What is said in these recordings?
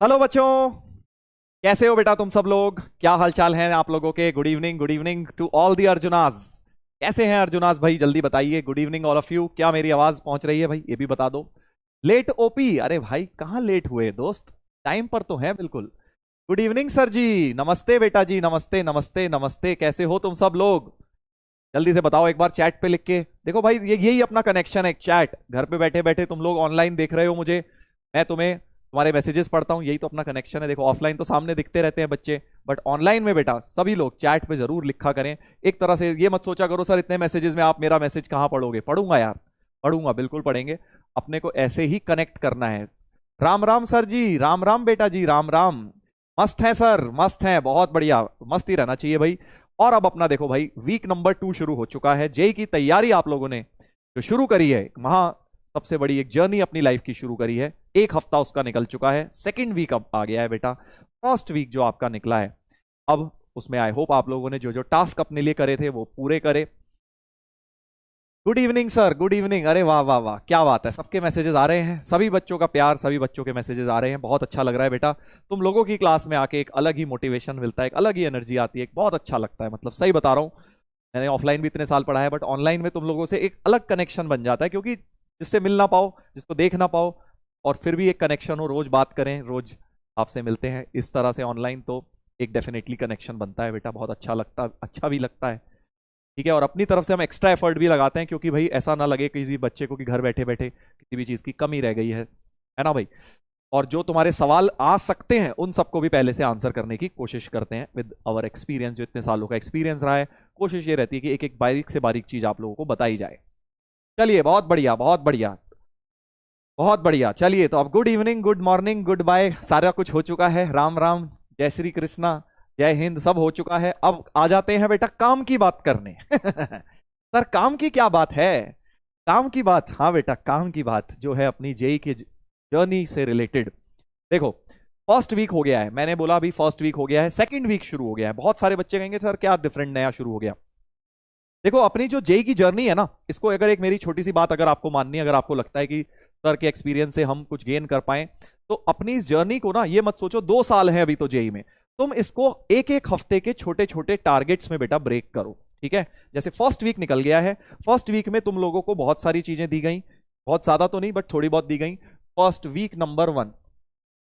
Hello बच्चों। कैसे हो बेटा तुम सब लोग? क्या हाल चाल है आप लोगों के? Good evening to all the Arjunas. कैसे हैं अर्जुनास भाई? जल्दी बताइए। Good evening all of you. क्या मेरी आवाज पहुंच रही है भाई? ये भी बता दो। लेट ओपी? अरे भाई कहाँ लेट हुए दोस्त, टाइम पर तो है बिल्कुल। गुड इवनिंग सर जी, नमस्ते बेटा जी, नमस्ते नमस्ते नमस्ते। कैसे हो तुम सब लोग? जल्दी से बताओ एक बार चैट पे लिख के। देखो भाई ये यही अपना कनेक्शन है, चैट। घर पे बैठे बैठे तुम लोग ऑनलाइन देख रहे हो मुझे, मैं तुम्हें तुम्हारे मैसेजेस पढ़ता हूँ, यही तो अपना कनेक्शन है। देखो ऑफलाइन तो सामने दिखते रहते हैं बच्चे, बट ऑनलाइन में बेटा सभी लोग चैट पे जरूर लिखा करें। एक तरह से ये मत सोचा करो सर इतने मैसेजेस में आप मेरा मैसेज कहाँ पढ़ोगे। पढ़ूंगा यार, पढ़ूंगा, बिल्कुल पढ़ेंगे। अपने को ऐसे ही कनेक्ट करना है। राम राम सर जी, राम राम बेटा जी, राम राम। मस्त है सर, मस्त है, बहुत बढ़िया, मस्त ही रहना चाहिए भाई। और अब अपना देखो भाई वीक नंबर 2 शुरू हो चुका है। जेई की तैयारी आप लोगों ने जो शुरू करी है, महा सबसे बड़ी एक जर्नी अपनी लाइफ की शुरू करी है। एक हफ्ता उसका निकल चुका है, सेकंड वीक अब आ गया है बेटा। फर्स्ट वीक जो आपका निकला है, अब उसमें आई होप आप लोगों ने जो जो टास्क अपने लिए करे थे वो पूरे करे। Good evening sir, good evening. अरे वाह वाह वाह, क्या बात है, सबके मैसेजेस आ रहे हैं, सभी बच्चों का प्यार, सभी बच्चों के मैसेजेस आ रहे हैं। बहुत अच्छा लग रहा है बेटा। तुम लोगों की क्लास में आके एक अलग ही मोटिवेशन मिलता है, एक अलग ही एनर्जी आती है, एक बहुत अच्छा लगता है। मतलब सही बता रहा हूँ, मैंने ऑफलाइन भी इतने साल पढ़ा है, बट ऑनलाइन में तुम लोगों से एक अलग कनेक्शन बन जाता है, क्योंकि जिससे मिल ना पाओ, जिसको देख ना पाओ, और फिर भी एक कनेक्शन हो, रोज बात करें, रोज आपसे मिलते हैं इस तरह से ऑनलाइन, तो एक डेफिनेटली कनेक्शन बनता है बेटा। बहुत अच्छा लगता, अच्छा भी लगता है। ठीक है, और अपनी तरफ से हम एक्स्ट्रा एफर्ट भी लगाते हैं, क्योंकि भाई ऐसा ना लगे किसी बच्चे को कि घर बैठे बैठे किसी भी चीज की कमी रह गई है ना भाई। और जो तुम्हारे सवाल आ सकते हैं उन सबको भी पहले से आंसर करने की कोशिश करते हैं विद आवर एक्सपीरियंस। जो इतने सालों का एक्सपीरियंस रहा है, कोशिश ये रहती है कि एक एक बारीक से बारीक चीज आप लोगों को बताई जाए। चलिए, बहुत बढ़िया, बहुत बढ़िया, बहुत बढ़िया। चलिए तो अब good evening, good morning, good bye, सारा कुछ हो चुका है। राम राम, जय श्री कृष्णा, जय हिंद, सब हो चुका है। अब आ जाते हैं बेटा काम की बात करने। सर काम की क्या बात है? काम की बात, हाँ बेटा, काम की बात जो है अपनी जेई के जर्नी से रिलेटेड। देखो फर्स्ट वीक हो गया है, मैंने बोला अभी फर्स्ट वीक हो गया है, सेकंड वीक शुरू हो गया है। बहुत सारे बच्चे कहेंगे सर क्या डिफरेंट नया शुरू हो गया। देखो अपनी जो जेई की जर्नी है ना, इसको अगर एक मेरी छोटी सी बात अगर आपको माननी है, अगर आपको लगता है कि सर के एक्सपीरियंस से हम कुछ गेन कर पाए, तो अपनी इस जर्नी को ना ये मत सोचो 2 साल है अभी तो जेई में। तुम इसको एक एक हफ्ते के छोटे छोटे टारगेट्स में बेटा ब्रेक करो। ठीक है, जैसे फर्स्ट वीक निकल गया है, फर्स्ट वीक में तुम लोगों को बहुत सारी चीजें दी गई, बहुत ज्यादा तो नहीं बट थोड़ी बहुत दी गई। फर्स्ट वीक नंबर 1,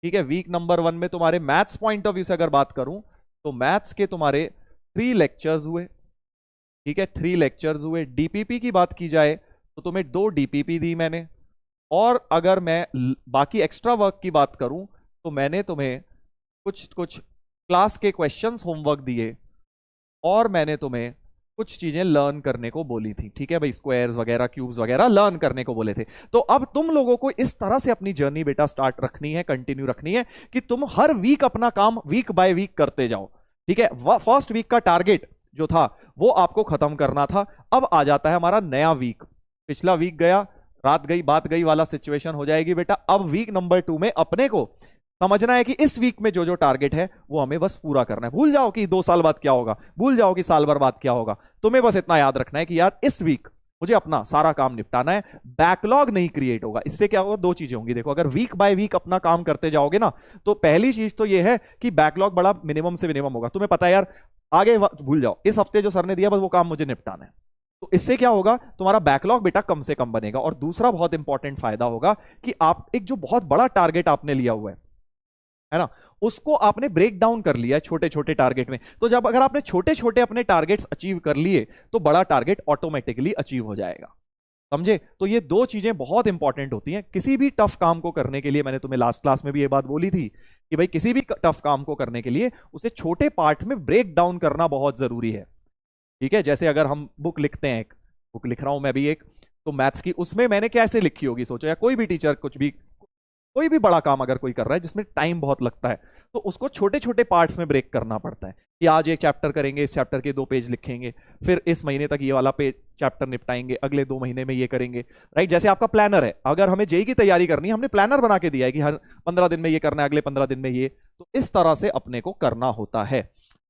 ठीक है, वीक नंबर 1 में तुम्हारे मैथ्स पॉइंट ऑफ व्यू से अगर बात करूं, तो मैथ्स के तुम्हारे 3 लेक्चर्स हुए। ठीक है, 3 लेक्चर्स हुए। डीपीपी की बात की जाए तो तुम्हें 2 डीपीपी दी मैंने। और अगर मैं बाकी एक्स्ट्रा वर्क की बात करूं, तो मैंने तुम्हें कुछ कुछ क्लास के क्वेश्चंस होमवर्क दिए, और मैंने तुम्हें कुछ चीजें लर्न करने को बोली थी। ठीक है भाई, स्क्वायर्स वगैरह, क्यूब्स वगैरह लर्न करने को बोले थे। तो अब तुम लोगों को इस तरह से अपनी जर्नी बेटा स्टार्ट रखनी है, कंटिन्यू रखनी है, कि तुम हर वीक अपना काम वीक बाय वीक करते जाओ। ठीक है, फर्स्ट वीक का टारगेट जो था वो आपको खत्म करना था। अब आ जाता है हमारा नया वीक। पिछला वीक गया, रात गई बात गई वाला सिचुएशन हो जाएगी बेटा। अब वीक नंबर 2 में अपने को समझना है कि इस वीक में जो जो टारगेट है वो हमें बस पूरा करना है। भूल जाओ कि 2 साल बाद क्या होगा, भूल जाओ कि साल भर बाद क्या होगा। तुम्हें बस इतना याद रखना है कि यार इस वीक मुझे अपना सारा काम निपटाना है, बैकलॉग नहीं क्रिएट होगा। इससे क्या होगा, 2 चीजें होंगी। देखो अगर वीक बाय वीक अपना काम करते जाओगे ना, तो पहली चीज तो ये है कि बैकलॉग बड़ा मिनिमम से मिनिमम होगा। तुम्हें पता है यार आगे भूल जाओ, इस हफ्ते जो सर ने दिया बस वो काम मुझे निपटाना है। तो इससे क्या होगा, तुम्हारा बैकलॉग बेटा कम से कम बनेगा। और दूसरा बहुत इंपॉर्टेंट फायदा होगा कि आप एक जो बहुत बड़ा टारगेट आपने लिया हुआ है ना, उसको आपने ब्रेक डाउन कर लिया है छोटे छोटे टारगेट में। तो जब अगर आपने छोटे छोटे अपने टारगेट्स अचीव कर लिए, तो बड़ा टारगेट ऑटोमेटिकली अचीव हो जाएगा। समझे? तो ये 2 चीजें बहुत इंपॉर्टेंट होती हैं किसी भी टफ काम को करने के लिए। मैंने तुम्हें लास्ट क्लास में भी ये बात बोली थी कि भाई किसी भी टफ काम को करने के लिए उसे छोटे पार्ट में ब्रेक डाउन करना बहुत जरूरी है। ठीक है, जैसे अगर हम बुक लिखते हैं, एक बुक लिख रहा हूं मैं भी एक, तो मैथ्स की, उसमें मैंने कैसे लिखी होगी सोचो, या कोई भी टीचर कुछ भी, कोई भी बड़ा काम अगर कोई कर रहा है जिसमें टाइम बहुत लगता है, तो उसको छोटे छोटे पार्ट्स में ब्रेक करना पड़ता है। कि आज एक चैप्टर करेंगे, इस चैप्टर के 2 पेज लिखेंगे, फिर इस महीने तक ये वाला पेज चैप्टर निपटाएंगे, अगले 2 महीने में ये करेंगे। राइट, जैसे आपका प्लानर है, अगर हमें जेई की तैयारी करनी है, हमने प्लानर बना के दिया है कि हर 15 दिन में ये करना है, अगले 15 दिन में ये, तो इस तरह से अपने को करना होता है।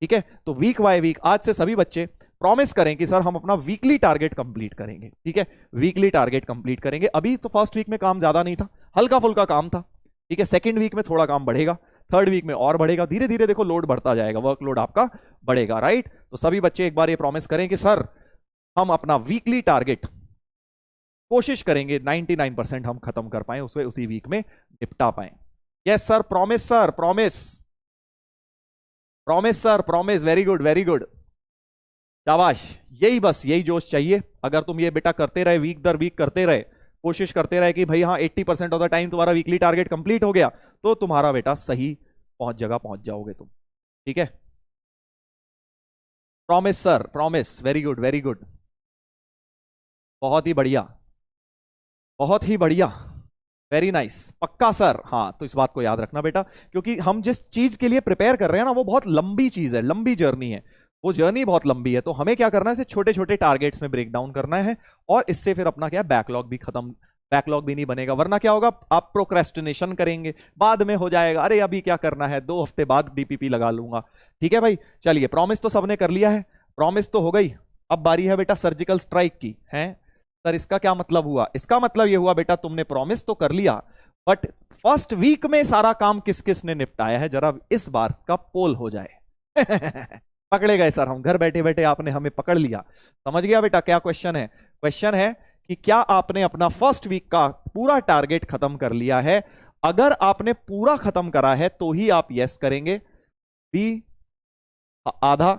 ठीक है, तो वीक बाय वीक आज से सभी बच्चे प्रॉमिस करें कि सर हम अपना वीकली टारगेट कंप्लीट करेंगे। ठीक है, वीकली टारगेट कंप्लीट करेंगे। अभी तो फर्स्ट वीक में काम ज्यादा नहीं था, हल्का फुल्का काम था, ठीक है, सेकेंड वीक में थोड़ा काम बढ़ेगा, थर्ड वीक में और बढ़ेगा, धीरे धीरे देखो लोड बढ़ता जाएगा, वर्कलोड आपका बढ़ेगा, राइट। तो सभी बच्चे एक बार ये प्रॉमिस करें कि सर हम अपना वीकली टारगेट कोशिश करेंगे 99% हम खत्म कर पाए, उसे उसी वीक में निपटा पाए। Yes sir, promise sir, promise, promise sir, promise, very good very good, शाबाश। यही बस यही जोश चाहिए। अगर तुम ये बेटा करते रहे, वीक दर वीक करते रहे, कोशिश करते रहे कि भाई हाँ 80% ऑफ द टाइम तुम्हारा वीकली टारगेट कंप्लीट हो गया, तो तुम्हारा बेटा सही जगह पहुंच जाओगे तुम, ठीक है। Promise sir, promise, very good very good, बहुत ही बढ़िया, बहुत ही बढ़िया, वेरी नाइस, पक्का सर। हाँ, तो इस बात को याद रखना बेटा, क्योंकि हम जिस चीज के लिए प्रिपेयर कर रहे हैं ना, वो बहुत लंबी चीज है, लंबी जर्नी है, वो जर्नी बहुत लंबी है। तो हमें क्या करना है, इसे छोटे छोटे टारगेट्स में ब्रेक डाउन करना है, और इससे फिर अपना क्या बैकलॉग भी खत्म, बैकलॉग भी नहीं बनेगा, वरना क्या होगा, आप प्रोक्रेस्टिनेशन करेंगे, बाद में हो जाएगा, अरे अभी क्या करना है, 2 हफ्ते बाद डीपीपी लगा लूंगा। ठीक है भाई, चलिए, प्रॉमिस तो सबने कर लिया है, प्रॉमिस तो हो गई। अब बारी है बेटा सर्जिकल स्ट्राइक की। है सर, इसका क्या मतलब हुआ? इसका मतलब ये हुआ बेटा, तुमने प्रॉमिस तो कर लिया, बट फर्स्ट वीक में सारा काम किस किस ने निपटाया है, जरा इस बार का पोल हो जाए। पकड़े गए सर हम, घर बैठे बैठे आपने हमें पकड़ लिया। समझ गया बेटा क्या क्वेश्चन है? क्वेश्चन है कि क्या आपने अपना फर्स्ट वीक का पूरा टारगेट खत्म कर लिया है? अगर आपने पूरा खत्म करा है तो ही आप यस करेंगे, बी आधा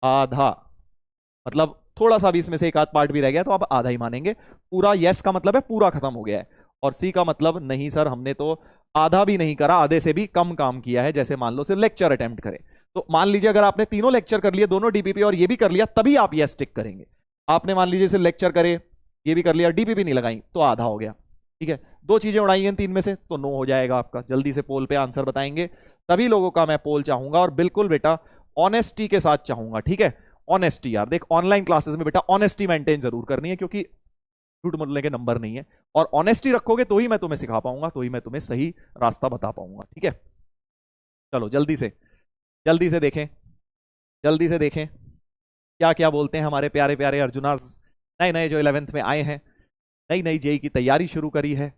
आधा, मतलब थोड़ा सा भी इसमें से एक आध पार्ट भी रह गया तो आप आधा ही मानेंगे। पूरा यस का मतलब है पूरा खत्म हो गया है, और सी का मतलब नहीं सर हमने तो आधा भी नहीं करा, आधे से भी कम काम किया है, जैसे मान लो सिर्फ लेक्चर अटेम्प्ट करें। तो मान लीजिए अगर आपने तीनों लेक्चर कर लिए, दोनों डीपीपी और ये भी कर लिया, तभी आप यस टिक करेंगे। आपने मान लीजिए सिर्फ लेक्चर करे, ये भी कर लिया, डीपीपी नहीं लगाई, तो आधा हो गया। ठीक है, 2 चीजें उड़ाई हैं 3 में से, तो 9 हो जाएगा आपका। जल्दी से पोल पे आंसर बताएंगे सभी लोगों का, मैं पोल चाहूंगा, और बिल्कुल बेटा ऑनेस्टी के साथ चाहूंगा। ठीक है, ऑनेस्टी यार, देख ऑनलाइन क्लासेस में बेटा ऑनेस्टी मेंटेन जरूर करनी है, क्योंकि झूठ बोलने के नंबर नहीं है, और ऑनेस्टी रखोगे तो ही मैं तुम्हें सिखा पाऊंगा, तो ही मैं तुम्हें सही रास्ता बता पाऊंगा। ठीक है, चलो जल्दी से देखें, जल्दी से देखें क्या क्या बोलते हैं हमारे प्यारे प्यारे अर्जुनास, नए नए जो 11th में आए हैं, नई नई जेई की तैयारी शुरू करी है।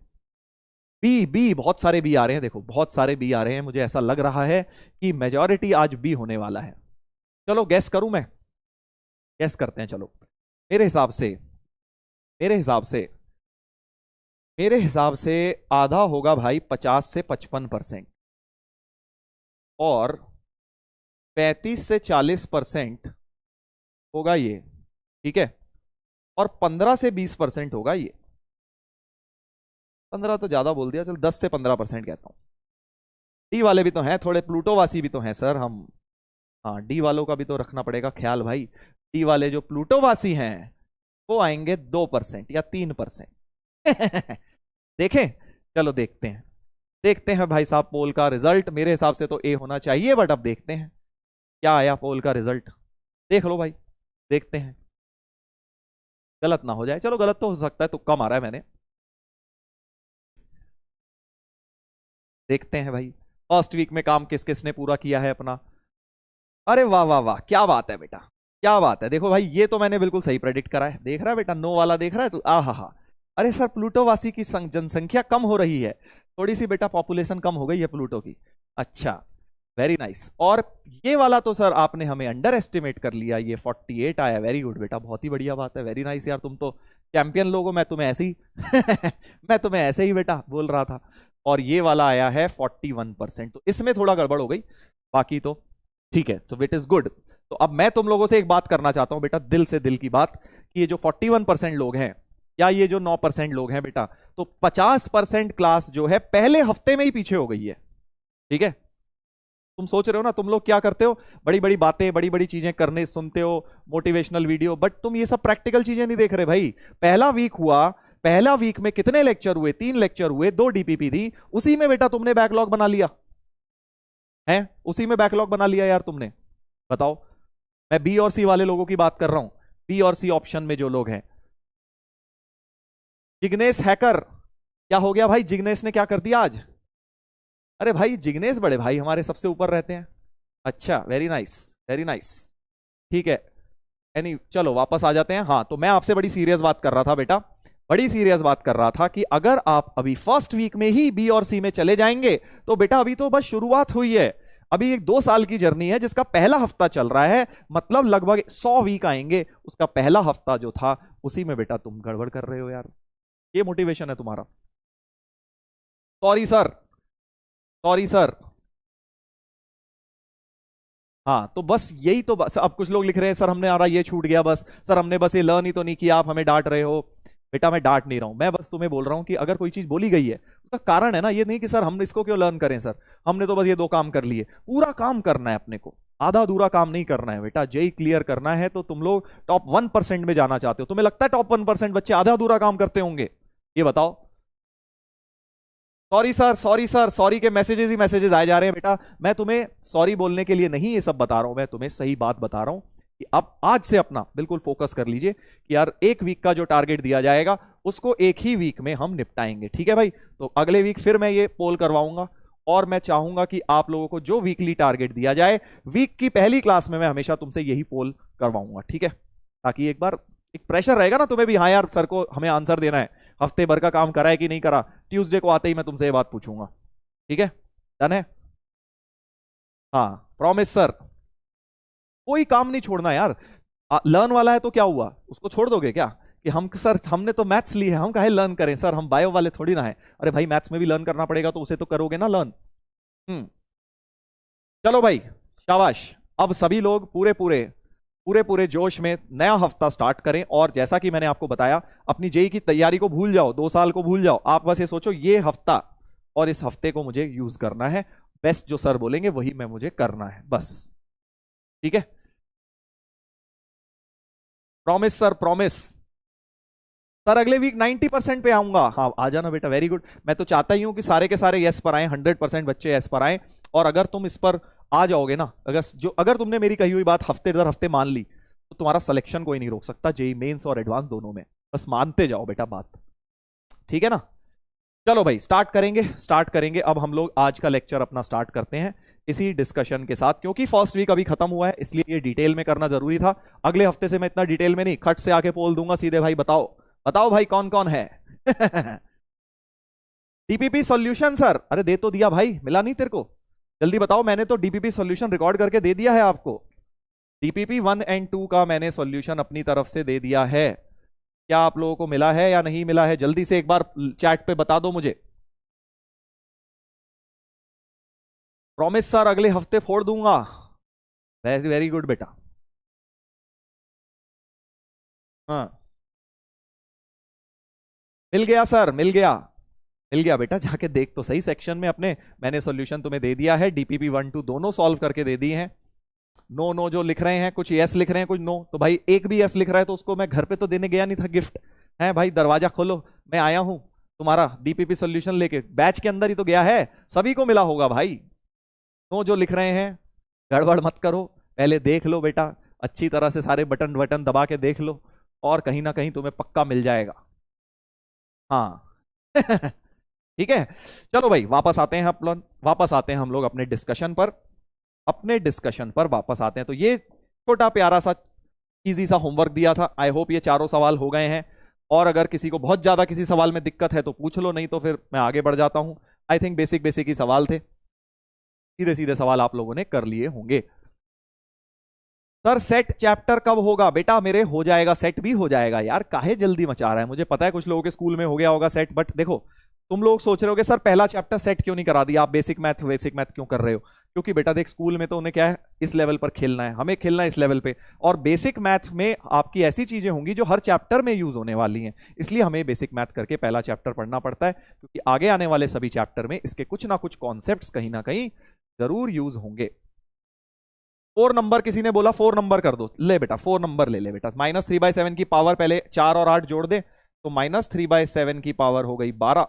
बी बी, बहुत सारे बी आ रहे हैं, देखो बहुत सारे बी आ रहे हैं, मुझे ऐसा लग रहा है कि मेजॉरिटी आज बी होने वाला है। चलो गैस करूं मैं, गैस करते हैं। चलो मेरे हिसाब से मेरे हिसाब से मेरे हिसाब से आधा होगा भाई 50 से 55%, और 35 से 40% होगा ये। ठीक है, और 15 से 20% होगा ये। 15 तो ज्यादा बोल दिया, चल 10 से 15% कहता हूं। डी वाले भी तो हैं, थोड़े प्लूटोवासी भी तो हैं सर हम, हाँ डी वालों का भी तो रखना पड़ेगा ख्याल भाई। डी वाले जो प्लूटोवासी हैं वो आएंगे 2% या 3%। देखें, चलो देखते हैं भाई साहब पोल का रिजल्ट। मेरे हिसाब से तो ए होना चाहिए, बट अब देखते हैं क्या आया पोल का रिजल्ट। देख लो भाई, देखते हैं, गलत ना हो जाए। चलो गलत तो हो सकता है, तुक्का मारा है मैंने। देखते हैं भाई फर्स्ट वीक में काम किस किस ने पूरा किया है अपना। अरे वाह वाह वाह, क्या बात है बेटा, क्या बात है। देखो भाई, ये तो मैंने बिल्कुल सही प्रेडिक्ट करा है। देख रहा है बेटा, नो वाला देख रहा है तो हा। अरे सर, प्लूटोवासी की जनसंख्या कम हो रही है, थोड़ी सी बेटा पॉपुलेशन कम हो गई है प्लूटो की। अच्छा, वेरी नाइस। और ये वाला तो सर आपने हमें अंडर एस्टिमेट कर लिया, ये 48 आया। वेरी गुड बेटा, बहुत ही बढ़िया बात है, वेरी नाइस यार, तुम तो चैंपियन लोग हो। मैं तुम्हें ऐसे ही मैं तुम्हें ऐसे ही बेटा बोल रहा था। और ये वाला आया है 41%, तो इसमें थोड़ा गड़बड़ हो गई, बाकी तो ठीक है, तो इट इज गुड। तो अब मैं तुम लोगों से एक बात करना चाहता हूं बेटा, दिल से दिल की बात, कि ये जो 41% लोग हैं, या ये जो 9% लोग हैं बेटा, तो 50% क्लास जो है पहले हफ्ते में ही पीछे हो गई है। ठीक है, तुम सोच रहे हो ना, तुम लोग क्या करते हो, बड़ी बड़ी बातें, बड़ी बड़ी चीजें करने सुनते हो, मोटिवेशनल वीडियो, बट तुम ये सब प्रैक्टिकल चीजें नहीं देख रहे भाई। पहला वीक हुआ, पहला वीक में कितने लेक्चर हुए? 3 लेक्चर हुए, 2 डीपीपी थी, उसी में बेटा तुमने बैकलॉग बना लिया है, उसी में बैकलॉग बना लिया यार तुमने। बताओ, मैं बी और सी वाले लोगों की बात कर रहा हूं, बी और सी ऑप्शन में जो लोग हैं। जिग्नेश हैकर, क्या हो गया भाई, जिग्नेश ने क्या कर दिया आज? अरे भाई जिग्नेश बड़े भाई हमारे सबसे ऊपर रहते हैं। अच्छा, वेरी नाइस वेरी नाइस, ठीक है। चलो वापस आ जाते हैं। हाँ, तो मैं आपसे बड़ी सीरियस बात कर रहा था बेटा, बड़ी सीरियस बात कर रहा था कि अगर आप अभी फर्स्ट वीक में ही बी और सी में चले जाएंगे तो बेटा अभी तो बस शुरुआत हुई है। अभी एक 2 साल की जर्नी है जिसका पहला हफ्ता चल रहा है, मतलब लगभग 100 वीक आएंगे, उसका पहला हफ्ता जो था उसी में बेटा तुम गड़बड़ कर रहे हो यार। ये मोटिवेशन है तुम्हारा। Sorry sir, sorry sir. हाँ तो बस यही तो, बस अब कुछ लोग लिख रहे हैं सर हमने आ रहा ये छूट गया, बस सर हमने बस ये लर्न ही तो नहीं किया, आप हमें डांट रहे हो। बेटा मैं डांट नहीं रहा हूं, मैं बस तुम्हें बोल रहा हूं कि अगर कोई चीज बोली गई है उसका कारण है ना, ये नहीं कि सर हम इसको क्यों लर्न करें, सर हमने तो बस ये 2 काम कर लिए। पूरा काम करना है अपने को, आधा अधूरा काम नहीं करना है बेटा। जेई क्लियर करना है तो तुम लोग टॉप 1% में जाना चाहते हो। तुम्हें लगता है टॉप 1% बच्चे आधा अधूरा काम करते होंगे? ये बताओ। Sorry sir, sorry sir, sorry के मैसेजेस ही मैसेजेस आए जा रहे हैं बेटा। मैं तुम्हें सॉरी बोलने के लिए नहीं ये सब बता रहा हूं, मैं तुम्हें सही बात बता रहा हूं कि अब आज से अपना बिल्कुल फोकस कर लीजिए कि यार 1 वीक का जो टारगेट दिया जाएगा उसको 1 ही वीक में हम निपटाएंगे, ठीक है भाई। तो अगले वीक फिर मैं ये पोल करवाऊंगा और मैं चाहूंगा कि आप लोगों को जो वीकली टारगेट दिया जाए, वीक की पहली क्लास में मैं हमेशा तुमसे यही पोल करवाऊंगा, ठीक है। ताकि एक बार एक प्रेशर रहेगा ना तुम्हें भी, हाँ यार सर को हमें आंसर देना है, हफ्ते भर का काम करा है कि नहीं करा, ट्यूसडे को आते ही मैं तुमसे ये बात पूछूंगा, ठीक है। डन है? हाँ प्रॉमिस सर। कोई काम नहीं छोड़ना यार। लर्न वाला है तो क्या हुआ, उसको छोड़ दोगे क्या कि हम सर हमने तो मैथ्स ली है हम काहे लर्न करें, सर हम बायो वाले थोड़ी ना है। अरे भाई मैथ्स में भी लर्न करना पड़ेगा तो उसे तो करोगे ना लर्न। चलो भाई शाबाश। अब सभी लोग पूरे पूरे पूरे पूरे जोश में नया हफ्ता स्टार्ट करें। और जैसा कि मैंने आपको बताया, अपनी जेई की तैयारी को भूल जाओ, 2 साल को भूल जाओ, आप बस ये सोचो ये हफ्ता और इस हफ्ते को मुझे यूज करना है, बेस्ट जो सर बोलेंगे वही मैं मुझे करना है बस, ठीक है। Promise sir, promise sir. अगले वीक 90% पे आऊंगा। हाँ आ जाना बेटा, वेरी गुड। मैं तो चाहता ही हूं कि सारे के सारे यस पर आए, 100% बच्चे यस पर आए। और अगर तुम इस पर आ जाओगे ना, अगर तुमने मेरी कही हुई बात हफ्ते दर हफ्ते मान ली तो तुम्हारा सिलेक्शन कोई नहीं रोक सकता, जेई मेंस और एडवांस दोनों में। बस मानते जाओ बेटा बात, ठीक है ना। चलो भाई स्टार्ट करेंगे, स्टार्ट करेंगे। अब हम लोग आज का लेक्चर अपना स्टार्ट करते हैं इसी डिस्कशन के साथ, क्योंकि फर्स्ट वीक अभी खत्म हुआ है इसलिए ये डिटेल में करना जरूरी था। अगले हफ्ते से मैं इतना डिटेल में नहीं, खट से आके पोल दूंगा सीधे, भाई बताओ बताओ भाई कौन कौन है। डीपीपी सॉल्यूशन सर, अरे दे तो दिया भाई, मिला नहीं तेरे को? जल्दी बताओ। मैंने तो डीपीपी सॉल्यूशन रिकॉर्ड करके दे दिया है आपको। डीपीपी 1 और 2 का मैंने सॉल्यूशन अपनी तरफ से दे दिया है। क्या आप लोगों को मिला है या नहीं मिला है? जल्दी से एक बार चैट पे बता दो मुझे। प्रॉमिस सर अगले हफ्ते फोड़ दूंगा। वेरी वेरी गुड बेटा। हाँ मिल गया सर, मिल गया, मिल गया बेटा। जाके देख तो सही सेक्शन में अपने, मैंने सॉल्यूशन तुम्हें दे दिया है। डीपीपी 1 2 दोनों सॉल्व करके दे दिए हैं। नो नो जो लिख रहे हैं, कुछ यस लिख रहे हैं कुछ नो, तो भाई एक भी यस लिख रहा है तो उसको मैं घर पे तो देने गया नहीं था गिफ्ट, है भाई। दरवाजा खोलो, मैं आया हूं तुम्हारा डीपीपी सॉल्यूशन लेके, बैच के अंदर ही तो गया है, सभी को मिला होगा भाई। नो जो लिख रहे हैं गड़बड़ मत करो, पहले देख लो बेटा अच्छी तरह से, सारे बटन बटन दबा के देख लो और कहीं ना कहीं तुम्हें पक्का मिल जाएगा। हाँ ठीक है। चलो भाई वापस आते हैं वापस आते हैं हम लोग अपने डिस्कशन पर, अपने डिस्कशन पर वापस आते हैं। तो ये छोटा प्यारा सा इजी सा होमवर्क दिया था, आई होप ये 4 सवाल हो गए हैं। और अगर किसी को बहुत ज्यादा किसी सवाल में दिक्कत है तो पूछ लो, नहीं तो फिर मैं आगे बढ़ जाता हूं। आई थिंक बेसिक बेसिक ही सवाल थे, सीधे सीधे सवाल आप लोगों ने कर लिए होंगे। सर सेट चैप्टर कब होगा? बेटा मेरे हो जाएगा, सेट भी हो जाएगा यार, काहे जल्दी मचा रहा है। मुझे पता है कुछ लोगों के स्कूल में हो गया होगा सेट, बट देखो तुम लोग सोच रहे हो कि सर पहला चैप्टर सेट क्यों नहीं करा दिया, आप बेसिक मैथ क्यों कर रहे हो? क्योंकि बेटा देख स्कूल में तो उन्हें क्या है, इस लेवल पर खेलना है, हमें खेलना है इस लेवल पे। और बेसिक मैथ में आपकी ऐसी चीजें होंगी जो हर चैप्टर में यूज होने वाली हैं, इसलिए हमें बेसिक मैथ करके पहला चैप्टर पढ़ना पड़ता है, क्योंकि आगे आने वाले सभी चैप्टर में इसके कुछ ना कुछ कॉन्सेप्ट्स कहीं ना कहीं जरूर यूज होंगे। 4 नंबर किसी ने बोला 4 नंबर कर दो, ले बेटा 4 नंबर ले ले बेटा। -3/7 की पावर पहले 4 और 8 जोड़ दे तो -3/7 की पावर हो गई 12,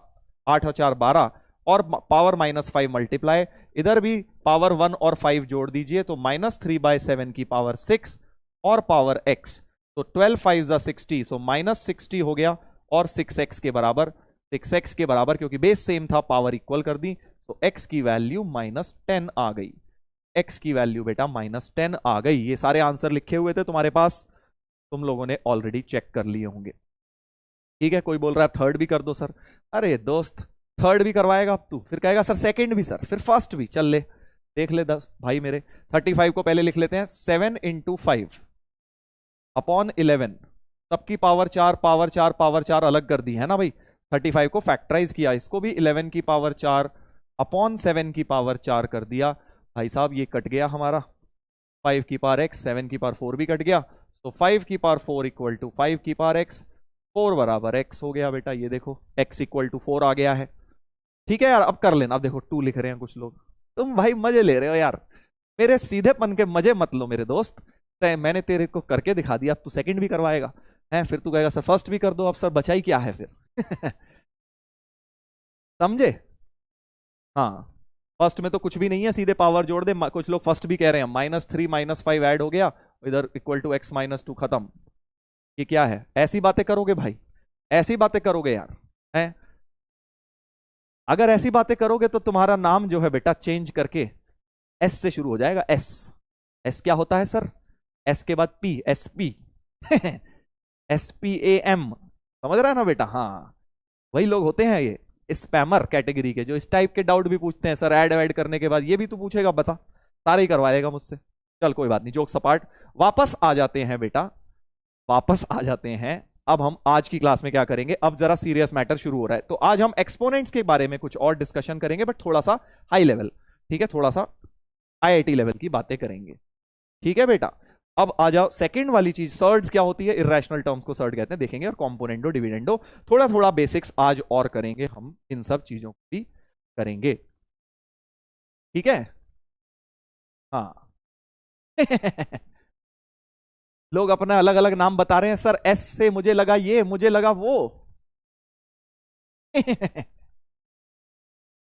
8 और 4 12, और पावर -5 मल्टीप्लाई, इधर भी पावर 1 और 5 जोड़ दीजिए तो -3/7 की पावर 6 और पावर x, तो 12 5 60, सो -60 हो गया और 6x के बराबर, 6x के बराबर क्योंकि बेस सेम था पावर इक्वल कर दी, तो x की वैल्यू -10 आ गई। x की वैल्यू बेटा -10 आ गई। ये सारे आंसर लिखे हुए थे तुम्हारे पास, तुम लोगों ने ऑलरेडी चेक कर लिए होंगे। ठीक है, कोई बोल रहा है थर्ड भी कर दो सर। अरे दोस्त, थर्ड भी करवाएगा अब तू, फिर कहेगा सर सेकंड भी सर, फिर फर्स्ट भी, चल ले देख ले। 10 भाई मेरे 35 को पहले लिख लेते हैं 7 इंटू 5 अपॉन 11, सबकी पावर 4 पावर 4 पावर 4 अलग कर दी है ना भाई। 35 को फैक्टराइज किया, इसको भी 11 की पावर 4 अपॉन 7 की पावर 4 कर दिया। भाई साहब ये कट गया हमारा, 5 की पावर x, 7 की पावर 4 भी कट गया, तो 5 की पावर 4 इक्वल टू 5 की पावर x, 4 बराबर x हो गया बेटा। ये देखो x इक्वल टू 4 आ गया है। ठीक है यार, अब कर लेना। अब देखो 2 लिख रहे हैं कुछ लोग, तुम भाई मजे ले रहे हो यार, मेरे सीधेपन के मजे मत लो मेरे दोस्त। मैंने तेरे को करके दिखा दिया, अब तू सेकंड भी करवाएगा है, फिर तू कहेगा सर फर्स्ट भी कर दो। अब सर बचा ही क्या है फिर समझे? हाँ, फर्स्ट में तो कुछ भी नहीं है, सीधे पावर जोड़ दे। कुछ लोग फर्स्ट भी कह रहे हैं, -3 -5 ऐड हो गया इधर इक्वल टू x -2 खत्म। ये क्या है? ऐसी बातें करोगे भाई, ऐसी बातें करोगे यार हैं? अगर ऐसी बातें करोगे तो तुम्हारा नाम जो है बेटा चेंज करके एस से शुरू हो जाएगा। एस, एस क्या होता है सर? एस के बाद पी, एस पी SPAM, समझ रहा है ना बेटा? हाँ, वही लोग होते हैं ये स्पैमर कैटेगरी के, जो इस टाइप के डाउट भी पूछते हैं सर ऐड वैड करने के बाद। ये भी तू पूछेगा बता, सारे ही करवाएगा मुझसे। चल कोई बात नहीं, जोक्स अपार्ट, वापस आ जाते हैं बेटा, वापस आ जाते हैं। अब हम आज की क्लास में क्या करेंगे, अब जरा सीरियस मैटर शुरू हो रहा है। तो आज हम एक्सपोनेंट्स के बारे में कुछ और डिस्कशन करेंगे, बट थोड़ा सा हाई लेवल, ठीक है, थोड़ा सा IIT लेवल की बातें करेंगे। ठीक है बेटा, अब आ जाओ सेकंड वाली चीज, सर्ड्स क्या होती है, इरेशनल टर्म्स को सर्ड कहते हैं, देखेंगे, और कॉम्पोनेंडो डिविडेंडो, थोड़ा थोड़ा बेसिक्स आज और करेंगे हम, इन सब चीजों को भी करेंगे। ठीक है, हाँ लोग अपना अलग अलग नाम बता रहे हैं सर, एस से मुझे लगा ये, मुझे लगा वो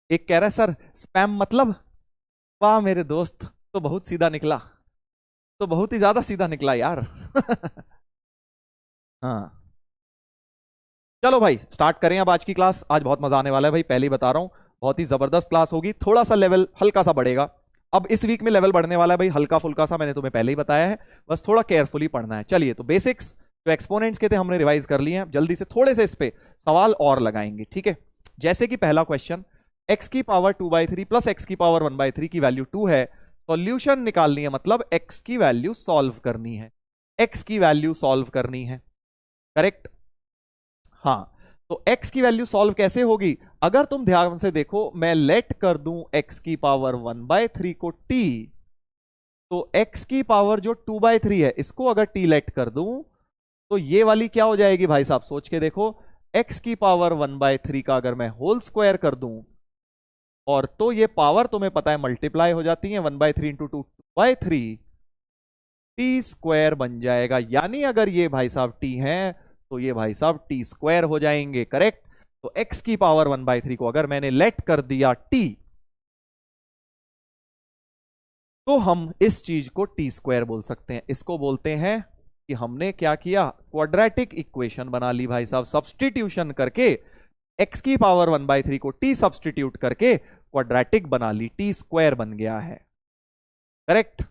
एक कह रहा है सर स्पैम मतलब, वाह मेरे दोस्त, तो बहुत सीधा निकला, तो बहुत ही ज्यादा सीधा निकला यार हाँ, चलो भाई स्टार्ट करें अब आज की क्लास। आज बहुत मजा आने वाला है भाई, पहले ही बता रहा हूं, बहुत ही जबरदस्त क्लास होगी। थोड़ा सा लेवल हल्का सा बढ़ेगा, अब इस वीक में लेवल बढ़ने वाला है भाई, हल्का फुल्का सा, मैंने तुम्हें पहले ही बताया है, बस थोड़ा केयरफुली पढ़ना है। चलिए, तो बेसिक्स जो एक्सपोनेंट्स के थे हमने रिवाइज कर लिए हैं, जल्दी से थोड़े से इस पे सवाल और लगाएंगे। ठीक है, जैसे कि पहला क्वेश्चन, x की पावर 2/3 प्लस x की पावर 1/3 की वैल्यू 2 है, सॉल्यूशन निकालनी है, मतलब x की वैल्यू सॉल्व करनी है, x की वैल्यू सॉल्व करनी है, करेक्ट? हाँ, तो x की वैल्यू सॉल्व कैसे होगी? अगर तुम ध्यान से देखो, मैं लेट कर दूं x की पावर 1/3 को t, तो x की पावर जो 2/3 है, इसको अगर t लेट कर दूं, तो ये वाली क्या हो जाएगी भाई साहब? सोच के देखो, x की पावर 1/3 का अगर मैं होल स्क्वायर कर दूं, और तो ये पावर तुम्हें पता है मल्टीप्लाई हो जाती है, 1/3 इंटू 2/3, टी स्क्वायर बन जाएगा। यानी अगर ये भाई साहब t है, तो ये भाई साहब टी स्क्वायर हो जाएंगे, करेक्ट? तो x की पावर 1/3 को अगर मैंने लेट कर दिया t, तो हम इस चीज को टी स्क्वायर बोल सकते हैं। इसको बोलते हैं कि हमने क्या किया, क्वाड्रेटिक इक्वेशन बना ली भाई साहब, सब्स्टिट्यूशन करके x की पावर 1/3 को t सब्स्टिट्यूट करके क्वाड्रेटिक बना ली, टी स्क्वायर बन गया है, करेक्ट?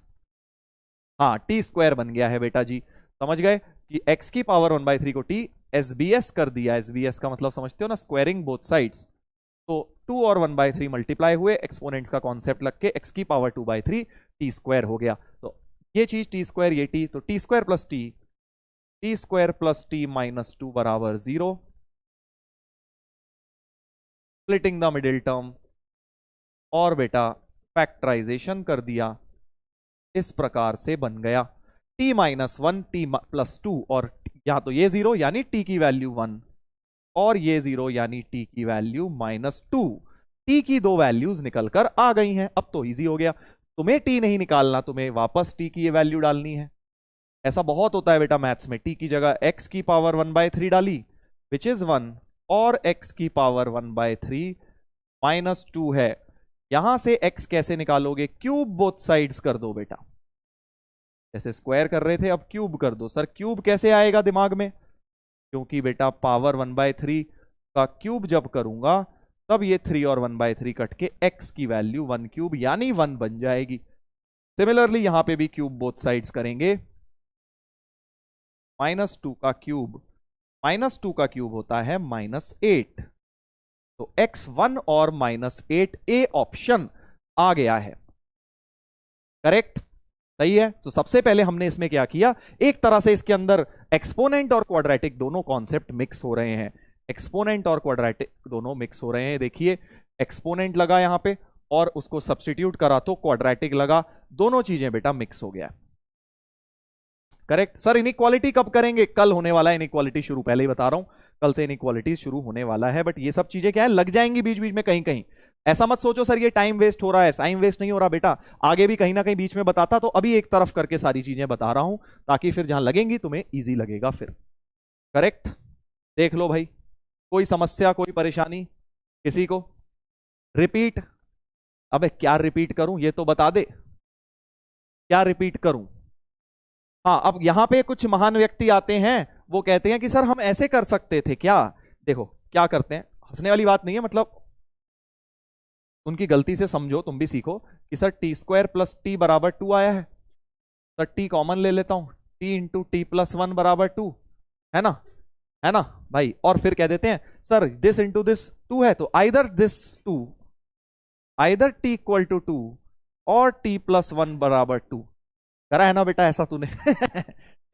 हाँ, टी स्क्वायर बन गया है बेटा जी, समझ गए कि x की पावर 1/3 को t SBS कर दिया। SBS का मतलब समझते हो ना, स्क्वायरिंग बोथ साइड्स। तो 2 और 1/3 मल्टीप्लाई हुए, एक्सपोनेंट्स का कॉन्सेप्ट लग के x की पावर 2/3 टी स्क्वायर हो गया। तो ये चीज टी स्क्वायर, ये t, तो टी स्क्वायर प्लस t -2 बराबर 0, स्प्लिटिंग द मिडिल टर्म, और बेटा फैक्टराइजेशन कर दिया, इस प्रकार से बन गया t -1 t +2, और या तो ये 0 यानी t की वैल्यू 1, और ये 0 यानी t की वैल्यू -2। t की दो वैल्यूज निकलकर आ गई हैं, अब तो इजी हो गया। तुम्हें t नहीं निकालना, तुम्हें वापस t की ये वैल्यू डालनी है। ऐसा बहुत होता है बेटा मैथ्स में, t की जगह x की पावर 1/3 डाली विच इज 1, और x की पावर 1/3 -2 है। यहां से x कैसे निकालोगे? क्यूब बोथ साइड्स कर दो बेटा, जैसे स्क्वायर कर रहे थे अब क्यूब कर दो। सर क्यूब कैसे आएगा दिमाग में? क्योंकि बेटा पावर 1/3 का क्यूब जब करूंगा, तब ये 3 और 1/3 कट के x की वैल्यू 1 क्यूब यानी 1 बन जाएगी। सिमिलरली यहां पे भी क्यूब बोथ साइड्स करेंगे, -2 का क्यूब -2 का क्यूब होता है -8। तो x1 और -8 ए ऑप्शन आ गया है। करेक्ट, सही है। तो सबसे पहले हमने इसमें क्या किया, एक तरह से इसके अंदर एक्सपोनेंट और क्वाड्रेटिक दोनों कॉन्सेप्ट मिक्स हो रहे हैं। एक्सपोनेंट और क्वाड्रेटिक दोनों मिक्स हो रहे हैं। देखिए, एक्सपोनेंट लगा यहां पे और उसको सब्स्टिट्यूट करा तो क्वाड्रेटिक लगा, दोनों चीजें बेटा मिक्स हो गया। Correct sir. इनइक्वालिटी कब करेंगे? कल होने वाला है इनइक्वालिटी शुरू, पहले ही बता रहा हूं, कल से इनइक्वालिटी शुरू होने वाला है। बट ये सब चीजें क्या है, लग जाएंगी बीच बीच में कहीं कहीं। ऐसा मत सोचो सर ये टाइम वेस्ट हो रहा है, टाइम वेस्ट नहीं हो रहा बेटा, आगे भी कहीं ना कहीं बीच में बताता। तो अभी एक तरफ करके सारी चीजें बता रहा हूं ताकि फिर जहां लगेंगी तुम्हें इजी लगेगा फिर। करेक्ट, देख लो भाई, कोई समस्या कोई परेशानी किसी को? रिपीट? अबे क्या रिपीट करूं, ये तो बता दे, क्या रिपीट करूं? हाँ, अब यहां पे कुछ महान व्यक्ति आते हैं, वो कहते हैं कि सर हम ऐसे कर सकते थे क्या। देखो क्या करते हैं, हंसने वाली बात नहीं है, मतलब उनकी गलती से समझो, तुम भी सीखो कि सर t² + t = 2 आया है, सर t कॉमन ले लेता हूं, t × t + 1 = 2, है ना, है ना भाई। और फिर कह देते हैं सर दिस इंटू दिस 2 है, तो आइदर दिस 2, आइदर t = 2 और t + 1 = 2। करा है ना बेटा ऐसा तूने?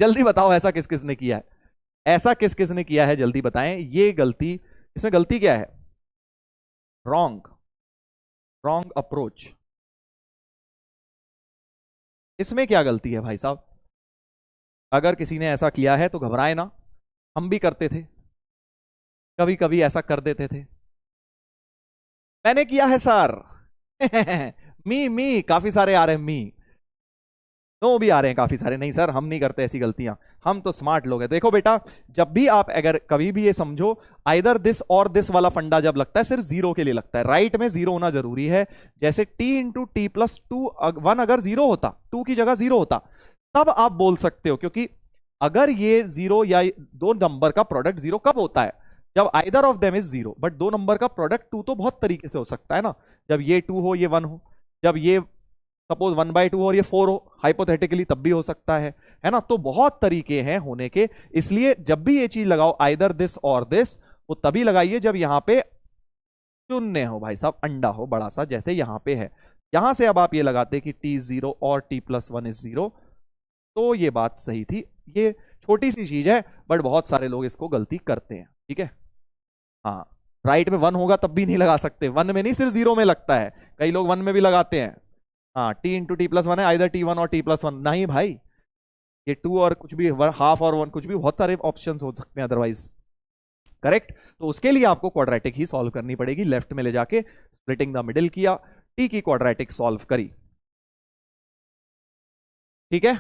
जल्दी बताओ ऐसा किस किस ने किया है, ऐसा किस किस ने किया है, जल्दी बताएं। ये गलती, इसमें गलती क्या है? Wrong, wrong approach. इसमें क्या गलती है भाई साहब? अगर किसी ने ऐसा किया है तो घबराए ना, हम भी करते थे, कभी कभी ऐसा कर देते थे। मैंने किया है सर। मी काफी सारे आ रहे हैं, मी नो भी आ रहे हैं काफी सारे। नहीं सर हम नहीं करते ऐसी गलतियां, हम तो स्मार्ट लोग हैं। देखो बेटा, जब भी आप अगर कभी भी ये समझो, आइदर दिस और दिस वाला फंडा जब लगता है सिर्फ जीरो के लिए लगता है, राइट में जीरो होना जरूरी है। जैसे t × t + 2 1 अगर जीरो होता, 2 की जगह जीरो होता, तब आप बोल सकते हो, क्योंकि अगर ये जीरो या दो नंबर का प्रोडक्ट जीरो कब होता है? जब either of them is zero. But दो नंबर का प्रोडक्ट 2 तो बहुत तरीके से हो सकता है ना, जब ये 2 हो ये 1 हो, जब ये सपोज 1/2 और ये 4 हो हाइपोथेटिकली, तब भी हो सकता है ना। तो बहुत तरीके हैं होने के, इसलिए जब भी ये चीज लगाओ आइदर दिस और दिस, वो तभी लगाइए जब यहां पे शून्य हो भाई साहब, अंडा हो बड़ा सा, जैसे यहां पे है। यहां से अब आप ये लगाते कि t 0 और t + 1 = 0, तो ये बात सही थी। ये छोटी सी चीज है बट बहुत सारे लोग इसको गलती करते हैं, ठीक है। हाँ, राइट में 1 होगा तब भी नहीं लगा सकते, 1 में नहीं सिर्फ 0 में लगता है, कई लोग 1 में भी लगाते हैं। हाँ, t × t + 1 है, आइदर t1 और t + 1, नहीं भाई, ये 2 और कुछ भी, हाफ और 1, कुछ भी, बहुत सारे ऑप्शंस हो सकते हैं अदरवाइज। करेक्ट, तो उसके लिए आपको क्वाड्रेटिक ही सॉल्व करनी पड़ेगी। लेफ्ट में ले जाके स्प्लिटिंग द मिडिल किया, t की क्वाड्रेटिक सॉल्व करी, ठीक है।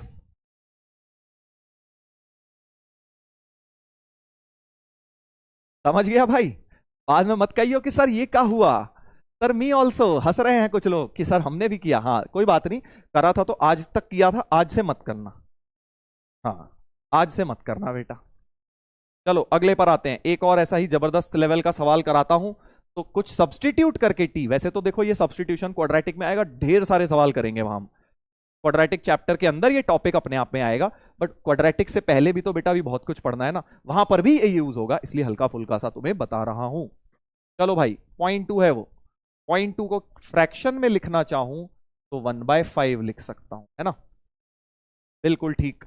समझ गया भाई? बाद में मत कहियो कि सर ये क्या हुआ, सर मी ऑल्सो, हंस रहे हैं कुछ लोग कि सर हमने भी किया। हाँ कोई बात नहीं, करा था तो आज तक किया था, आज से मत करना, हाँ आज से मत करना बेटा। चलो अगले पर आते हैं, एक और ऐसा ही जबरदस्त लेवल का सवाल कराता हूं। तो कुछ सब्स्टिट्यूट करके टी, वैसे तो देखो ये सब्स्टिट्यूशन क्वाड्रेटिक में आएगा, ढेर सारे सवाल करेंगे वहां हम, क्वाड्रेटिक चैप्टर के अंदर ये टॉपिक अपने आप में आएगा। बट क्वाड्रेटिक से पहले भी तो बेटा भी बहुत कुछ पढ़ना है ना, वहां पर भी ये यूज होगा, इसलिए हल्का फुल्का सा तुम्हें बता रहा हूं। चलो भाई, .2 है वो, .2 को फ्रैक्शन में लिखना चाहूं तो 1/5 लिख सकता हूं, है ना। बिल्कुल ठीक,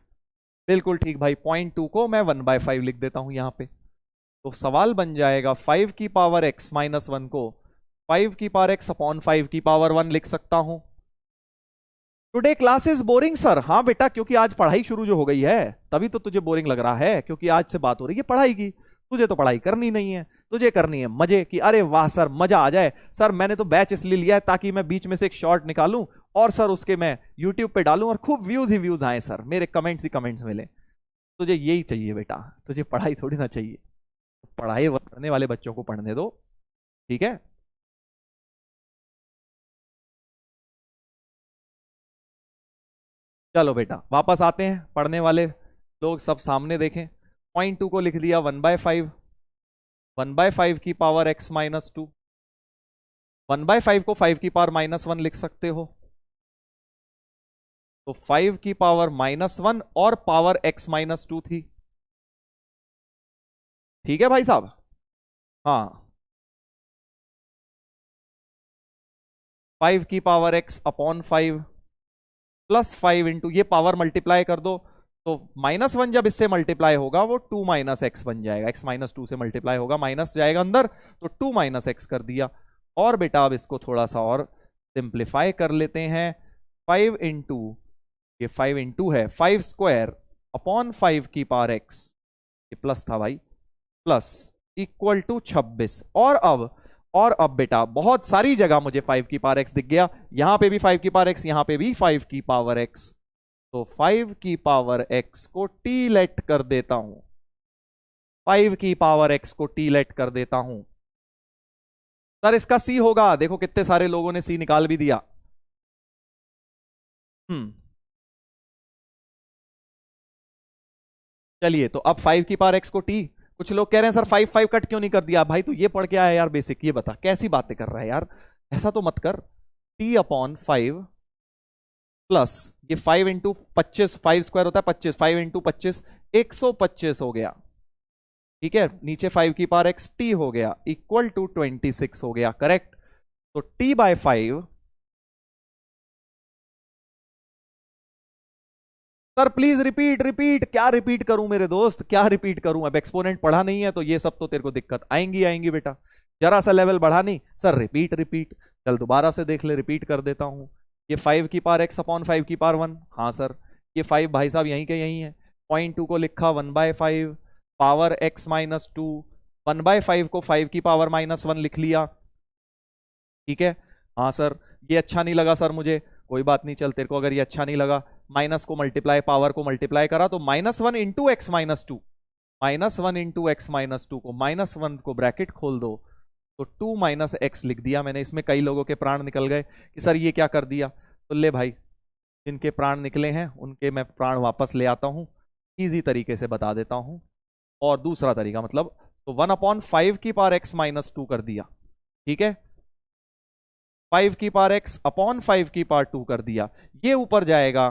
बिल्कुल ठीक भाई, .2 को मैं 1/5 लिख देता हूं यहां पे। तो सवाल बन जाएगा 5 की पावर x - 1 को 5 की पावर x अपॉन 5 की पावर 1 लिख सकता हूं। Today class is boring sir, हाँ बेटा, क्योंकि आज पढ़ाई शुरू जो हो गई है तभी तो तुझे बोरिंग लग रहा है, क्योंकि आज से बात हो रही है पढ़ाई की। तुझे तो पढ़ाई करनी नहीं है, तुझे करनी है मजे की। अरे वाह सर, मजा आ जाए सर, मैंने तो बैच इसलिए लिया है ताकि मैं बीच में से एक शॉर्ट निकालूं और सर उसके मैं यूट्यूब पे डालूं और खूब व्यूज ही व्यूज आए सर, मेरे कमेंट्स ही कमेंट्स मिले। तुझे यही चाहिए बेटा, तुझे पढ़ाई थोड़ी ना चाहिए। पढ़ाई पढ़ने वाले बच्चों को पढ़ने दो, ठीक है। चलो बेटा वापस आते हैं, पढ़ने वाले लोग सब सामने देखें। .2 को लिख दिया 1/5, 1/5 की पावर x - 2, 1/5 को 5 की पावर -1 लिख सकते हो, तो 5 की पावर -1 और पावर x - 2 थी, ठीक है भाई साहब। हाँ, 5 की power x upon 5 plus 5 into, ये पावर मल्टीप्लाई कर दो, तो -1 जब इससे मल्टीप्लाई होगा वो 2 माइनस एक्स बन जाएगा, x -2 से मल्टीप्लाई होगा, माइनस जाएगा अंदर, तो 2 माइनस एक्स कर दिया। और बेटा अब इसको थोड़ा सा और सिंप्लीफाई कर लेते हैं। 5 इंटू, ये 5 इंटू है 5 स्क्वायर अपॉन 5 की पावर x, ये प्लस था भाई, प्लस इक्वल टू 26। और अब बेटा बहुत सारी जगह मुझे 5 की पावर x दिख गया, यहां पे भी 5 की पावर x, यहां पे भी 5 की पावर x, तो 5 की पावर x को t लेट कर देता हूं, 5 की पावर x को t लेट कर देता हूं। सर इसका c होगा, देखो कितने सारे लोगों ने c निकाल भी दिया। चलिए, तो अब 5 की पावर x को t, कुछ लोग कह रहे हैं सर 5 5 कट क्यों नहीं कर दिया, भाई तू ये पढ़ के आया यार बेसिक, ये बता कैसी बातें कर रहा है यार, ऐसा तो मत कर। t अपॉन 5 प्लस ये 5 इंटू 25, 5 स्क्वायर होता है 25, 5 इंटू 25 125 हो गया, ठीक है, नीचे 5 की पावर x t हो गया, इक्वल टू 26 हो गया, करेक्ट। तो t by 5, sir please repeat repeat, क्या रिपीट करूं मेरे दोस्त, क्या रिपीट करूं, अब एक्सपोनेंट पढ़ा नहीं है तो ये सब तो तेरे को दिक्कत आएंगी आएंगी बेटा, जरा सा लेवल बढ़ा नहीं, सर रिपीट रिपीट, चल दोबारा से देख ले, रिपीट कर देता हूं। ये 5 की पावर x अपॉन 5 की पावर 1, हाँ सर, ये 5 भाई साहब यहीं के यहीं है, 0.2 को लिखा 1/5 पावर x -2, 1/5 को 5 की पावर -1 लिख लिया, ठीक है। हाँ सर, ये अच्छा नहीं लगा सर मुझे, कोई बात नहीं, चल तेरे को अगर ये अच्छा नहीं लगा, माइनस को मल्टीप्लाई, पावर को मल्टीप्लाई करा तो -1 इंटू एक्स -2, -1 इंटू एक्स -2 को -1 को ब्रैकेट खोल दो, तो 2 माइनस एक्स लिख दिया मैंने। इसमें कई लोगों के प्राण निकल गए कि सर ये क्या कर दिया, तो ले भाई, जिनके प्राण निकले हैं उनके मैं प्राण वापस ले आता हूं, इजी तरीके से बता देता हूं। और दूसरा तरीका मतलब, तो 1/5 की पावर x -2 कर दिया, ठीक है, 5 की पावर x अपॉन 5 की पावर 2 कर दिया, ये ऊपर जाएगा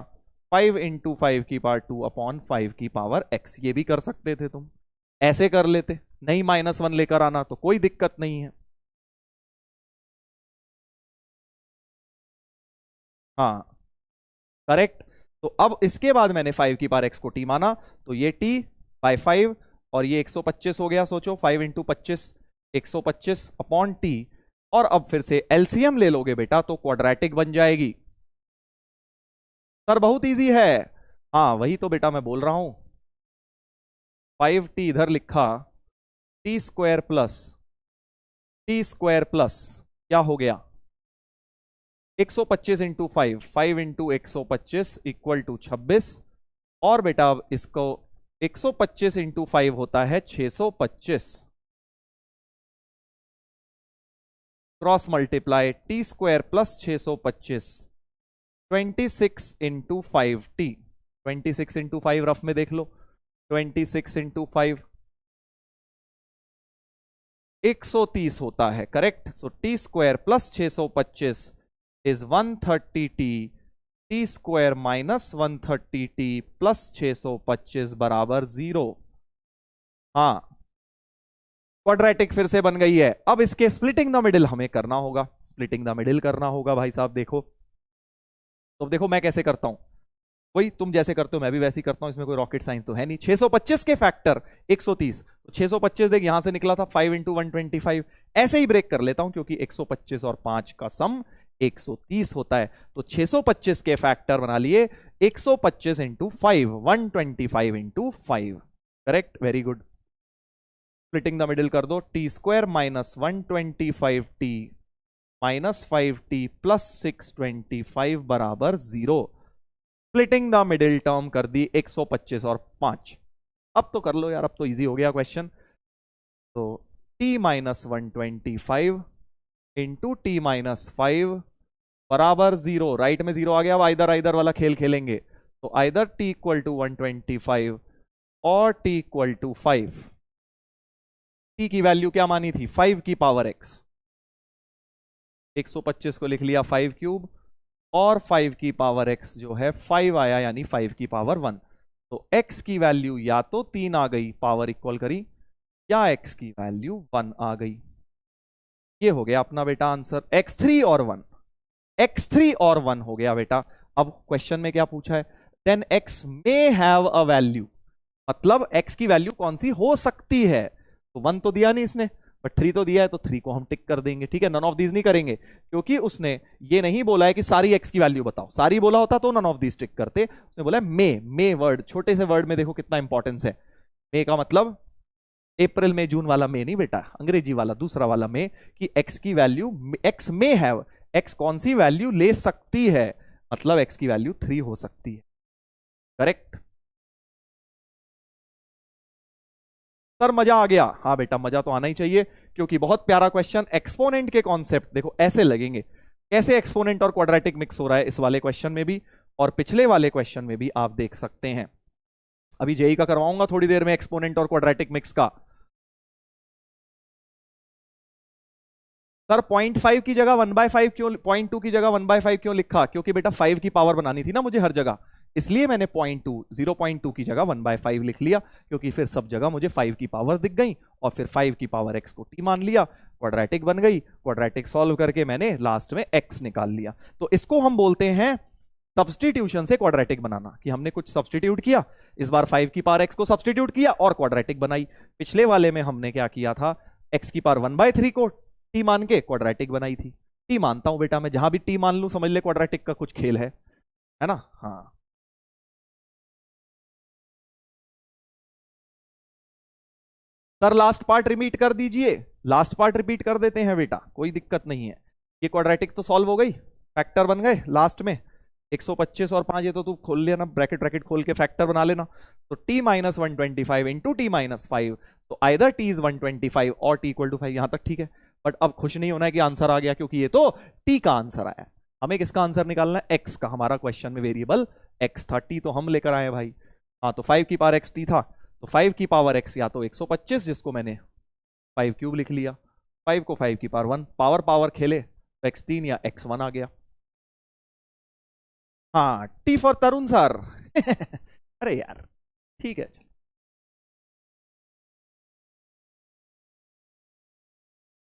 5 इंटू 5 की पावर 2 अपॉन 5 की पावर x, ये भी कर सकते थे तुम, ऐसे कर लेते, नहीं -1 लेकर आना तो कोई दिक्कत नहीं है। हाँ करेक्ट। तो अब इसके बाद मैंने 5 की पावर x को t माना, तो ये t बाय 5 और ये 125 हो गया, सोचो 5 इंटू 25 125 अपॉन t, और अब फिर से एलसीएम ले लोगे बेटा तो क्वाड्रेटिक बन जाएगी। सर बहुत इजी है, हाँ वही तो बेटा मैं बोल रहा हूं, 5t इधर लिखा, टी स्क्वायर प्लस क्या हो गया 125 इंटू 5, 5 इंटू 125 इक्वल टू 26, और बेटा अब इसको 125 इंटू 5 होता है 625, cross multiply T square plus 625, 26 into 5t, 26 into 5 rough में देख लो, 26 इंटू 5 130 होता है, correct. So T square plus 625 is 130t, T square minus 130t plus 625 बराबर 0। हाँ क्वाड्रेटिक फिर से बन गई है। अब इसके स्प्लिटिंग द मिडिल हमें करना होगा, स्प्लिटिंग द मिडिल करना होगा भाई साहब। देखो तो देखो मैं कैसे करता हूं, वही तुम जैसे करते हो मैं भी वैसे ही करता हूं, इसमें कोई रॉकेट साइंस तो है नहीं। 625 के फैक्टर 130, तो 625 देख यहां से निकला था 5 इंटू 125, ऐसे ही ब्रेक कर लेता हूं क्योंकि 125 और 5 का सम 130 होता है। तो 625 के फैक्टर बना लिए 125 into 5, 125 into 5, correct, very good. Splitting the middle कर दो, T square minus 125t minus 5t plus 625 बराबर 0। स्प्लिटिंग द मिडिल टर्म कर दी 125 और 5। अब तो कर लो यार, अब तो इजी हो गया क्वेश्चन। तो t minus 125 into T minus 5 बराबर 0, राइट में 0 आ गया। अब आइदर आइदर वाला खेल खेलेंगे, तो आइदर t इक्वल टू 125 और t इक्वल टू 5। t की वैल्यू क्या मानी थी, 5 की पावर x, 125 को लिख लिया 5 क्यूब, और 5 की पावर x जो है 5 आया, यानी 5 की पावर 1। तो x की वैल्यू या तो 3 आ गई, पावर इक्वल करी, या x की वैल्यू 1 आ गई। ये हो गया अपना बेटा आंसर, x3 और 1, x3 और 1 हो गया बेटा। अब क्वेश्चन में क्या पूछा है, then x may have a value, मतलब x की वैल्यू कौन सी हो सकती है। तो 1 तो दिया नहीं इसने, बट 3 तो दिया है, तो 3 को हम टिक कर देंगे। ठीक है, नन ऑफ दीज नहीं करेंगे, क्योंकि उसने ये नहीं बोला है कि सारी x की वैल्यू बताओ, सारी बोला होता तो नन ऑफ दीज टिक करते। उसने बोला मे वर्ड, छोटे से वर्ड में देखो कितना इंपॉर्टेंस है। मे का मतलब अप्रैल में जून वाला मे नहीं बेटा, अंग्रेजी वाला दूसरा वाला मे, कि x की value, x may have, x कौन सी वैल्यू ले सकती है, मतलब x की वैल्यू 3 हो सकती है। करेक्ट सर, मजा आ गया? हाँ बेटा मजा तो आना ही चाहिए, क्योंकि बहुत प्यारा क्वेश्चन। एक्सपोनेंट के कॉन्सेप्ट देखो ऐसे लगेंगे, कैसे एक्सपोनेंट और क्वाड्रेटिक मिक्स हो रहा है इस वाले क्वेश्चन में भी, और पिछले वाले क्वेश्चन में भी आप देख सकते हैं। अभी जेई का करवाऊंगा थोड़ी देर में, एक्सपोनेंट और क्वाड्रेटिक मिक्स का। सर 0.5 की जगह 1/5 क्यों, 0.2 की जगह 1/5 क्यों लिखा? क्योंकि बेटा 5 की पावर बनानी थी ना मुझे हर जगह, इसलिए मैंने 0.2 की जगह 1/5 लिख लिया, क्योंकि फिर सब जगह मुझे 5 की पावर दिख गई, और फिर 5 की पावर x को t मान लिया, क्वाड्रेटिक बन गई, क्वाड्रेटिक सॉल्व करके मैंने लास्ट में x निकाल लिया। तो इसको हम बोलते हैं सब्सटीट्यूशन से क्वाड्रेटिक बनाना, कि हमने कुछ सब्सटीट्यूट किया, इस बार 5 की पावर x को सब्सटीट्यूट किया और क्वाड्रेटिक बनाई। पिछले वाले में हमने क्या किया था, x की पावर 1/3 को t मान के क्वाड्रेटिक बनाई थी। t मानता हूं बेटा मैं, जहां भी t मान लूं समझ ले क्वाड्रेटिक का कुछ खेल है ना? हाँ सर, लास्ट पार्ट रिपीट कर दीजिए, लास्ट पार्ट रिपीट कर देते हैं बेटा, कोई दिक्कत नहीं है। ये क्वाड्रेटिक तो सॉल्व हो गई, फैक्टर बन गए लास्ट में 125 और 5, ये तो तू खोल लेना, ब्रैकेट ब्रैकेट खोल के फैक्टर बना लेना। तो t minus 125 into T minus 5, तो आइदर t इज 125 और t इक्वल टू 5, यहां तक ठीक है। बट अब खुश नहीं होना है कि आंसर आ गया, क्योंकि ये तो t का आंसर आया, हमें किसका आंसर निकालना है, x का। हमारा क्वेश्चन में वेरिएबल x था, t तो हम लेकर आए भाई। हाँ तो 5 की पावर x t था, तो 5 की पावर x या तो 125, जिसको मैंने 5 क्यूब लिख लिया, 5 को 5 की पावर 1, पावर पावर खेले तो x3 या x1 आ गया। हाँ टी फॉर तरुण सर। अरे यार ठीक है।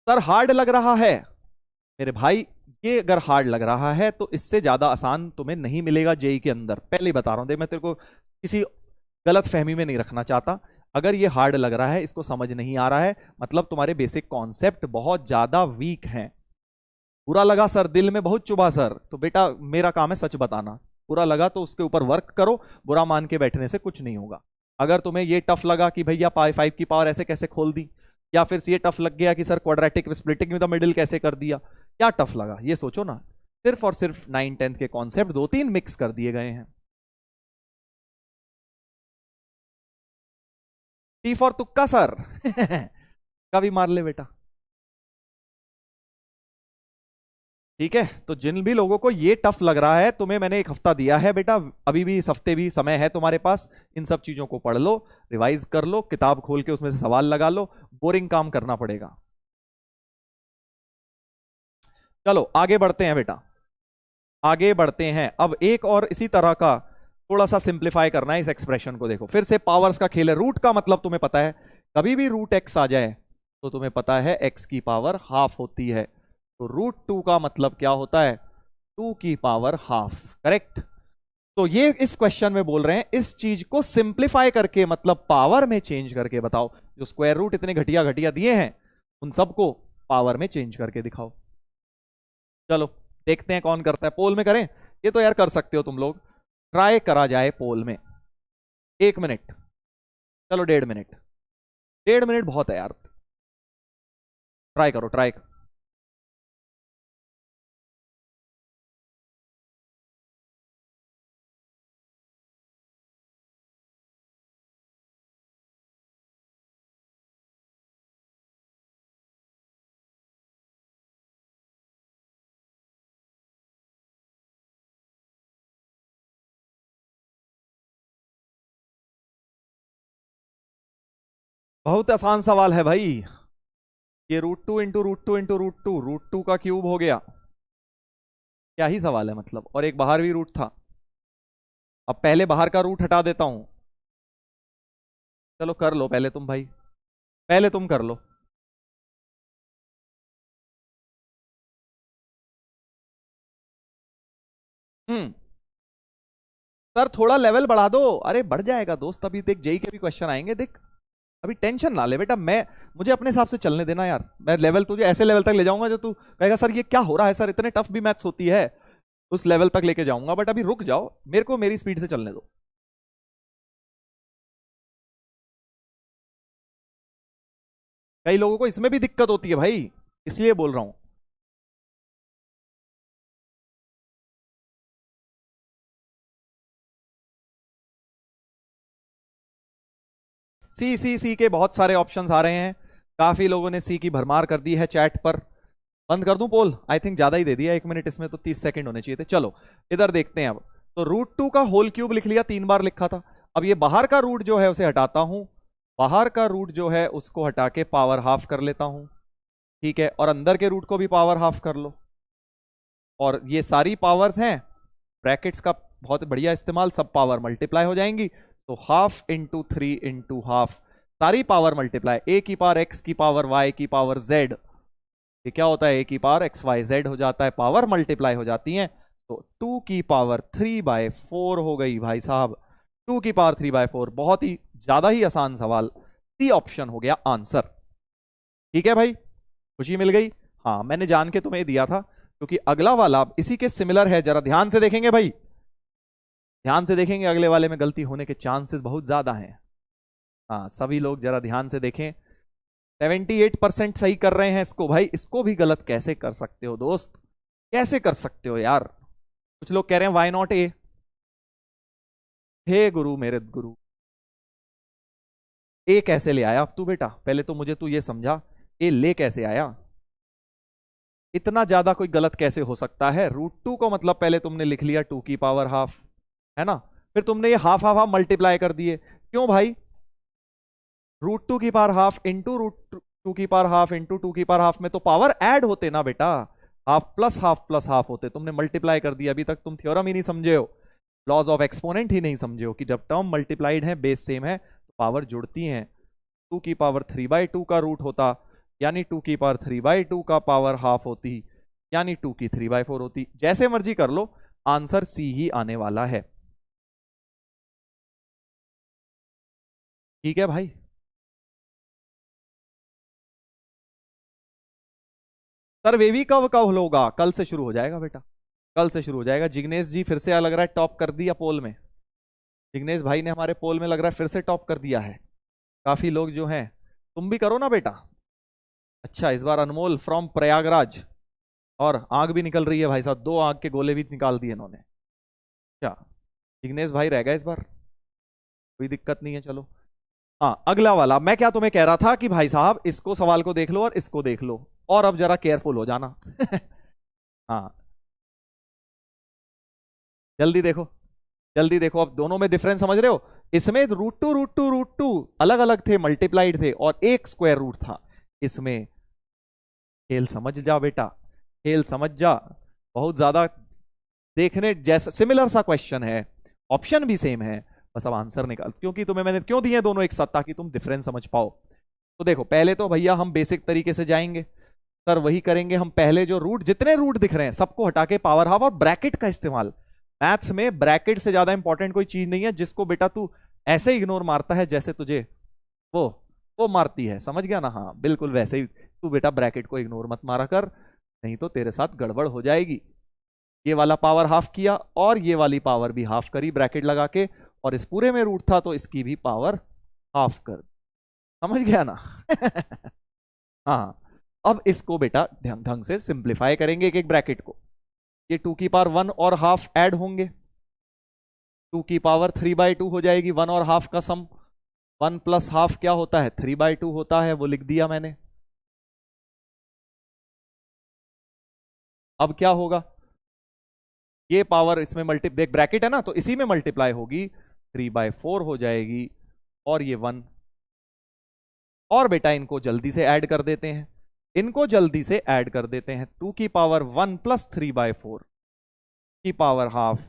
सर हार्ड लग रहा है मेरे भाई, ये अगर हार्ड लग रहा है तो इससे ज्यादा आसान तुम्हें नहीं मिलेगा जेई के अंदर, पहले ही बता रहा हूं। देख मैं तेरे को किसी गलत फहमी में नहीं रखना चाहता। अगर ये हार्ड लग रहा है, इसको समझ नहीं आ रहा है, मतलब तुम्हारे बेसिक कॉन्सेप्ट बहुत ज्यादा वीक हैं। बुरा लगा सर, दिल में बहुत चुभा सर, तो बेटा मेरा काम है सच बताना। बुरा लगा तो उसके ऊपर वर्क करो, बुरा मान के बैठने से कुछ नहीं होगा। अगर तुम्हें ये टफ लगा कि भैया 5 की पावर ऐसे कैसे खोल दी, या फिर ये टफ लग गया कि sir quadratic splitting with the middle कैसे कर दिया, क्या टफ लगा ये सोचो ना। सिर्फ और सिर्फ 9 10 के कॉन्सेप्ट 2 3 मिक्स कर दिए गए हैं। टी फॉर तुक्का सर। कभी मार ले बेटा। ठीक है, तो जिन भी लोगों को ये टफ लग रहा है, तुम्हें मैंने एक हफ्ता दिया है बेटा, अभी भी इस हफ्ते भी समय है तुम्हारे पास, इन सब चीजों को पढ़ लो, रिवाइज कर लो, किताब खोल के उसमें से सवाल लगा लो, बोरिंग काम करना पड़ेगा। चलो आगे बढ़ते हैं बेटा, आगे बढ़ते हैं। अब एक और इसी तरह का थोड़ा सा सिंप्लीफाई करना है इस एक्सप्रेशन को। देखो फिर से पावर्स का खेल है। रूट का मतलब तुम्हें पता है, कभी भी रूट एक्स आ जाए तो तुम्हें पता है एक्स की पावर हाफ होती है, तो √2 का मतलब क्या होता है, 2 की पावर हाफ। करेक्ट। तो ये इस क्वेश्चन में बोल रहे हैं इस चीज को सिंप्लीफाई करके, मतलब पावर में चेंज करके बताओ। जो स्क्वायर रूट इतने घटिया घटिया दिए हैं उन सबको पावर में चेंज करके दिखाओ। चलो देखते हैं कौन करता है, पोल में करें? ये तो यार कर सकते हो तुम लोग, ट्राई करा जाए पोल में। 1 मिनट, चलो 1.5 मिनट, 1.5 मिनट बहुत है यार, ट्राई करो ट्राई। बहुत आसान सवाल है भाई, ये √2 इंटू √2 इंटू √2, √2 का क्यूब हो गया, क्या ही सवाल है मतलब, और एक बाहर भी रूट था। अब पहले बाहर का रूट हटा देता हूं, चलो कर लो पहले तुम भाई। पहले तुम कर लो। हम्म। सर थोड़ा लेवल बढ़ा दो। अरे बढ़ जाएगा दोस्त, अभी देख जेई के भी क्वेश्चन आएंगे, देख। अभी टेंशन ना ले बेटा, मैं मुझे अपने हिसाब से चलने देना यार। मैं लेवल तुझे ऐसे लेवल तक ले जाऊंगा जो तू कहेगा सर ये क्या हो रहा है सर, इतने टफ भी मैथ्स होती है। उस लेवल तक लेके जाऊंगा, बट अभी रुक जाओ, मेरे को मेरी स्पीड से चलने दो। कई लोगों को इसमें भी दिक्कत होती है भाई, इसलिए बोल रहा हूं। सी सी सी के बहुत सारे ऑप्शंस आ रहे हैं। काफी लोगों ने सी की भरमार कर दी है चैट पर। बंद कर दूं पोल? आई थिंक ज्यादा ही दे दिया, 1 मिनट इसमें तो 30 सेकंड होने चाहिए थे। चलो इधर देखते हैं अब। तो रूट 2 का होल क्यूब लिख लिया, 3 बार लिखा था। अब ये बाहर का रूट जो है उसे हटाता हूं। बाहर का रूट जो है उसको हटा के पावर हाफ कर लेता हूं। ठीक है, और अंदर के रूट को भी पावर हाफ कर लो। और ये सारी पावर्स हैं, ब्रैकेट्स का बहुत बढ़िया इस्तेमाल, सब पावर मल्टीप्लाई हो जाएंगी। तो हाफ इंटू 3 इंटू हाफ, सारी पावर मल्टीप्लाई, ए की पावर एक्स की पावर वाई की पावर जेड। ये क्या होता है, ए की पावर एक्स वाई जेड हो जाता है, पावर मल्टीप्लाई हो जाती है। तो 2 की पावर 3/4 हो गई भाई साहब। 2 की पावर 3/4, बहुत ही ज्यादा ही आसान सवाल। सी ऑप्शन हो गया आंसर। ठीक है भाई, खुशी मिल गई। हाँ मैंने जान के तुम्हें दिया था, क्योंकि अगला वाला इसी के सिमिलर है। जरा ध्यान से देखेंगे भाई, ध्यान से देखेंगे, अगले वाले में गलती होने के चांसेस बहुत ज्यादा हैं। हाँ सभी लोग जरा ध्यान से देखें। 78% सही कर रहे हैं इसको भाई, इसको भी गलत कैसे कर सकते हो दोस्त, कैसे कर सकते हो यार। कुछ लोग कह रहे हैं वाई नॉट ए। हे गुरु मेरे गुरु, ए कैसे ले आया अब तू बेटा, पहले तो मुझे तू ये समझा, ए ले कैसे आया। इतना ज्यादा कोई गलत कैसे हो सकता है। रूट 2 को मतलब पहले तुमने लिख लिया 2 की पावर हाफ, है ना। फिर तुमने ये हाफ हाफ हाफ मल्टीप्लाई कर दिए, क्यों भाई। रूट 2 की पावर हाफ इंटू रूट 2 की पावर हाफ इंटू 2 की पावर हाफ में तो पावर ऐड होते ना बेटा, हाफ प्लस हाफ होते। तुमने मल्टीप्लाई कर दिया, अभी तक तुम थ्योरम ही नहीं समझे हो, लॉज ऑफ एक्सपोनेंट ही नहीं समझे हो, कि जब टर्म मल्टीप्लाइड है, बेस सेम है, तो पावर जुड़ती हैं। 2 की पावर 3/2 का रूट होता, यानी 2 की पावर 3/2 का पावर हाफ होती, यानी 2 की 3/4 होती। जैसे मर्जी कर लो, आंसर सी ही आने वाला है। ठीक है भाई। सर वेवी कब कब होगा, कल से शुरू हो जाएगा बेटा, कल से शुरू हो जाएगा। जिग्नेश जी फिर से लग रहा है टॉप कर दिया पोल में। जिग्नेश भाई ने हमारे पोल में लग रहा है फिर से टॉप कर दिया है। काफी लोग जो हैं, तुम भी करो ना बेटा। अच्छा इस बार अनमोल फ्रॉम प्रयागराज, और आग भी निकल रही है भाई साहब, 2 आग के गोले भी निकाल दिए इन्होंने। अच्छा जिग्नेश भाई रह गए इस बार, कोई दिक्कत नहीं है, चलो। हाँ अगला वाला, मैं क्या तुम्हें कह रहा था कि भाई साहब इसको सवाल को देख लो और इसको देख लो, और अब जरा केयरफुल हो जाना। हाँ जल्दी देखो, जल्दी देखो, अब दोनों में डिफरेंस समझ रहे हो। इसमें रूट टू अलग अलग थे, मल्टीप्लाइड थे, और एक स्क्वायर रूट था। इसमें खेल समझ जा बेटा, खेल समझ जा। बहुत ज्यादा देखने जैसा सिमिलर सा क्वेश्चन है, ऑप्शन भी सेम है, बस अब आंसर निकाल, क्योंकि तुम्हें मैंने क्यों दिए दोनों एक साथ, ताकि तुम डिफरेंस समझ पाओ। तो देखो पहले तो भैया हम बेसिक तरीके से जाएंगे। सर वही करेंगे हम, पहले जो रूट, जितने रूट दिख रहे हैं सबको हटा के पावर हाफ और ब्रैकेट का इस्तेमाल। मैथ्स में ब्रैकेट से ज्यादा इंपॉर्टेंट कोई चीज नहीं है, जिसको बेटा तू ऐसे इग्नोर मारता है जैसे तुझे वो वो मारती है, समझ गया ना। हाँ बिल्कुल वैसे ही तू बेटा ब्रैकेट को इग्नोर मत मारा कर, नहीं तो तेरे साथ गड़बड़ हो जाएगी। ये वाला पावर हाफ किया, और ये वाली पावर भी हाफ करी ब्रैकेट लगा के, और इस पूरे में रूट था तो इसकी भी पावर हाफ कर, समझ गया ना। हाँ अब इसको बेटा ढंग ढंग से सिंप्लीफाई करेंगे एक एक ब्रैकेट को। ये 2 की पावर 1 और हाफ ऐड होंगे, 2 की पावर 3/2 हो जाएगी, 1 और हाफ का सम। 1 प्लस हाफ क्या होता है, 3/2 होता है, वो लिख दिया मैंने। अब क्या होगा, ये पावर इसमें मल्टी, देख ब्रैकेट है ना, तो इसी में मल्टीप्लाई होगी, 3/4 हो जाएगी, और ये 1। और बेटा इनको जल्दी से ऐड कर देते हैं, इनको जल्दी से ऐड कर देते हैं। 2 की पावर 1 प्लस 3/4 की पावर हाफ,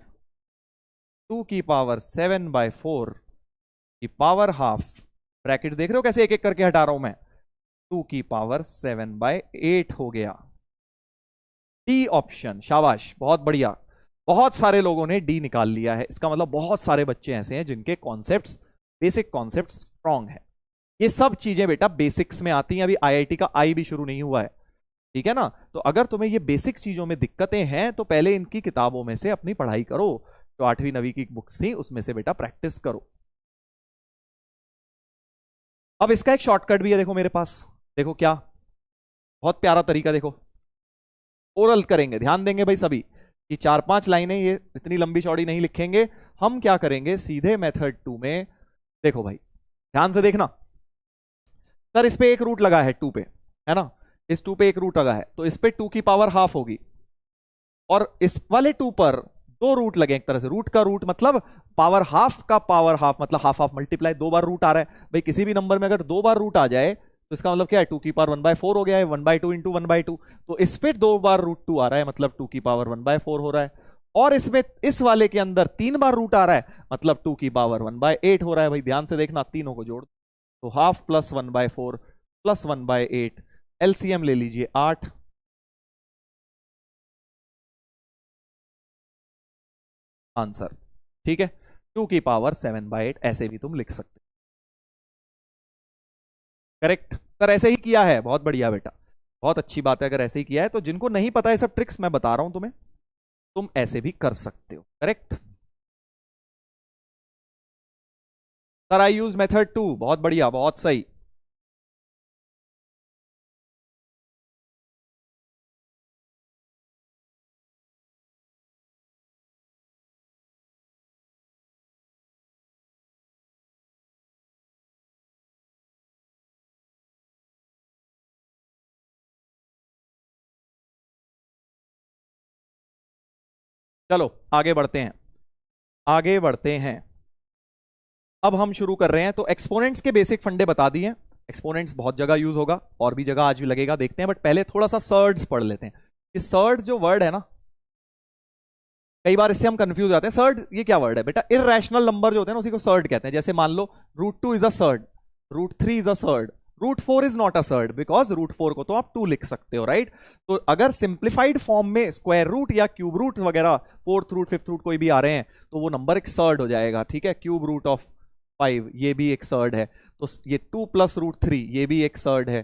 2 की पावर 7/4 की पावर हाफ। ब्रैकेट देख रहे हो कैसे एक एक करके हटा रहा हूं मैं, 2 की पावर 7/8 हो गया। डी ऑप्शन, शाबाश, बहुत बढ़िया। बहुत सारे लोगों ने डी निकाल लिया है, इसका मतलब बहुत सारे बच्चे ऐसे हैं जिनके कॉन्सेप्ट्स, बेसिक कॉन्सेप्ट्स स्ट्रांग है। ये सब चीजें बेटा बेसिक्स में आती हैं, अभी आईआईटी का आई भी शुरू नहीं हुआ है, ठीक है ना। तो अगर तुम्हें ये बेसिक चीजों में दिक्कतें हैं तो पहले इनकी किताबों में से अपनी पढ़ाई करो, जो 8वीं 9वीं की बुक्स थी उसमें से बेटा प्रैक्टिस करो। अब इसका एक शॉर्टकट भी है, देखो मेरे पास, देखो क्या, बहुत प्यारा तरीका, देखो ओरल करेंगे, ध्यान देंगे भाई सभी कि 4-5 लाइनें, ये इतनी लंबी चौड़ी नहीं लिखेंगे। हम क्या करेंगे सीधे मेथड 2 में, देखो भाई ध्यान से देखना। सर इस पे एक रूट लगा है 2 पे, है ना, इस 2 पे एक रूट लगा है, तो इस पे 2 की पावर हाफ होगी, और इस वाले 2 पर 2 रूट लगे, एक तरह से रूट का रूट मतलब पावर हाफ का पावर हाफ, मतलब हाफ हाफ मल्टीप्लाई, 2 बार रूट आ रहा है भाई, किसी भी नंबर में अगर 2 बार रूट आ जाए तो इसका मतलब क्या है, 2 की पावर 1/4 हो गया है, 1/2 इंटू 1/2, तो इस पे 2 बार रूट 2 आ रहा है, मतलब 2 की पावर 1/4 हो रहा है, और इसमें इस वाले के अंदर 3 बार रूट आ रहा है, मतलब 2 की पावर 1/8 हो रहा है। भाई ध्यान से देखना, तीनों को जोड़, तो हाफ प्लस 1/4 प्लस 1/8, एलसीएम ले लीजिए 8, आंसर, ठीक है। 2 की पावर 7/8 ऐसे भी तुम लिख सकते, करेक्ट। सर ऐसे ही किया है, बहुत बढ़िया बेटा, बहुत अच्छी बात है, अगर ऐसे ही किया है तो जिनको नहीं पता है सब ट्रिक्स मैं बता रहा हूं तुम्हें, तुम ऐसे भी कर सकते हो, correct. Sir I use method 2, बहुत बढ़िया, बहुत सही। चलो आगे बढ़ते हैं, आगे बढ़ते हैं। अब हम शुरू कर रहे हैं, तो एक्सपोनेंट्स के बेसिक फंडे बता दिए। एक्सपोनेंट्स बहुत जगह यूज होगा और भी जगह आज भी लगेगा, देखते हैं, बट पहले थोड़ा सा सर्ड्स पढ़ लेते हैं। कि सर्ड्स जो वर्ड है ना, कई बार इससे हम कंफ्यूज हो जाते हैं। सर्ड ये क्या वर्ड है बेटा, इररेशनल नंबर जो होते हैं ना उसी को सर्ड कहते हैं। जैसे मान लो √2 is a surd, √3 is a surd, √4 is not a surd, because √4 को तो आप 2 लिख सकते हो, राइट। तो अगर सिंप्लीफाइड फॉर्म में स्क्वायर रूट या क्यूब रूट वगैरह, 4th रूट 5th रूट कोई भी आ रहे हैं, तो वो नंबर एक सर्ड हो जाएगा, ठीक है। क्यूब रूट ऑफ 5 ये भी एक सर्ड है, तो ये 2 प्लस √3 ये भी एक सर्ड है,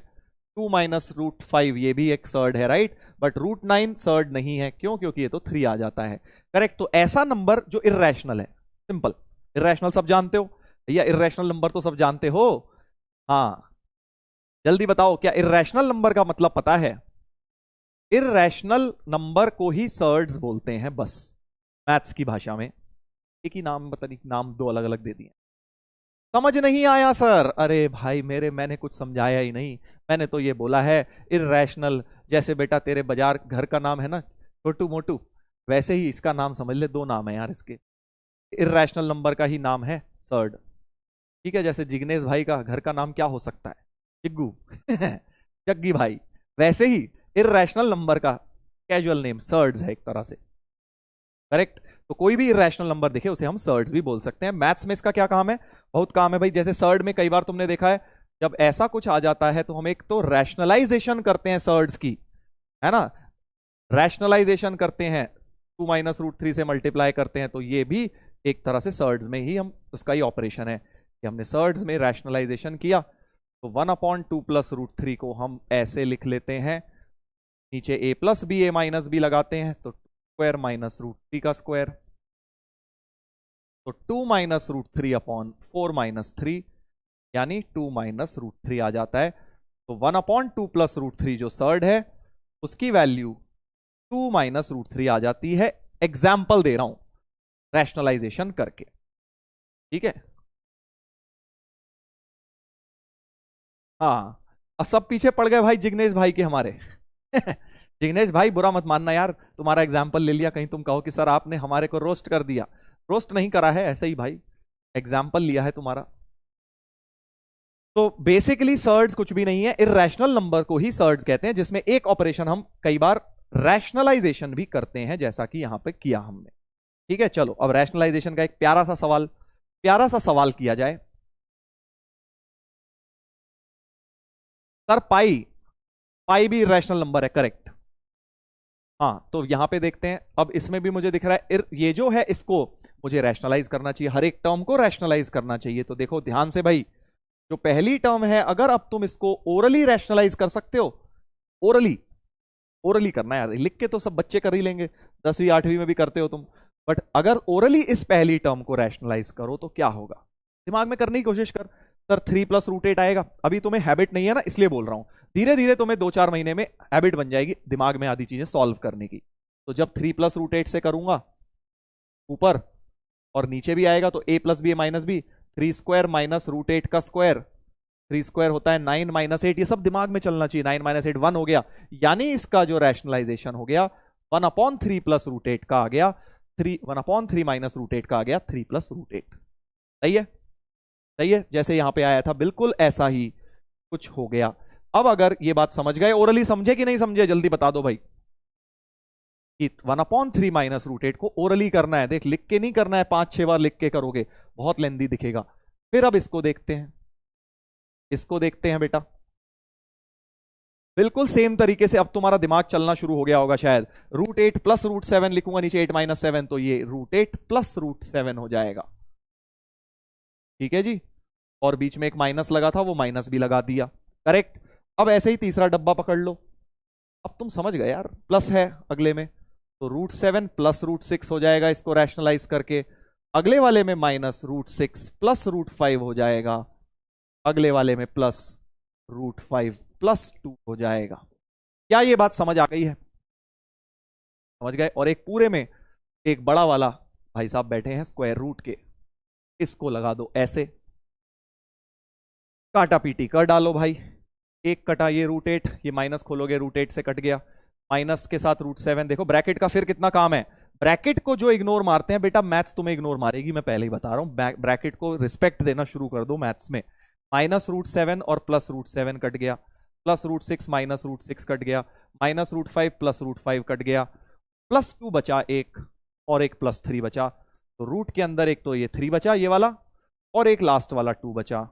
2 माइनस √5 ये भी एक सर्ड है, राइट। बट √9 सर्ड नहीं है, क्यों, क्योंकि ये तो 3 आ जाता है, करेक्ट। तो ऐसा नंबर जो इर्रेशनल है, सिंपल, इर्रेशनल सब जानते हो या इर्रेशनल नंबर तो सब जानते हो, हाँ, जल्दी बताओ क्या इर्रेशनल नंबर का मतलब पता है। इर्रेशनल नंबर को ही सर्ड्स बोलते हैं, बस मैथ्स की भाषा में। एक ही नाम, पता नहीं नाम दो अलग अलग दे दिए। समझ नहीं आया सर, अरे भाई मेरे, मैंने कुछ समझाया ही नहीं, मैंने तो ये बोला है इर्रेशनल, जैसे बेटा तेरे बाजार घर का नाम है ना छोटू मोटू, वैसे ही इसका नाम समझ ले, 2 नाम है यार इसके, इर्रेशनल नंबर का ही नाम है सर्ड, ठीक है। जैसे जिग्नेश भाई का घर का नाम क्या हो सकता है, चिग्गू जग्गी भाई, वैसे ही इर्रेशनल नंबर का कैजुअल नेम सर्ड्स है एक तरह से, करेक्ट। तो कोई भी इरेशनल नंबर दिखे उसे हम सर्ड्स भी बोल सकते हैं। मैथ्स में इसका क्या काम है, बहुत काम है भाई। जैसे सर्ड में कई बार तुमने देखा है, जब ऐसा कुछ आ जाता है तो हम एक तो रैशनलाइजेशन करते हैं सर्ड्स की, है ना, रैशनलाइजेशन करते हैं, 2 माइनस √3 से मल्टीप्लाई करते हैं, तो ये भी एक तरह से सर्ड्स में ही हम, उसका ही ऑपरेशन है कि हमने सर्ड्स में रैशनलाइजेशन किया। तो 1/2 प्लस √3 को हम ऐसे लिख लेते हैं, नीचे a plus B, a minus B लगाते हैं, तो स्क्वायर माइनस √3 का स्क्वायर, तो 2 माइनस √3/4 माइनस 3, यानी 2 माइनस √3 आ जाता है। तो 1/2 प्लस √3 जो सर्ड है उसकी वैल्यू 2 माइनस √3 आ जाती है। एग्जाम्पल दे रहा हूं रैशनलाइजेशन करके, ठीक है। हाँ, अब सब पीछे पड़ गए भाई जिग्नेश भाई के हमारे जिग्नेश भाई बुरा मत मानना यार, तुम्हारा एग्जाम्पल ले लिया, कहीं तुम कहो कि सर आपने हमारे को रोस्ट कर दिया। रोस्ट नहीं करा है, ऐसे ही भाई एग्जाम्पल लिया है तुम्हारा। तो बेसिकली सर्ड्स कुछ भी नहीं है, इर्रेशनल नंबर को ही सर्ड्स कहते हैं, जिसमें एक ऑपरेशन हम कई बार रैशनलाइजेशन भी करते हैं, जैसा कि यहां पे किया हमने, ठीक है। चलो अब रैशनलाइजेशन का एक प्यारा सा सवाल किया जाए। सर पाई, पाई भी इरेशनल नंबर है, करेक्ट। हाँ तो यहां पे देखते हैं, अब इसमें भी मुझे दिख रहा है ये जो है इसको मुझे रैशनलाइज करना चाहिए, हर एक टर्म को रैशनलाइज करना चाहिए। तो देखो ध्यान से भाई, जो पहली टर्म है अगर अब तुम इसको ओरली रैशनलाइज कर सकते हो, ओरली, ओरली करना है यार, लिख के तो सब बच्चे कर ही लेंगे, 10वीं 8वीं में भी करते हो तुम, बट अगर ओरली इस पहली टर्म को रैशनलाइज करो तो क्या होगा, दिमाग में करने की कोशिश कर। सर 3 + √8 आएगा, अभी तुम्हें हैबिट नहीं है ना इसलिए बोल रहा हूं, धीरे धीरे तुम्हें 2-4 महीने में हैबिट बन जाएगी दिमाग में आधी चीजें सॉल्व करने की। तो जब 3 + √8 से करूंगा ऊपर और नीचे भी आएगा तो a + b - b, 3² - √8 का स्क्वायर, 3² होता है 9 - 8, ये सब दिमाग में चलना चाहिए, 9 - 8 1 हो गया, यानी इसका जो रैशनलाइजेशन हो गया 1/3 + √8 का आ गया 1/3 - √8 का आ गया 3 + √8। सही है, सही है, जैसे यहां पे आया था बिल्कुल ऐसा ही कुछ हो गया। अब अगर ये बात समझ गए, ओरली समझे कि नहीं समझे, जल्दी बता दो भाई। 1/3 - √8 को ओरली करना है, देख लिख के नहीं करना है, 5-6 बार लिख के करोगे बहुत लेंदी दिखेगा। फिर अब इसको देखते हैं, इसको देखते हैं बेटा, बिल्कुल सेम तरीके से अब तुम्हारा दिमाग चलना शुरू हो गया होगा शायद। √8 + √7 लिखूंगा नीचे 8 - 7, तो ये √8 + √7 हो जाएगा, ठीक है जी। और बीच में एक माइनस लगा था, वो माइनस भी लगा दिया, करेक्ट। अब ऐसे ही तीसरा डब्बा पकड़ लो, अब तुम समझ गए यार, प्लस है अगले में, तो √7 + √6 हो जाएगा इसको रैशनलाइज करके, अगले वाले में -√6 + √5 हो जाएगा, अगले वाले में +√5 + 2 हो जाएगा। क्या ये बात समझ आ गई है, समझ गए। और एक पूरे में एक बड़ा वाला भाई साहब बैठे हैं स्क्वायर रूट के, इसको लगा दो ऐसे, काटा पीटी कर डालो भाई, एक कटा ये √8, ये माइनस खोलोगे √8 से कट गया, माइनस के साथ √7, देखो ब्रैकेट का फिर कितना काम है, ब्रैकेट को जो इग्नोर मारते हैं बेटा मैथ्स तुम्हें इग्नोर मारेगी, मैं पहले ही बता रहा हूं, ब्रैकेट को रिस्पेक्ट देना शुरू कर दो मैथ्स में। -√7 और +√7 कट गया, +√6 -√6 कट गया, -√5 +√5 कट गया, +2 बचा एक, और एक +3 बचा, तो रूट के अंदर एक तो ये 3 बचा ये वाला, और एक लास्ट वाला 2 बचा,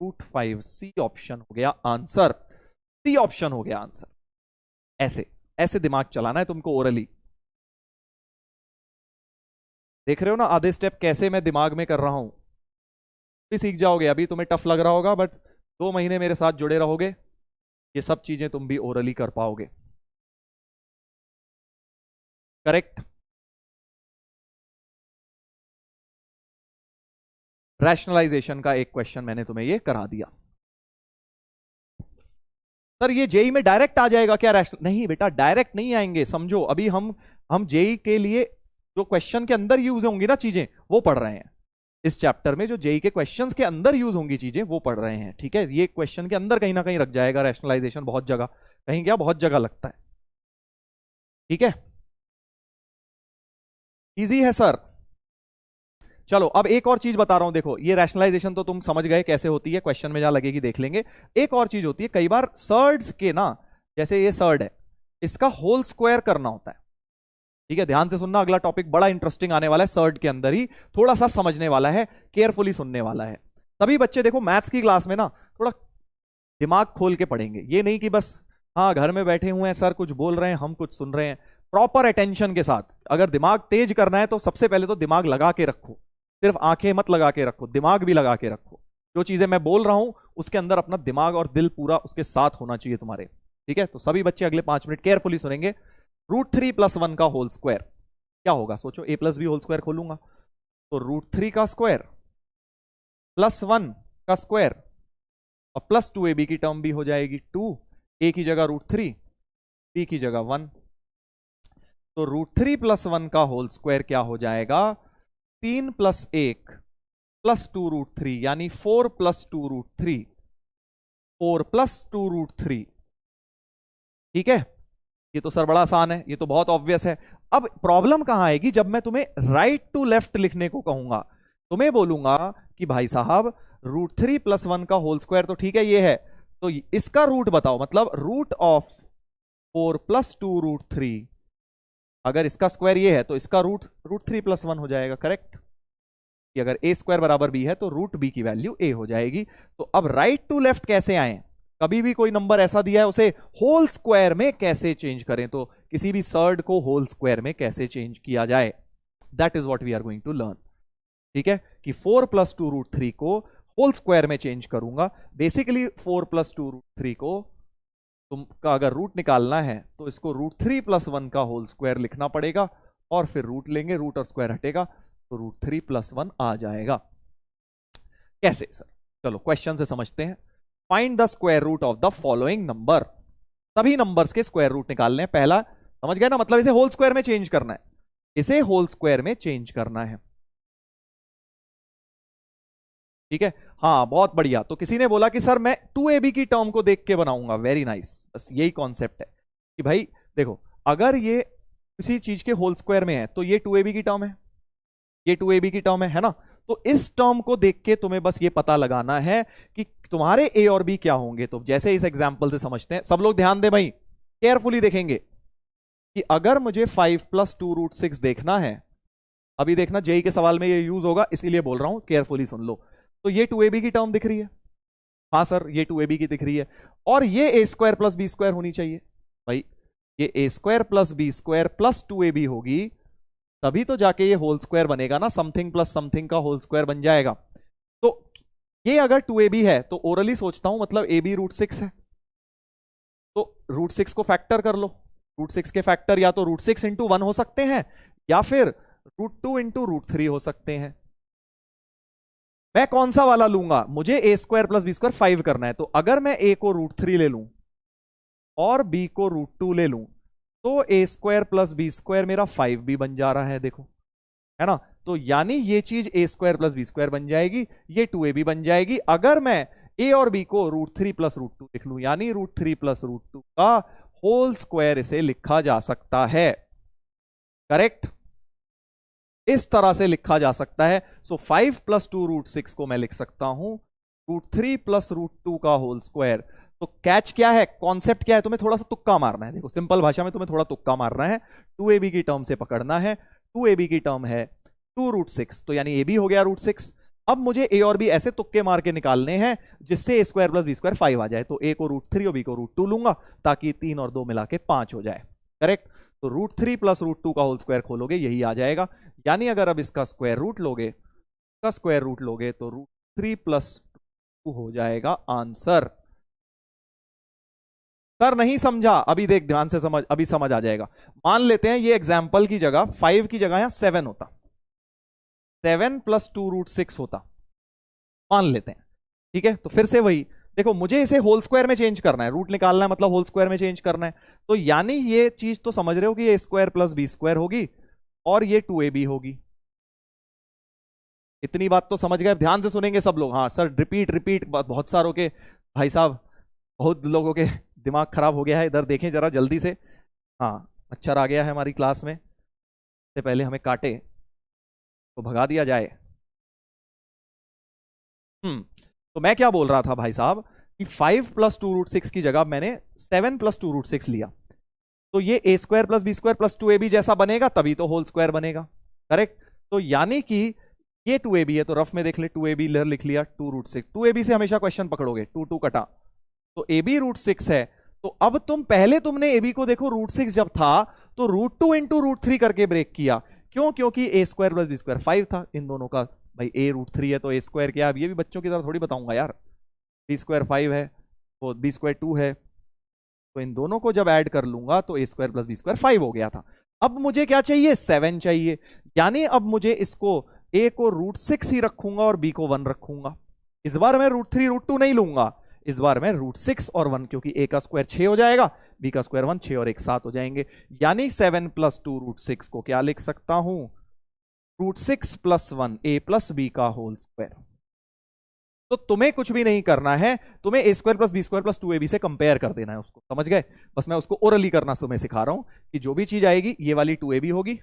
√5। सी ऑप्शन हो गया आंसर, सी ऑप्शन हो गया आंसर। ऐसे ऐसे दिमाग चलाना है तुमको ओरली, देख रहे हो ना आधे स्टेप कैसे मैं दिमाग में कर रहा हूं, भी सीख जाओगे। अभी तुम्हें टफ लग रहा होगा, बट 2 महीने मेरे साथ जुड़े रहोगे, ये सब चीजें तुम भी ओरली कर पाओगे, करेक्ट। रैशनलाइजेशन का एक क्वेश्चन मैंने तुम्हें ये करा दिया। सर ये जेई में डायरेक्ट आ जाएगा क्या रैशनल, नहीं बेटा डायरेक्ट नहीं आएंगे, समझो अभी हम जेई के लिए जो क्वेश्चन के अंदर यूज होंगी ना चीजें वो पढ़ रहे हैं, इस चैप्टर में जो जेई के क्वेश्चंस के अंदर यूज होंगी चीजें वो पढ़ रहे हैं, ठीक है। ये क्वेश्चन के अंदर कहीं ना कहीं रख जाएगा रैशनलाइजेशन, बहुत जगह, कहीं क्या बहुत जगह लगता है, ठीक है, इजी है सर। चलो अब एक और चीज बता रहा हूं, देखो ये रैशनलाइजेशन तो तुम समझ गए कैसे होती है, क्वेश्चन में जहां लगेगी देख लेंगे। एक और चीज होती है, कई बार सर्ड्स के ना, जैसे ये सर्ड है, इसका होल स्क्वायर करना होता है, ठीक है। ध्यान से सुनना, अगला टॉपिक बड़ा इंटरेस्टिंग आने वाला है, सर्ड के अंदर ही थोड़ा सा समझने वाला है, केयरफुली सुनने वाला है। सभी बच्चे देखो मैथ्स की क्लास में ना थोड़ा दिमाग खोल के पढ़ेंगे, ये नहीं कि बस हाँ घर में बैठे हुए हैं सर कुछ बोल रहे हैं हम कुछ सुन रहे हैं, प्रॉपर अटेंशन के साथ। अगर दिमाग तेज करना है तो सबसे पहले तो दिमाग लगा के रखो, सिर्फ आंखें मत लगा के रखो, दिमाग भी लगा के रखो, जो चीजें मैं बोल रहा हूं उसके अंदर अपना दिमाग और दिल पूरा उसके साथ होना चाहिए तुम्हारे, ठीक है। तो सभी बच्चे अगले 5 मिनट केयरफुली सुनेंगे। √3 + 1 का होल स्क्वायर क्या होगा, सोचो, a + b होल स्क्वायर खोलूंगा तो √3 का स्क्वायर +1 का स्क्वायर और +2ab की टर्म भी हो जाएगी, 2 a की जगह √3, b की जगह 1, तो √3 + 1 का होल स्क्वायर क्या हो जाएगा, 3 + 1 + 2 √3, यानी 4 + 2 √3, 4 + 2 √3, ठीक है। ये तो सर बड़ा आसान है, ये तो बहुत ऑब्वियस है। अब प्रॉब्लम कहां आएगी, जब मैं तुम्हें राइट टू लेफ्ट लिखने को कहूंगा, तुम्हें बोलूंगा कि भाई साहब √3 + 1 का होल स्क्वायर तो ठीक है ये है, तो इसका रूट बताओ, मतलब √4 + 2 √3, अगर इसका स्क्वायर ये है तो इसका रूट √3 + 1 हो जाएगा, करेक्ट। कि अगर a² = b है तो √b की वैल्यू a हो जाएगी। तो अब राइट टू लेफ्ट कैसे आए, कभी भी कोई नंबर ऐसा दिया है उसे होल स्क्वायर में कैसे चेंज करें, तो किसी भी सर्ड को होल स्क्वायर में कैसे चेंज किया जाए, that is what we are going to learn. ठीक है, कि 4 + 2√3 को होल स्क्वायर में चेंज करूंगा। बेसिकली 4 + 2√3 को तुमका अगर रूट निकालना है तो इसको √3 + 1 का होल स्क्वायर लिखना पड़ेगा, और फिर रूट लेंगे, रूट और स्क्वायर हटेगा तो √3 + 1 आ जाएगा। कैसे सर? चलो क्वेश्चन से समझते हैं। Find the square root of the following number. सभी नंबर्स के स्क्वायर रूट निकालने हैं। पहला समझ गए ना, मतलब इसे होल स्क्वायर में चेंज करना है, इसे होल स्क्वायर में चेंज करना है। ठीक है, हाँ बहुत बढ़िया। तो किसी ने बोला कि सर मैं 2ab की टर्म को देख के बनाऊंगा। वेरी नाइस, बस यही कॉन्सेप्ट है कि भाई देखो, अगर ये किसी चीज के होल स्क्वायर में है तो ये 2ab की टर्म है, ये 2ab की टर्म है ना। तो इस टर्म को देख के तुम्हें बस ये पता लगाना है कि तुम्हारे a और b क्या होंगे। तो जैसे इस एग्जांपल से समझते हैं, सब लोग ध्यान दे भाई, केयरफुली देखेंगे कि अगर मुझे 5 + 2√6 देखना है, अभी देखना जेई के सवाल में ये यूज होगा, इसीलिए बोल रहा हूं, केयरफुली सुन लो। तो ये 2ab की टर्म दिख रही है, हाँ सर ये 2ab की दिख रही है, और ये a² + b² होनी चाहिए। भाई ये a² + b² + 2ab होगी, तभी तो जाके ये होल स्क्वायर बनेगा ना, समथिंग प्लस समथिंग का होल स्क्वायर बन जाएगा। तो ये अगर 2ab है तो ओरली सोचता हूं मतलब ab √6 है, तो √6 को फैक्टर कर लो। √6 के फैक्टर या तो √6 × 1 हो सकते हैं, या फिर √2 × √3 हो सकते हैं। मैं कौन सा वाला लूंगा? मुझे a² + b² 5 करना है, तो अगर मैं a को √3 ले लूं और b को √2 ले लूं तो a² + b² मेरा 5 भी बन जा रहा है, देखो है ना। तो यानी ये चीज a² + b² बन जाएगी, ये 2ab बन जाएगी। अगर मैं a और b को √3 + √2 लिख लूं, यानी √3 + √2 का होल स्क्वायर इसे लिखा जा सकता है। करेक्ट, इस तरह से लिखा जा सकता है। सो 5 + 2√6 को मैं लिख सकता हूं √3 + √2 का होल स्क्वायर। तो कैच क्या है, कॉन्सेप्ट क्या है, तुम्हें थोड़ा सा तुक्का मारना है। देखो सिंपल भाषा में तुम्हें थोड़ा तुक्का मारना है, 2ab की टर्म से पकड़ना है। 2ab की टर्म है 2√6, तो यानी ab हो गया √6। अब मुझे a और b ऐसे तुक्के मार के निकालने हैं जिससे a² + b² 5 आ जाए। तो a को √3 और b को √2 लूंगा, ताकि 3 और 2 मिला के 5 हो जाए। करेक्ट, तो √3 + √2 का होल स्क्वायर खोलोगे, यही आ जाएगा। यानी अगर अब इसका स्क्वायर रूट लोगे, इसका स्क्वायर रूट लोगे तो √3 + 2 हो जाएगा आंसर। सर नहीं समझा? अभी देख ध्यान से समझ, अभी समझ आ जाएगा। मान लेते हैं ये एग्जाम्पल की जगह 5 की जगह यहां 7 होता, 7 + 2√6 होता, मान लेते हैं। ठीक है, तो फिर से वही देखो, मुझे इसे होल स्क्वायर में चेंज करना है, रूट निकालना है मतलब होल स्क्वायर में चेंज करना है। तो यानी ये चीज तो समझ रहे हो कि ये a² + b² होगी और ये 2ab होगी। इतनी बात तो समझ गए, ध्यान से सुनेंगे सब लोग। हाँ सर रिपीट रिपीट, बहुत सारों के भाई साहब, बहुत लोगों के दिमाग खराब हो गया है। इधर देखें जरा जल्दी से। हाँ मच्छर आ गया है हमारी क्लास में, इससे पहले हमें काटे तो भगा दिया जाए। तो मैं क्या बोल रहा था भाई साहब कि 5 + 2√6 की जगह मैंने 7 + 2√6 लिया, तो ये a² + b² + 2ab जैसा बनेगा, तभी तो होल स्क्वायर बनेगा। करेक्ट, तो यानी कि ये 2ab है, तो रफ में देख ले 2ab लिख लिया, 2√6। 2ab से हमेशा क्वेश्चन पकड़ोगे, 2 कटा, तो ab √6 है। तो अब तुमने ab को देखो, √6 जब था तो √2 × √3 करके ब्रेक किया। क्यों? क्योंकि a² + b² 5 था इन दोनों का। भाई a √3 है तो a² क्या? अब ये भी बच्चों की तरह थोड़ी बताऊंगा यार, b² 5 है, वो b² 2 है, तो इन दोनों को जब ऐड कर लूंगा तो a² + b² 5 हो गया था। अब मुझे क्या चाहिए? 7 चाहिए। यानी अब मुझे इसको a को √6 ही रखूंगा और b को 1 रखूंगा। इस बार मैं √3 √2 नहीं लूंगा, इस बार मैं √6 और 1, क्योंकि a का स्क्वायर 6 हो जाएगा, b का स्क्वायर 1, 6 और 1 7 हो जाएंगे। यानी 7 + 2√6 को क्या लिख सकता हूं? √6 + 1 a + b का होल स्क्वायर। तो तुम्हें कुछ भी नहीं करना है, तुम्हें a² + b² + 2ab से कंपेयर कर देना है उसको। समझ गए? बस मैं उसको ओरली करना तुम्हें सिखा रहा हूं कि जो भी चीज आएगी ये वाली 2ab होगी,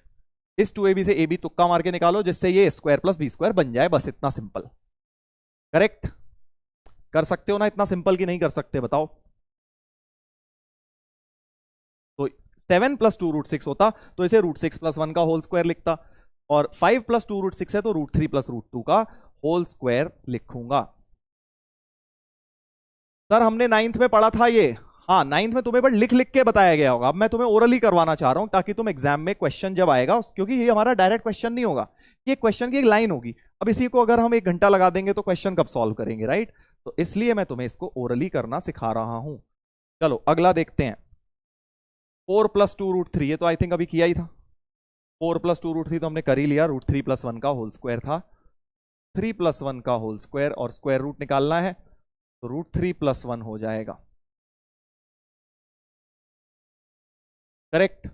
इस 2ab से ab तुक्का मार के निकालो जिससे ये a² + b² बन जाए, बस इतना सिंपल। करेक्ट, कर सकते हो ना? इतना सिंपल कि नहीं कर सकते बताओ? तो 7 + 2√6 होता तो इसे √6 + 1 का होल स्क्वायर लिखता, और 5 + 2√6 है तो √3 + √2 का होल स्क्वायर लिखूंगा। सर हमने नाइन्थ में पढ़ा था ये। हाँ नाइन्थ में तुम्हें बट लिख लिख के बताया गया होगा, अब मैं तुम्हें ओरली करवाना चाह रहा हूं ताकि तुम एग्जाम में क्वेश्चन जब आएगा, क्योंकि ये हमारा डायरेक्ट क्वेश्चन नहीं होगा, ये क्वेश्चन की एक लाइन होगी। अब इसी को अगर हम 1 घंटा लगा देंगे तो क्वेश्चन कब सॉल्व करेंगे, राइट। तो इसलिए मैं तुम्हें इसको ओरली करना सिखा रहा हूं। चलो अगला देखते हैं। 4+2√3, ये तो आई थिंक अभी किया ही था। 4+2√3 तो हमने कर ही लिया, √3+1 का होल स्क्वायर था। 3+1 का होल स्क्वायर और स्क्वायर रूट निकालना है, तो √3+1 हो जाएगा, करेक्ट।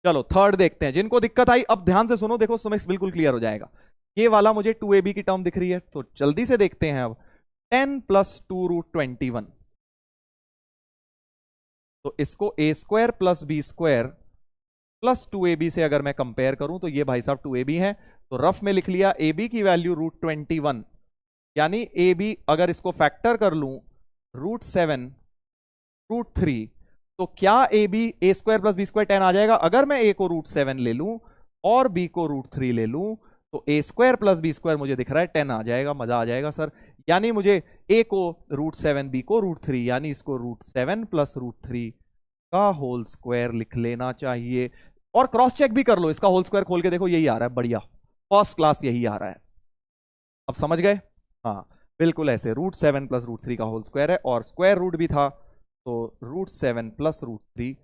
चलो थर्ड देखते हैं, जिनको दिक्कत आई अब ध्यान से सुनो, देखो तुम्हें बिल्कुल क्लियर हो जाएगा। ये वाला मुझे 2ab की टर्म दिख रही है, तो जल्दी से देखते हैं। अब 10+2√21, तो इसको a² + b² + 2ab से अगर मैं कंपेयर करूं तो ये भाई साहब 2ab है। तो रफ में लिख लिया ab की वैल्यू √21, यानी ab अगर इसको फैक्टर कर लूं √7 √3, तो क्या a b a² + b² 10 आ जाएगा। अगर मैं a को √7 ले लूं और b को √3 ले लूं तो a² + b² मुझे दिख रहा है 10 आ जाएगा। मजा आ जाएगा सर। यानी मुझे a को √7 b को √3, यानी इसको √7 + √3 का होल स्क्वायर लिख लेना चाहिए। और क्रॉस चेक भी कर लो, इसका होल स्क्वायर खोल के देखो, यही आ रहा है, बढ़िया फर्स्ट क्लास यही आ रहा है। अब समझ गए। हाँ बिल्कुल ऐसे, √7 + √3 का होल स्क्वायर है और स्क्वायर रूट भी था, तो √7 + √3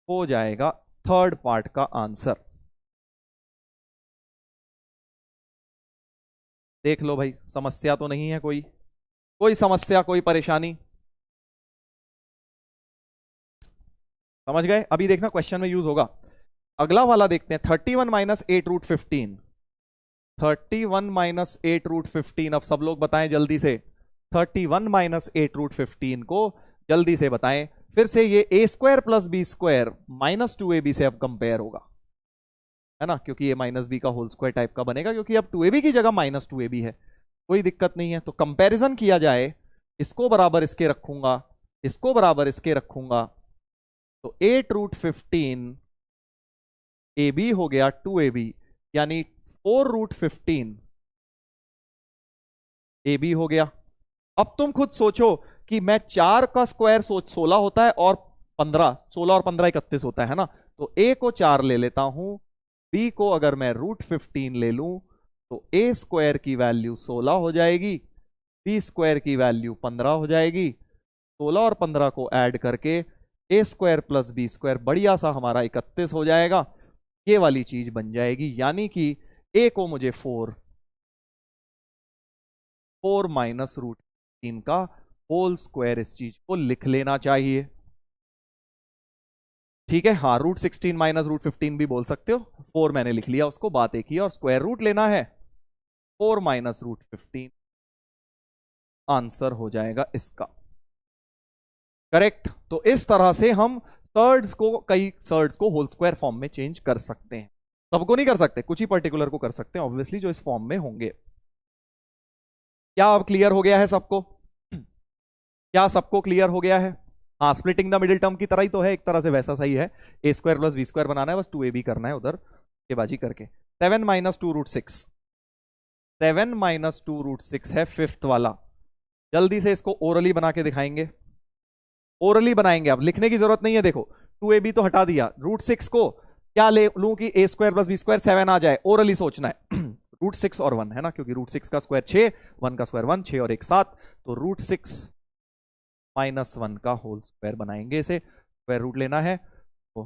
हो जाएगा थर्ड पार्ट का आंसर। देख लो भाई, समस्या तो नहीं है कोई, कोई समस्या कोई परेशानी, समझ गए। अभी देखना क्वेश्चन में यूज होगा। अगला वाला देखते हैं, 31 - 8√15। 31 - 8√15, अब सब लोग बताएं जल्दी से। 31 - 8√15 को जल्दी से बताएं। फिर से ये a² + b² -2ab से अब कंपेयर होगा, है ना, क्योंकि ये -b का होल स्क्वायर टाइप का बनेगा, क्योंकि अब 2ab की जगह -2ab है। कोई दिक्कत नहीं है, तो कंपैरिजन किया जाए, इसको बराबर इसके रखूंगा, इसको बराबर इसके रखूंगा, तो 8√15 ab हो गया 2ab, यानी 4√15 ab हो गया। अब तुम खुद सोचो कि मैं 4 का स्क्वायर 16 होता है और 15, 16 और 15 31 होता है ना, तो a को 4 ले लेता हूं, b को अगर मैं √15 ले लूं तो a² की वैल्यू 16 हो जाएगी, b² की वैल्यू 15 हो जाएगी। 16 और 15 को ऐड करके a² + b², बढ़िया सा हमारा 31 हो जाएगा। ये वाली चीज बन जाएगी, यानी कि a को मुझे 4 -√3 का होल स्क्वायर इस चीज को लिख लेना चाहिए। ठीक है, हाँ √16 - √15 भी बोल सकते हो, 4 मैंने लिख लिया, उसको बात एक ही है, और स्क्वायर रूट लेना है, 4 -√15 आंसर हो जाएगा इसका, करेक्ट। तो इस तरह से हम सर्ड्स को, कई सर्ड्स को होल स्क्वायर फॉर्म में चेंज कर सकते हैं। सबको नहीं कर सकते, कुछ ही पर्टिकुलर को कर सकते हैं ऑब्वियसली, जो इस फॉर्म में होंगे। क्या अब क्लियर हो गया है सबको? क्या सबको क्लियर हो गया है? हाँ, स्प्लिटिंग द मिडिल टर्म की तरह ही तो है, एक तरह से वैसा सही है। a² + b² बनाना है, बस 2ab करना है उधर के बाजी करके। 7 - 2√6, 7 - 2√6 है फिफ्थ वाला। जल्दी से इसको ओरली बना के दिखाएंगे, ओरली बनाएंगे, अब लिखने की जरूरत नहीं है। देखो 2ab तो हटा दिया, √6 को क्या ले लूं कि a² + b² 7 आ जाए, ओरली सोचना है। √6 और 1 है ना, क्योंकि √6 का स्क्वायर 6, 1 का स्क्वायर 1, 6 और 1 7, तो √6 - 1 का होल स्क्वायर बनाएंगे, इसे स्क्वायर रूट लेना है, तो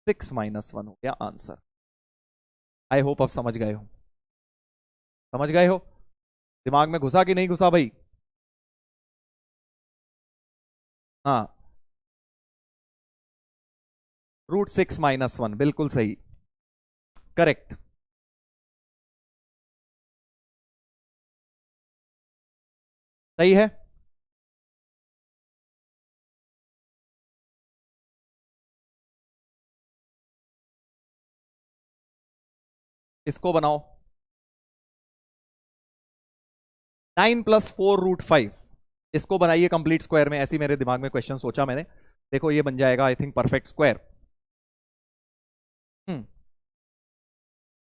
6 - 1 हो गया आंसर। आई होप आप समझ गए हो, समझ गए हो, दिमाग में घुसा कि नहीं घुसा भाई? हाँ, √6 - 1 बिल्कुल सही, करेक्ट। सही है। इसको बनाओ, 9 + 4√5, इसको बनाइए कंप्लीट स्क्वायर में। ऐसी मेरे दिमाग में क्वेश्चन सोचा मैंने, देखो ये बन जाएगा आई थिंक परफेक्ट स्क्वायर।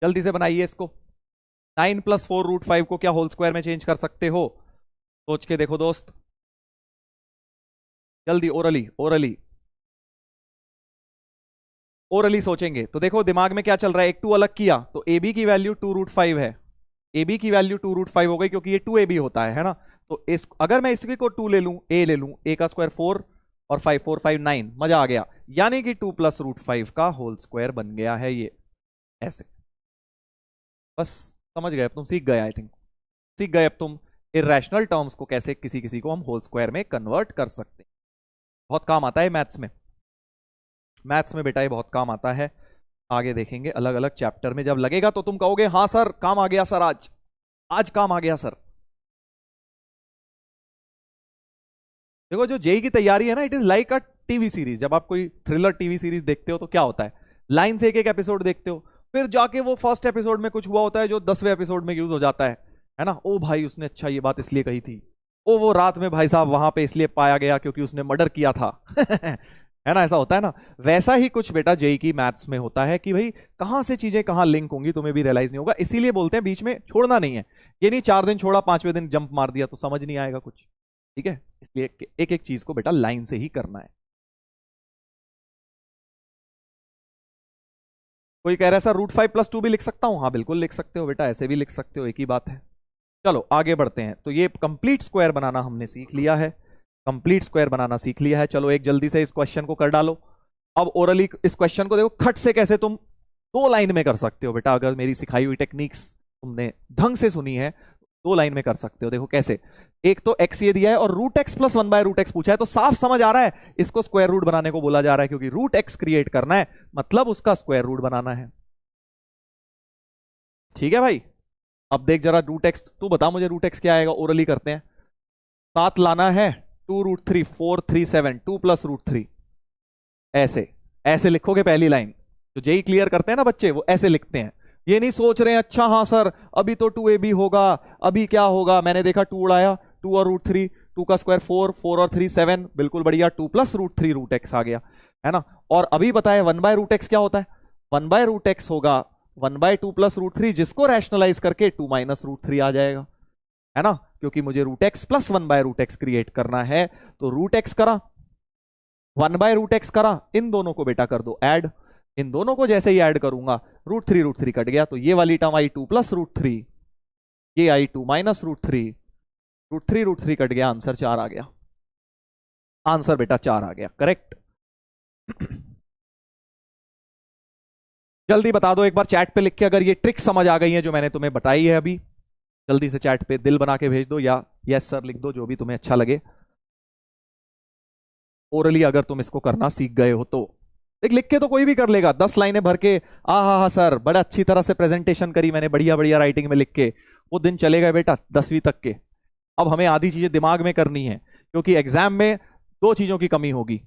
जल्दी से बनाइए इसको। 9 + 4√5 को क्या होल स्क्वायर में चेंज कर सकते हो? सोच के देखो दोस्त। जल्दी, ओरली ओरली ओरली सोचेंगे तो देखो दिमाग में क्या चल रहा है, एक टू अलग किया तो ए बी की वैल्यू 2√5 है, ए बी की वैल्यू 2√5 हो गई क्योंकि ये 2ab होता है ना। तो इस अगर मैं इसके को 2 ले लूं, ए ले लूं, ए का स्क्वायर 4 और 5 4 5 9, मजा आ गया, यानी कि 2 + √5 का होल स्क्वायर बन गया है ये, ऐसे। बस समझ गए अब तुम, सीख गए आई थिंक, सीख गए अब तुम इरेशनल टर्म्स को कैसे किसी किसी को हम होल स्क्वायर में कन्वर्ट कर सकते हैं। बहुत काम आता है मैथ्स में, मैथ्स में बेटा ये बहुत काम आता है। आगे देखेंगे अलग अलग चैप्टर में, जब लगेगा तो तुम कहोगे हाँ सर काम आ गया सर, आज आज काम आ गया सर। देखो जो जेई की तैयारी है ना, it is like a TV series. जब आप कोई थ्रिलर टीवी सीरीज देखते हो तो क्या होता है, लाइन से एक एक एपिसोड देखते हो, फिर जाके वो फर्स्ट एपिसोड में कुछ हुआ होता है जो 10वें एपिसोड में यूज हो जाता है ना। ओ भाई उसने अच्छा ये बात इसलिए कही थी, ओ वो रात में भाई साहब वहां पे इसलिए पाया गया क्योंकि उसने मर्डर किया था है ना, ऐसा होता है ना। वैसा ही कुछ बेटा जेई की मैथ्स में होता है कि भाई कहां से चीजें कहां लिंक होंगी तुम्हें भी रियलाइज नहीं होगा, इसीलिए बोलते हैं बीच में छोड़ना नहीं है। ये नहीं 4 दिन छोड़ा 5वें दिन जंप मार दिया तो समझ नहीं आएगा कुछ, ठीक है। इसलिए एक एक चीज को बेटा लाइन से ही करना है। कोई कह रहा है सर √5 + 2 भी लिख सकता हूं, हाँ बिल्कुल लिख सकते हो बेटा, ऐसे भी लिख सकते हो, एक ही बात है। चलो आगे बढ़ते हैं। तो ये कंप्लीट स्क्वायर बनाना हमने सीख लिया है, कंप्लीट स्क्वायर बनाना सीख लिया है। चलो एक जल्दी से इस क्वेश्चन को कर डालो। अब ओरली इस क्वेश्चन को देखो खट से कैसे तुम 2 लाइन में कर सकते हो बेटा, अगर मेरी सिखाई हुई टेक्निक्स तुमने ढंग से सुनी है 2 लाइन में कर सकते हो। देखो कैसे, एक तो x ये दिया है और √x + 1/√x पूछा है, तो साफ समझ आ रहा है इसको स्क्वायर रूट बनाने को बोला जा रहा है, क्योंकि √x क्रिएट करना है मतलब उसका स्क्वायर रूट बनाना है। ठीक है भाई, अब देख जरा √x, तू बता मुझे √x क्या आएगा, ओरली करते हैं। 7 लाना है, 2√3 4 3 7, 2 + √3, ऐसे ऐसे लिखोगे पहली लाइन। तो जेई क्लियर करते हैं ना बच्चे, वो ऐसे लिखते हैं, ये नहीं सोच रहे हैं अच्छा हाँ सर अभी तो 2ab होगा, अभी क्या होगा, मैंने देखा 2 उड़ाया, 2 और √3, 2 का स्क्वायर 4, 4 और 3 7, बिल्कुल बढ़िया, 2 + √3 √x आ गया, है ना। और अभी बताए 1/√x क्या होता है, 1/√x होगा 1/2 + √3, जिसको रैशनलाइज करके 2 - √3 आ जाएगा, है ना, क्योंकि मुझे √x + 1/√x क्रिएट करना है। तो √x करा, 1/√x करा, इन दोनों को बेटा कर दो ऐड, इन दोनों को जैसे ही ऐड करूंगा √3 कट गया, तो ये वाली टर्म आई 2 + √3, ये आई 2 - √3, √3 कट गया, आंसर 4 आ गया, आंसर बेटा 4 आ गया, करेक्ट। जल्दी बता दो एक बार चैट पे लिख के अगर ये ट्रिक समझ आ गई है जो मैंने तुम्हें बताई है अभी, जल्दी से चैट पे दिल बना के भेज दो या यस सर लिख दो, जो भी तुम्हें अच्छा लगे। ओरली अगर तुम इसको करना सीख गए हो तो देख, लिख के तो कोई भी कर लेगा, 10 लाइनें भर के आ हा सर बड़ा अच्छी तरह से प्रेजेंटेशन करी मैंने, बढ़िया बढ़िया राइटिंग में लिख के, वो दिन चले गए बेटा 10वीं तक के। अब हमें आधी चीजें दिमाग में करनी है, क्योंकि एग्जाम में 2 चीजों की कमी होगी।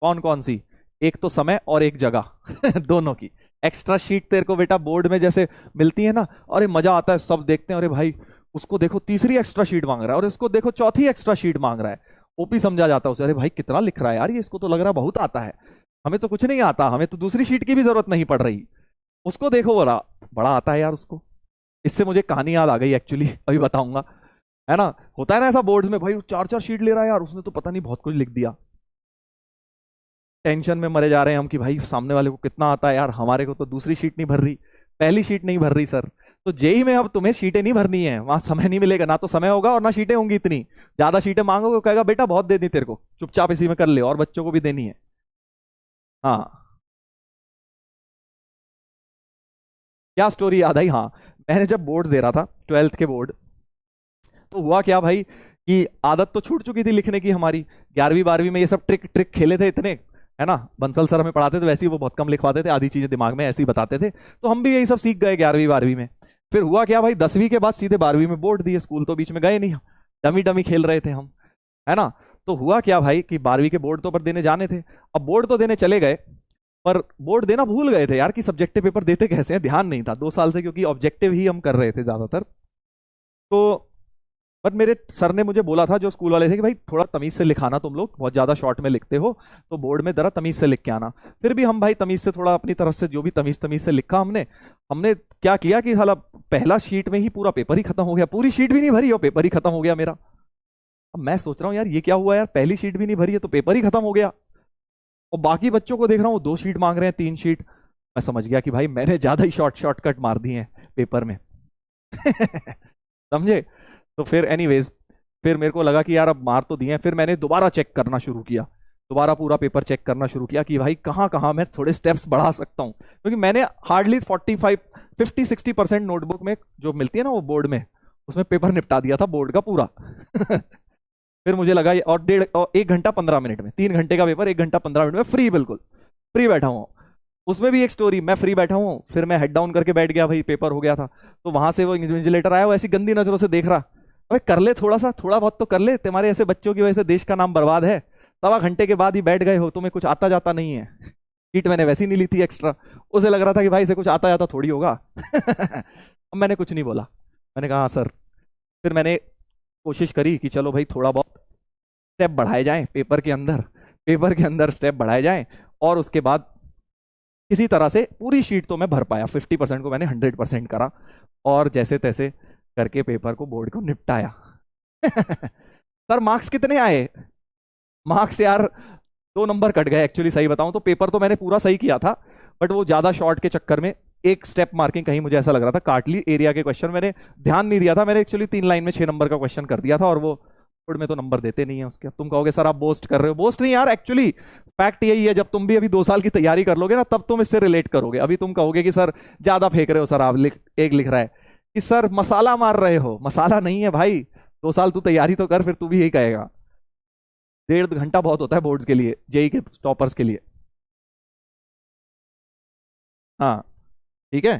कौन कौन सी, एक तो समय और एक जगह दोनों की। एक्स्ट्रा शीट तेरे को बेटा बोर्ड में जैसे मिलती है ना, अरे मजा आता है, सब देखते हैं अरे भाई उसको देखो तीसरी एक्स्ट्रा शीट मांग रहा है और उसको देखो चौथी एक्स्ट्रा शीट मांग रहा है, ओपी समझा जाता है उसे, अरे भाई कितना लिख रहा है यार ये, इसको तो लग रहा है बहुत आता है, हमें तो कुछ नहीं आता, हमें तो दूसरी शीट की भी जरूरत नहीं पड़ रही, उसको देखो बोला बड़ा आता है यार उसको। इससे मुझे कहानी याद आ गई एक्चुअली, अभी बताऊंगा, है ना। होता है ना ऐसा बोर्ड्स में, भाई 4-4 शीट ले रहा है यार, उसने तो पता नहीं बहुत कुछ लिख दिया, टेंशन में मरे जा रहे हैं हम कि भाई सामने वाले को कितना आता है यार, हमारे को तो दूसरी शीट नहीं भर रही, पहली शीट नहीं भर रही सर। तो जेई में अब तुम्हें शीटें नहीं भरनी है, वहां समय नहीं मिलेगा, ना तो समय होगा और ना शीटें होंगी, इतनी ज्यादा शीटें मांगोगे कहेगा बेटा बहुत दे दी तेरे को, चुपचाप इसी में कर ले, और बच्चों को भी देनी है। हाँ क्या स्टोरी याद आई, हाँ मैंने जब बोर्ड दे रहा था 12th के बोर्ड, तो हुआ क्या भाई कि आदत तो छूट चुकी थी लिखने की हमारी, 11वीं 12वीं में ये सब ट्रिक ट्रिक खेले थे इतने, है ना, बंसल सर हमें पढ़ाते थे, वैसे ही वो बहुत कम लिखवाते थे, आधी चीजें दिमाग में ऐसे ही बताते थे, तो हम भी यही सब सीख गए 11वीं 12वीं में। फिर हुआ क्या भाई 10वीं के बाद सीधे 12वीं में बोर्ड दिए, स्कूल तो बीच में गए नहीं, डमी डमी खेल रहे थे हम, है ना। तो हुआ क्या भाई कि 12वीं के बोर्ड तो पर देने जाने थे, अब बोर्ड तो देने चले गए, पर बोर्ड देना भूल गए थे यार कि सब्जेक्टिव पेपर देते कैसे हैं, ध्यान नहीं था 2 साल से, क्योंकि ऑब्जेक्टिव ही हम कर रहे थे ज्यादातर। तो बट मेरे सर ने मुझे बोला था जो स्कूल वाले थे कि भाई थोड़ा तमीज से लिखाना, तुम लोग बहुत ज्यादा शॉर्ट में लिखते हो, तो बोर्ड में जरा तमीज से लिख के आना। फिर भी हम भाई तमीज से थोड़ा अपनी तरफ से जो भी तमीज तमीज से लिखा हमने हमने क्या किया कि साला पहला शीट में ही पूरा पेपर ही खत्म हो गया, पूरी शीट भी नहीं भरी और पेपर ही खत्म हो गया मेरा। अब मैं सोच रहा हूँ यार ये क्या हुआ यार, पहली शीट भी नहीं भरी है तो पेपर ही खत्म हो गया। और बाकी बच्चों को देख रहा हूँ 2 शीट मांग रहे हैं, 3 शीट। मैं समझ गया कि भाई मैंने ज्यादा ही शॉर्टकट मार दिए हैं पेपर में। समझे। तो फिर एनीवेज, फिर मेरे को लगा कि यार अब मार तो दिए हैं, फिर मैंने दोबारा चेक करना शुरू किया, दोबारा पूरा पेपर चेक करना शुरू किया कि भाई कहाँ कहाँ मैं थोड़े स्टेप्स बढ़ा सकता हूँ, क्योंकि मैंने हार्डली 50-60% नोटबुक में जो मिलती है ना वो बोर्ड में, उसमें पेपर निपटा दिया था बोर्ड का पूरा। फिर मुझे लगा और 1 घंटा 15 मिनट में, 3 घंटे का पेपर 1 घंटा 15 मिनट में फ्री, बिल्कुल फ्री बैठा हूँ। उसमें भी एक स्टोरी, मैं फ्री बैठा हूँ, फिर मैं हेड डाउन करके बैठ गया, भाई पेपर हो गया था। तो वहां से वो इन्विजिलेटर आया, वो ऐसी गंदी नजरों से देख रहा, अबे कर ले थोड़ा सा, थोड़ा बहुत तो कर ले, तुम्हारे ऐसे बच्चों की वजह से देश का नाम बर्बाद है, 1.25 घंटे के बाद ही बैठ गए हो, तुम्हें कुछ आता जाता नहीं है। सीट मैंने वैसी नहीं ली थी एक्स्ट्रा, उसे लग रहा था कि भाई इसे कुछ आता जाता थोड़ी होगा। अब मैंने कुछ नहीं बोला, मैंने कहा हाँ सर। फिर मैंने कोशिश करी कि चलो भाई थोड़ा बहुत स्टेप बढ़ाए जाएं पेपर के अंदर, पेपर के अंदर स्टेप बढ़ाए जाएं, और उसके बाद किसी तरह से पूरी शीट तो मैं भर पाया, 50% को मैंने 100% करा, और जैसे तैसे करके पेपर को, बोर्ड को निपटाया। सर मार्क्स कितने आए? मार्क्स यार 2 नंबर कट गए एक्चुअली, सही बताऊं तो पेपर तो मैंने पूरा सही किया था, बट वो ज्यादा शॉर्ट के चक्कर में एक स्टेप मार्किंग कहीं मुझे ऐसा लग रहा था काट ली। एरिया के क्वेश्चन मैंने ध्यान नहीं दिया था, मैंने एक्चुअली 3 लाइन में 6 नंबर का क्वेश्चन कर दिया था, और वो बोर्ड में तो नंबर देते नहीं है उसके। तुम कहोगे सर आप बोस्ट कर रहे हो, बोस्ट नहीं यार, एक्चुअली फैक्ट यही है। जब तुम भी अभी 2 साल की तैयारी कर लोगे ना, तब तुम इससे रिलेट करोगे। अभी तुम कहोगे कि सर ज्यादा फेंक रहे हो, सर आप एक लिख रहा है कि सर मसाला मार रहे हो, मसाला नहीं है भाई, 2 साल तू तैयारी तो कर, फिर तू भी यही कहेगा। 1.5 घंटा बहुत होता है बोर्ड्स के लिए, जेई के टॉपर्स के लिए। हाँ ठीक है।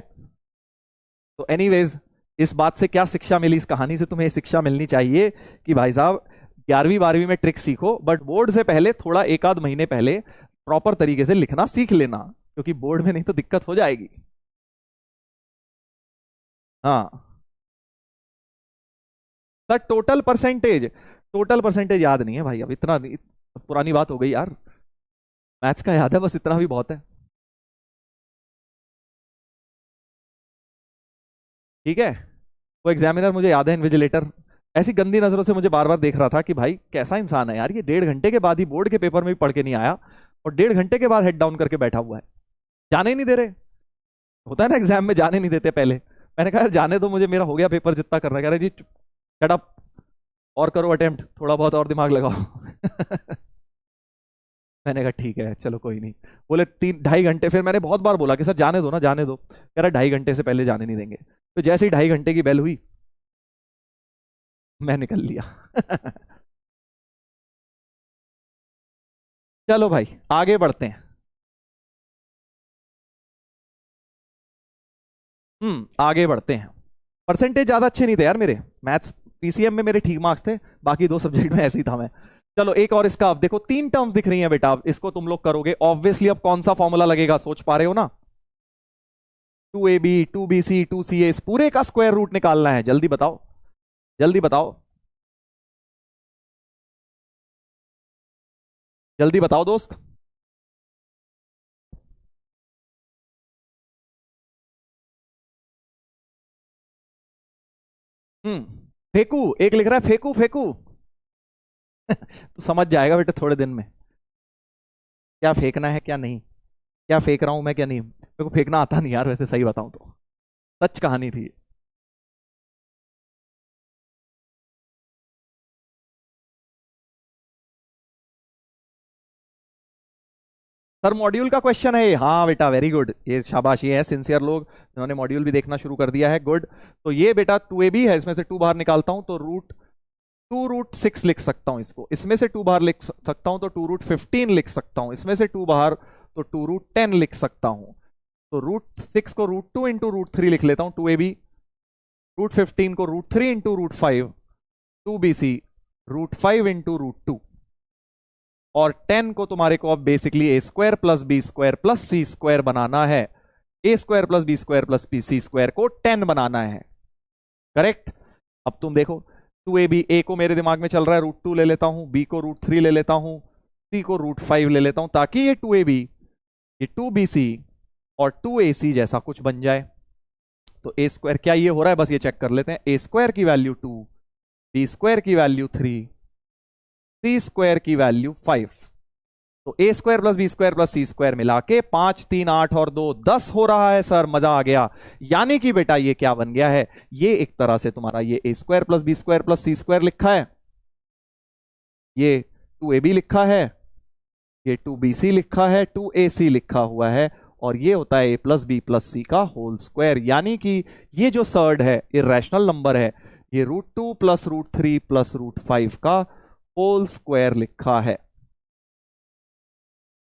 तो एनीवेज, इस बात से क्या शिक्षा मिली, इस कहानी से तुम्हें शिक्षा मिलनी चाहिए कि भाई साहब 11वीं 12वीं में ट्रिक सीखो, बट बोर्ड से पहले थोड़ा 1 आध महीने पहले प्रॉपर तरीके से लिखना सीख लेना, क्योंकि बोर्ड में नहीं तो दिक्कत हो जाएगी। हाँ सर टोटल परसेंटेज याद नहीं है भाई, अब इतना नहीं, पुरानी बात हो गई यार। मैथ्स का याद है, बस इतना भी बहुत है। ठीक है। वो एग्जामिनर मुझे याद है, इन्विजिलेटर ऐसी गंदी नजरों से मुझे बार बार देख रहा था कि भाई कैसा इंसान है यार, ये 1.5 घंटे के बाद ही बोर्ड के पेपर में भी पढ़ के नहीं आया, और 1.5 घंटे के बाद हेड डाउन करके बैठा हुआ है, जाने ही नहीं दे रहे। होता है ना एग्जाम में जाने नहीं देते पहले। मैंने कहा यार जाने दो मुझे, मेरा हो गया पेपर जितना करना है। कह रहे जी शट अप, और करो अटेम्प्ट, थोड़ा बहुत और दिमाग लगाओ। मैंने कहा ठीक है चलो कोई नहीं। बोले 3-2.5 घंटे, फिर मैंने बहुत बार बोला कि सर जाने दो ना, जाने दो, कह रहा 2.5 घंटे से पहले जाने नहीं देंगे। तो जैसे ही 2.5 घंटे की बेल हुई, मैं निकल लिया। चलो भाई आगे बढ़ते हैं। आगे बढ़ते हैं। परसेंटेज ज्यादा अच्छे नहीं थे यार मेरे, मैथ्स पीसीएम में मेरे ठीक मार्क्स थे, बाकी 2 सब्जेक्ट में ऐसे ही था मैं। चलो एक और इसका, अब देखो 3 टर्म्स दिख रही हैं बेटा, अब इसको तुम लोग करोगे ऑब्वियसली। अब कौन सा फॉर्मूला लगेगा सोच पा रहे हो ना? 2ab 2bc 2ca, इस पूरे का स्क्वायर रूट निकालना है, जल्दी बताओ, जल्दी बताओ, जल्दी बताओ दोस्त। फेकू, एक लिख रहा है फेकू फेकू। तो समझ जाएगा बेटा थोड़े दिन में क्या फेंकना है क्या नहीं, क्या फेंक रहा हूं मैं क्या नहीं। मेरे को फेंकना आता नहीं यार वैसे, सही बताऊं तो, सच कहानी थी। सर मॉड्यूल का क्वेश्चन है ये, हाँ बेटा वेरी गुड, ये शाबाश, ये है सिंसियर लोग जिन्होंने मॉड्यूल भी देखना शुरू कर दिया है, गुड। तो ये बेटा 2ab है, इसमें से 2 बाहर निकालता हूं तो रूट 6 लिख सकता हूं इसको, इसमें से 2 बाहर लिख सकता हूं तो 2√15 लिख सकता हूं, इसमें से 2 बाहर तो 2√10 लिख सकता हूं। तो √6 को √2 इंटू √3 लिख लेता हूं 2ab, √15 को √3 इंटू √5, 2bc √5 इंटू √2, और 10 को तुम्हारे को अब basically A square plus B square plus C square बनाना है। A square plus B square plus C square को 10 बनाना है, करेक्ट। अब तुम देखो 2ab, ए को मेरे दिमाग में चल रहा है √2 ले लेता हूं, बी को √3 ले लेता हूं, सी को √5 ले लेता हूं, ताकि ये 2ab, ये 2bc और 2ac जैसा कुछ बन जाए। तो ए स्क्वायर क्या ये हो रहा है, बस ये चेक कर लेते हैं। ए स्क्वायर की वैल्यू 2, बी स्क्वायर की वैल्यू 3, सी स्क्वायर की वैल्यू 5। तो A square plus B square plus C square मिला के 5 3 8 और 2 10 हो रहा है सर, मजा आ गया। यानी कि बेटा ये क्या बन गया है, ये एक तरह से तुम्हारा ये A square plus B square plus C square लिखा है, ये 2ab लिखा है, ये 2bc लिखा है, 2ac लिखा हुआ है, और ये होता है a प्लस बी प्लस सी का होल स्क्वायर। यानी कि ये जो सर्ड है इरेशनल नंबर है, ये √2 प्लस √3 प्लस √5 का होल स्क्वायर लिखा है।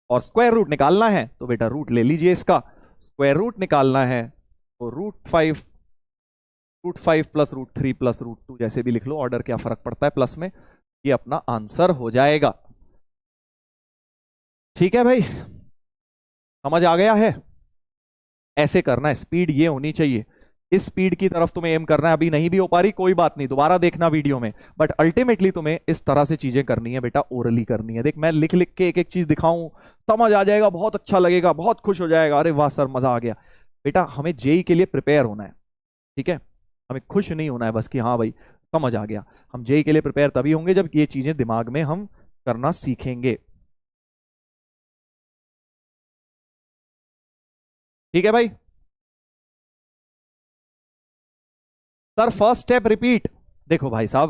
और स्क्वायर रूट निकालना है तो बेटा रूट ले लीजिए, इसका स्क्वायर रूट निकालना है तो √5 प्लस √3 प्लस √2 जैसे भी लिख लो, ऑर्डर क्या फर्क पड़ता है प्लस में, ये अपना आंसर हो जाएगा। ठीक है भाई, समझ आ गया है? ऐसे करना है, स्पीड ये होनी चाहिए, इस स्पीड की तरफ तुम्हें एम करना है। अभी नहीं भी हो पा रही कोई बात नहीं, दोबारा देखना वीडियो में, बट अल्टीमेटली तुम्हें इस तरह से चीजें करनी है बेटा, ओरली करनी है। देख मैं लिख लिख के एक एक चीज दिखाऊं, समझ आ जाएगा, बहुत अच्छा लगेगा, बहुत खुश हो जाएगा, अरे वाह सर मजा आ गया। बेटा हमें जेई के लिए प्रिपेयर होना है, ठीक है, हमें खुश नहीं होना है बस कि हाँ भाई समझ आ गया। हम जेई के लिए प्रिपेयर तभी होंगे जब ये चीजें दिमाग में हम करना सीखेंगे। ठीक है भाई, सर फर्स्ट स्टेप रिपीट। देखो भाई साहब,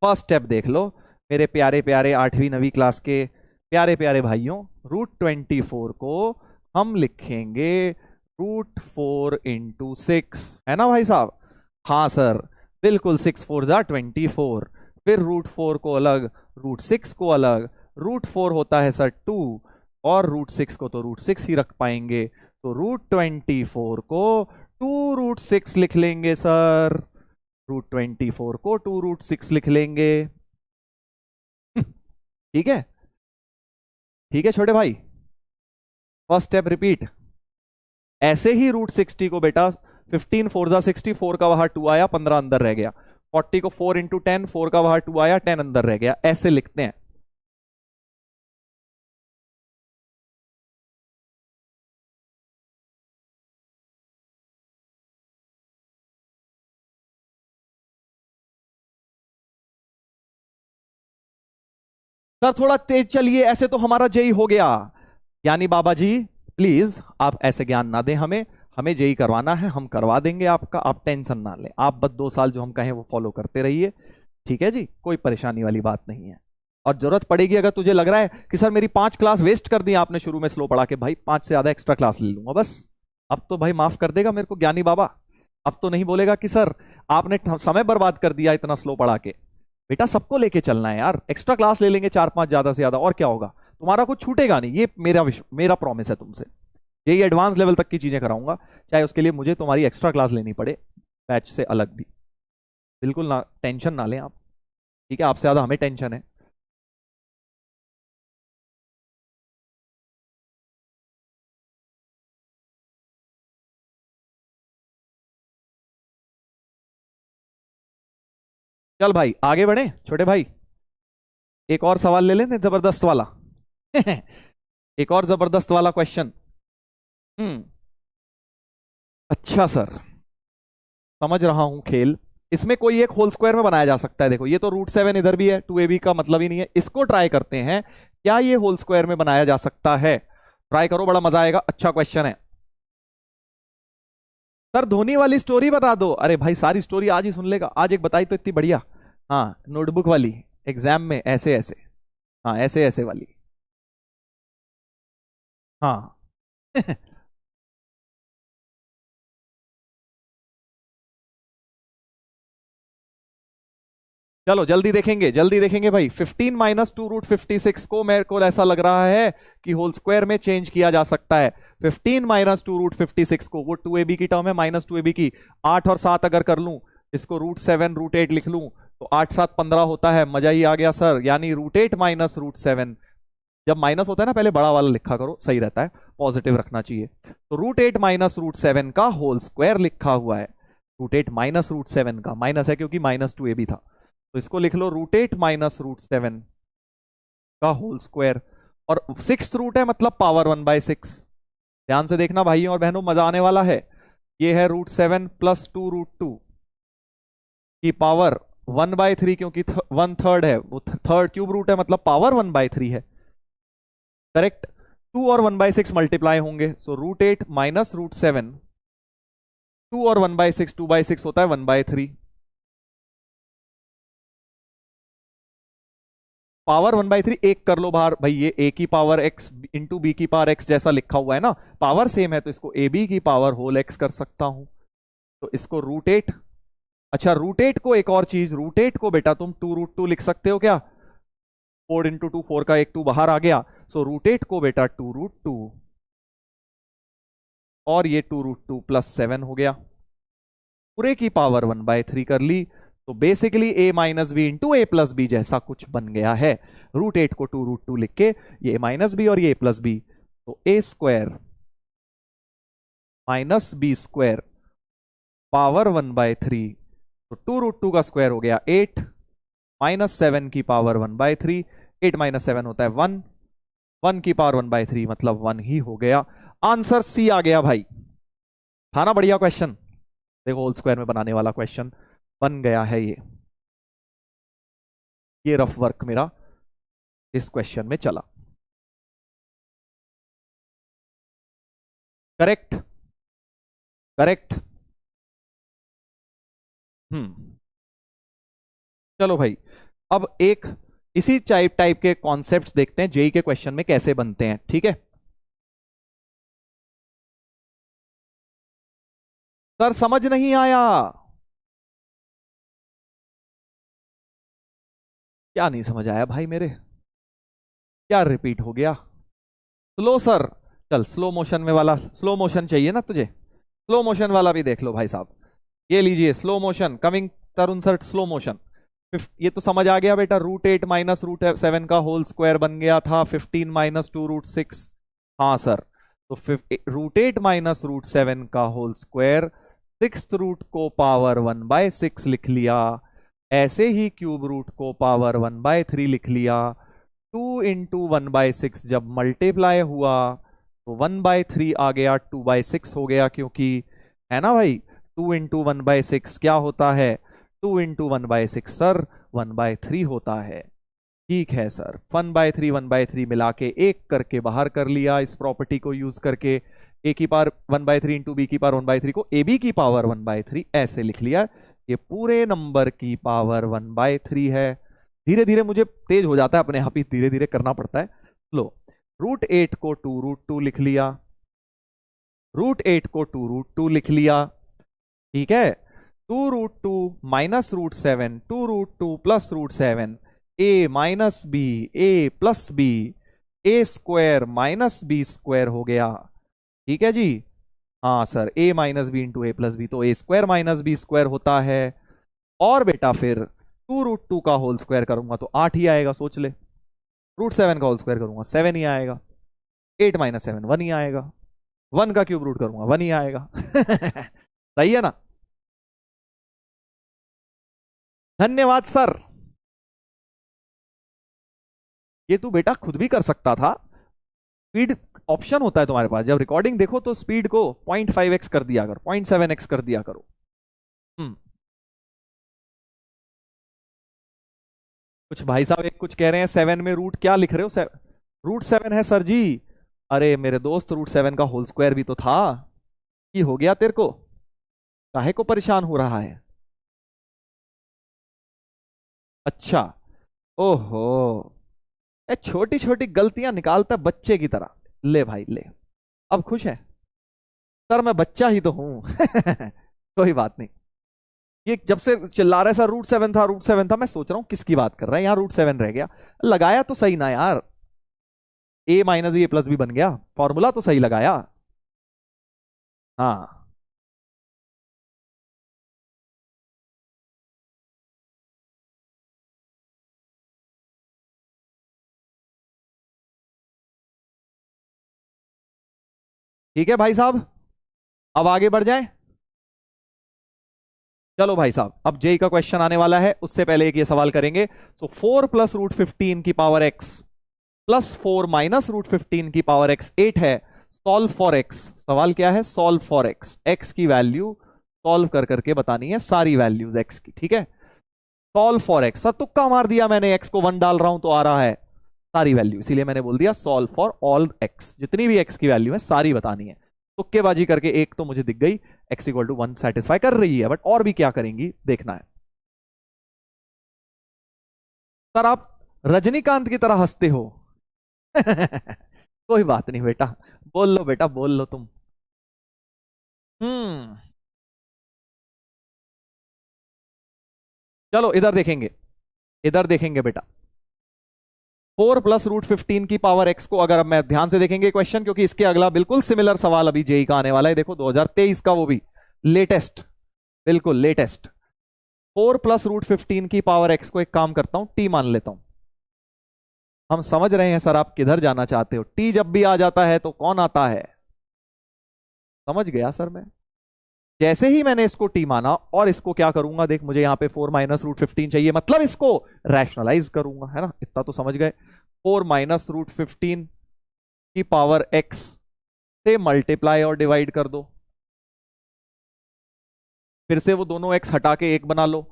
फर्स्ट स्टेप देख लो मेरे प्यारे प्यारे 8वीं 9वीं क्लास के प्यारे प्यारे भाइयों, √24 को हम लिखेंगे √4 × 6, है ना भाई साहब? हाँ सर बिल्कुल, 6 4 जा 24, फिर √4 को अलग, √6 को अलग, √4 होता है सर 2, और √6 को तो √6 ही रख पाएंगे, तो √24 को 2√6 लिख लेंगे सर, √24 को 2√6 लिख लेंगे। ठीक है, ठीक है छोटे भाई, फर्स्ट स्टेप रिपीट। ऐसे ही √60 को बेटा 15 4 जा 60, 4 का वहां 2 आया, 15 अंदर रह गया, 40 को 4 × 10, 4 का वहां 2 आया, 10 अंदर रह गया, ऐसे लिखते हैं। सर थोड़ा तेज चलिए, ऐसे तो हमारा जेई हो गया। यानी बाबा जी प्लीज आप ऐसे ज्ञान ना दें हमें, हमें जेई करवाना है, हम करवा देंगे आपका, आप टेंशन ना लें, आप बस 2 साल जो हम कहें वो फॉलो करते रहिए, ठीक है जी, कोई परेशानी वाली बात नहीं है। और जरूरत पड़ेगी अगर तुझे लग रहा है कि सर मेरी 5 क्लास वेस्ट कर दी आपने शुरू में स्लो पढ़ा के, भाई 5 से ज्यादा एक्स्ट्रा क्लास ले लूंगा बस। अब तो भाई माफ कर देगा मेरे को ज्ञानी बाबा, अब तो नहीं बोलेगा कि सर आपने समय बर्बाद कर दिया इतना स्लो पढ़ा के। बेटा सबको लेके चलना है यार, एक्स्ट्रा क्लास ले लेंगे 4 5 ज्यादा से ज्यादा, और क्या होगा, तुम्हारा कुछ छूटेगा नहीं, ये मेरा प्रॉमिस है तुमसे। यही एडवांस लेवल तक की चीजें कराऊंगा, चाहे उसके लिए मुझे तुम्हारी एक्स्ट्रा क्लास लेनी पड़े बैच से अलग भी, बिल्कुल ना टेंशन ना लें आप, ठीक है, आपसे ज्यादा हमें टेंशन है। चल भाई आगे बढ़े छोटे भाई, एक और सवाल ले लेते जबरदस्त वाला। एक और जबरदस्त वाला क्वेश्चन। अच्छा सर, समझ रहा हूं खेल, इसमें कोई एक होल स्क्वायर में बनाया जा सकता है। देखो ये तो √7 इधर भी है, 2ab का मतलब ही नहीं है, इसको ट्राई करते हैं, क्या ये होल स्क्वायर में बनाया जा सकता है? ट्राई करो, बड़ा मजा आएगा, अच्छा क्वेश्चन है। सर धोनी वाली स्टोरी बता दो, अरे भाई सारी स्टोरी आज ही सुन लेगा, आज एक बताई तो इतनी बढ़िया। हाँ नोटबुक वाली, एग्जाम में ऐसे ऐसे, हाँ ऐसे ऐसे वाली, हाँ। चलो जल्दी देखेंगे, जल्दी देखेंगे भाई। 15 - 2√56 को मेरे को ऐसा लग रहा है कि होल स्क्वायर में चेंज किया जा सकता है। 15 - 2√56 को, वो 2ab की टर्म है, -2ab की, 8 और 7 अगर कर लूं, इसको √7 √8 लिख लूं, तो 8 7 15 होता है, मजा ही आ गया सर। यानी √8 - √7, जब माइनस होता है ना पहले बड़ा वाला लिखा करो, सही रहता है, पॉजिटिव रखना चाहिए। तो √8 - √7 का होल स्क्वायर लिखा हुआ है, √8 - √7 का, माइनस है क्योंकि -2ab था, तो इसको लिख लो √8 - √7 का होल स्क्वायर, और 6th रूट है मतलब पावर 1/6। ध्यान से देखना भाइयों और बहनों, मजा आने वाला है। ये है √7 + 2√2 की पावर 1/3 क्योंकि 1/3 है, वो थर्ड क्यूब रूट है, मतलब पावर 1/3 है। करेक्ट। 2 और 1/6 मल्टीप्लाई होंगे, सो √8 माइनस √7। 2 और 1/6, 2/6 होता है 1/3। पावर 1/3 एक कर लो बाहर भाई, ये a की पावर x इंटू बी की पावर x जैसा लिखा हुआ है ना, पावर सेम है तो इसको ab की पावर होल x कर सकता हूं। तो इसको √8, अच्छा √8 को एक और चीज, √8 को बेटा तुम 2√2 लिख सकते हो क्या? 4 इंटू 2, 4 का एक 2 बाहर आ गया, सो √8 को बेटा 2√2 और ये 2√2 प्लस 7 हो गया, पूरे की पावर 1/3 कर ली। तो basically a minus B into A plus B जैसा कुछ बन गया है। √8 को 2√2 लिख के ये माइनस बी और ये प्लस बी, तो a square minus B square power 1/3, तो 2√2 का स्क्वायर हो गया 8 माइनस 7 की पावर 1/3, 8 माइनस 7 होता है 1, 1 की पावर 1/3 मतलब 1 ही हो गया। आंसर सी आ गया भाई। था ना बढ़िया क्वेश्चन? देखो होल स्क्वायर में बनाने वाला क्वेश्चन बन गया है ये रफ वर्क मेरा इस क्वेश्चन में चला। Correct, correct. चलो भाई, अब एक इसी टाइप के कॉन्सेप्ट्स देखते हैं जेई के क्वेश्चन में कैसे बनते हैं, ठीक है? सर समझ नहीं आया? क्या नहीं समझ आया भाई मेरे? क्या रिपीट हो गया? स्लो सर, चल स्लो मोशन में वाला, स्लो मोशन चाहिए ना तुझे? स्लो मोशन वाला भी देख लो भाई साहब, ये लीजिए स्लो मोशन कमिंग। तरुण सर स्लो मोशन, ये तो समझ आ गया बेटा, √8 माइनस √7 का होल स्क्वायर बन गया था, 15 माइनस 2√6। हाँ सर, तो √8 माइनस √7 का होल स्क्वायर, 6th रूट को पावर 1/6 लिख लिया, ऐसे ही क्यूब रूट को पावर 1/3 लिख लिया। 2 इंटू 1/6 जब मल्टीप्लाई हुआ तो 1/3 आ गया, 2/6 हो गया, क्योंकि है ना भाई 2 इंटू 1/6 क्या होता है? 2 इंटू 1/6 सर 1/3 होता है। ठीक है सर, 1/3 1/3 मिला के एक करके बाहर कर लिया इस प्रॉपर्टी को यूज करके, a की पावर 1/3 इंटू बी की पावर 1/3 को ab की पावर 1/3 ऐसे लिख लिया। ये पूरे नंबर की पावर 1/3 है। धीरे धीरे मुझे तेज हो जाता है, अपने आप ही धीरे धीरे करना पड़ता है। लो, √8 को 2√2 लिख लिया, √8 को 2√2 लिख लिया, ठीक है। 2√2 minus √7, 2√2 plus √7, a minus B, a plus B, a square minus B square हो गया, ठीक है जी। हाँ sir, a minus B into A plus B, तो a square minus B square होता है। और बेटा फिर 2√2 का होल स्क्वायर करूंगा तो 8 ही आएगा, सोच ले। √7 का होल स्क्वायर करूंगा 7 ही आएगा, 8 माइनस 7 1 ही आएगा, 1 का क्यूब रूट करूंगा 1 ही आएगा। सही है ना? धन्यवाद सर। ये तू बेटा खुद भी कर सकता था, स्पीड ऑप्शन होता है तुम्हारे पास, जब रिकॉर्डिंग देखो तो स्पीड को 0.5x कर दिया करो, 0.7x कर दिया करो। कुछ भाई साहब एक कुछ कह रहे हैं 7 में रूट क्या लिख रहे हो? √7 है सर जी। अरे मेरे दोस्त, √7 का होल स्क्वायर भी तो था। ये हो गया तेरे को, काहे को परेशान हो रहा है? अच्छा, ओहो, छोटी छोटी गलतियां निकालता बच्चे की तरह। ले भाई ले, अब खुश है? सर मैं बच्चा ही तो हूं। कोई बात नहीं। ये जब से चिल्ला रहा है सर √7 था, √7 था, मैं सोच रहा हूं किसकी बात कर रहा है, यहाँ √7 रह गया। लगाया तो सही ना यार, a minus B plus B बन गया, फॉर्मूला तो सही लगाया। हाँ ठीक है भाई साहब, अब आगे बढ़ जाएं। चलो भाई साहब, अब जेई का क्वेश्चन आने वाला है, उससे पहले एक ये सवाल करेंगे। सो 4 प्लस √15 की पावर x प्लस 4 माइनस √15 की पावर x 8 है। सॉल्व फॉर x, सवाल क्या है? सॉल्व फॉर x, x की वैल्यू सॉल्व कर करके बतानी है, सारी वैल्यूज x की, ठीक है। सॉल्व फॉर एक्स, सर तुक्का मार दिया मैंने, एक्स को 1 डाल रहा हूं तो आ रहा है सारी वैल्यू, इसीलिए मैंने बोल दिया सॉल्व फॉर ऑल एक्स, जितनी भी एक्स की वैल्यू है सारी बतानी है। तुक्केबाजी करके एक तो मुझे दिख गई, एक्स इक्वल टू 1 सेटिस्फाई कर रही है, बट और भी क्या करेंगी देखना है। सर आप रजनीकांत की तरह हंसते हो। कोई बात नहीं बेटा, बोल लो बेटा, बोल लो तुम। हम्म, चलो इधर देखेंगे, इधर देखेंगे बेटा। 4 + √15 की पावर एक्स को, अगर अब मैं ध्यान से देखेंगे क्वेश्चन, क्योंकि इसके अगला बिल्कुल सिमिलर सवाल अभी जेई का आने वाला है, देखो 2023 का, वो भी लेटेस्ट, बिल्कुल लेटेस्ट। 4 + √15 की पावर एक्स को एक काम करता हूं, टी मान लेता हूं। हम समझ रहे हैं सर आप किधर जाना चाहते हो, टी जब भी आ जाता है तो कौन आता है, समझ गया सर मैं। जैसे ही मैंने इसको टी माना, और इसको क्या करूंगा, देख मुझे यहां पे 4 - √15 चाहिए, मतलब इसको रैशनलाइज करूंगा, है ना, इतना तो समझ गए। 4 - √15 की पावर एक्स से मल्टीप्लाई और डिवाइड कर दो, फिर से वो दोनों एक्स हटा के एक बना लो।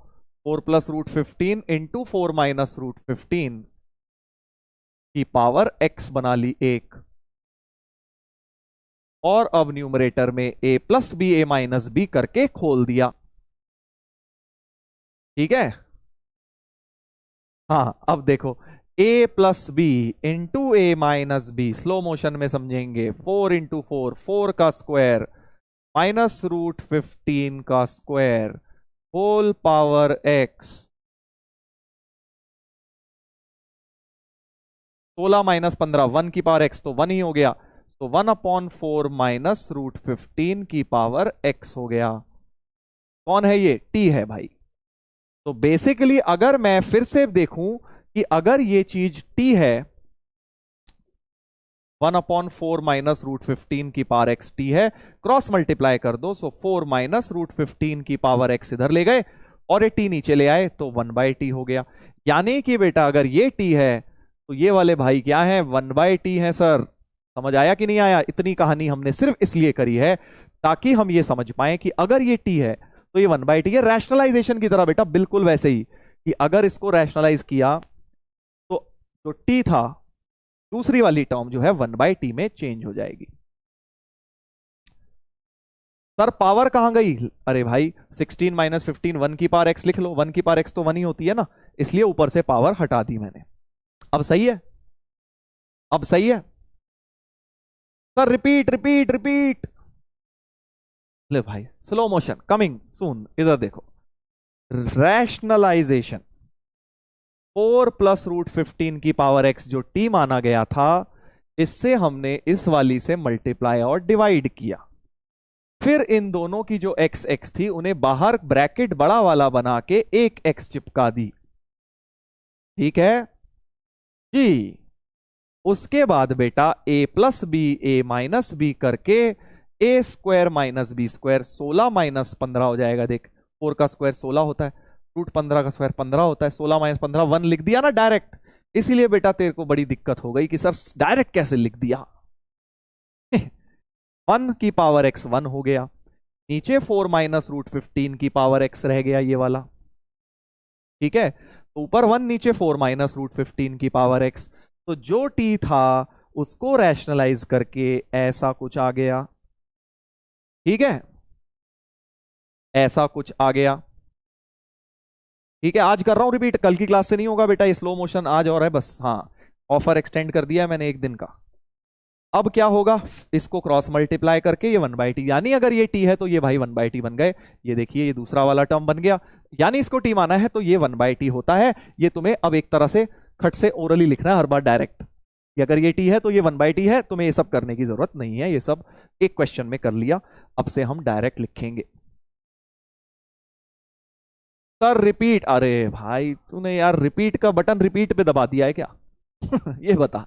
4 + √15 इंटू 4 - √15 की पावर एक्स बना ली एक, और अब न्यूमरेटर में a + b a - b करके खोल दिया, ठीक है। हाँ अब देखो, a + b into a - b, slow motion में समझेंगे, 4 × 4, 4 का स्क्वायर -√15 का स्क्वायर होल पावर x, 16 - 15, 1 की पावर x तो 1 ही हो गया, तो 1/4 -√15 की पावर x हो गया। कौन है ये, t है भाई। तो बेसिकली अगर मैं फिर से देखूं कि अगर ये चीज t है, 1/4 -√15 की पावर x t है, क्रॉस मल्टीप्लाई कर दो, सो 4 -√15 की पावर x इधर ले गए और ये t नीचे ले आए तो 1/t हो गया। यानी कि बेटा अगर ये t है तो ये वाले भाई क्या है, 1/t है सर। समझ आया कि नहीं आया, इतनी कहानी हमने सिर्फ इसलिए करी है ताकि हम ये समझ पाए कि अगर ये t है तो ये 1/t है। रैशनलाइजेशन की तरह बेटा, बिल्कुल वैसे ही कि अगर इसको रैशनलाइज किया तो जो t था, दूसरी वाली टर्म जो है 1/t में चेंज हो जाएगी। सर पावर कहां गई, अरे भाई 16 - 15, 1 की पावर x लिख लो, 1 की पावर x तो 1 ही होती है ना, इसलिए ऊपर से पावर हटा दी मैंने। अब सही है, अब सही है सर, रिपीट रिपीट रिपीट। ले भाई, स्लो मोशन कमिंग सून, इधर देखो, रैशनलाइजेशन 4 + √15 की पावर x जो t माना गया था, इससे हमने इस वाली से मल्टीप्लाई और डिवाइड किया, फिर इन दोनों की जो x x थी उन्हें बाहर ब्रैकेट बड़ा वाला बना के एक x चिपका दी, ठीक है जी। उसके बाद बेटा a + b a - b करके a² - b², 16 - 15 हो जाएगा। देख 4 का स्क्वायर 16 होता है, √15 का स्क्वायर 15 होता है, 16 - 15 1 लिख दिया ना डायरेक्ट। इसीलिए बेटा तेरे को बड़ी दिक्कत हो गई कि सर डायरेक्ट कैसे लिख दिया। 1 की पावर x 1 हो गया, नीचे 4 - √15 की पावर x रह गया ये वाला, ठीक है। तो ऊपर 1 नीचे 4 - √15 की पावर x, तो जो t था उसको रैशनलाइज करके ऐसा कुछ आ गया, ठीक है, ऐसा कुछ आ गया, ठीक है। आज कर रहा हूं रिपीट, कल की क्लास से नहीं होगा बेटा, ये स्लो मोशन आज और है बस, हाँ ऑफर एक्सटेंड कर दिया है मैंने 1 दिन का। अब क्या होगा, इसको क्रॉस मल्टीप्लाई करके ये 1/t, यानी अगर ये t है तो ये भाई 1/t बन गए। ये देखिए ये दूसरा वाला टर्म बन गया, यानी इसको t माना है तो ये 1/t होता है। ये तुम्हें अब एक तरह से खट से ओरली लिखना है हर बार डायरेक्ट, कि अगर ये t है तो ये 1/t है, तुम्हें ये सब करने की जरूरत नहीं है, ये सब एक क्वेश्चन में कर लिया। अब से हम डायरेक्ट लिखेंगे। सर रिपीट, अरे भाई तूने यार रिपीट का बटन रिपीट पे दबा दिया है क्या? ये बता,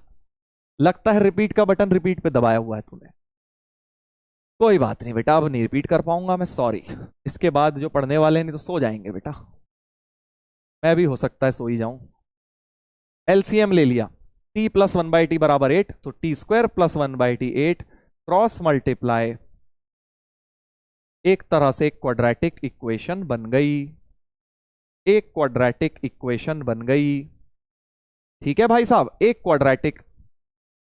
लगता है रिपीट का बटन रिपीट पे दबाया हुआ है तूने। कोई बात नहीं बेटा, अब नहीं रिपीट कर पाऊंगा मैं, सॉरी। इसके बाद जो पढ़ने वाले नहीं तो सो जाएंगे बेटा, मैं भी हो सकता है सो ही जाऊं। एलसीएम ले लिया, t + 1/t बराबर 8, तो t² + 1/t 8 क्रॉस मल्टीप्लाई, एक तरह से क्वाड्रेटिक इक्वेशन बन गई। एक क्वाड्रेटिक इक्वेशन बन गई। ठीक है भाई साहब, एक क्वाड्रेटिक।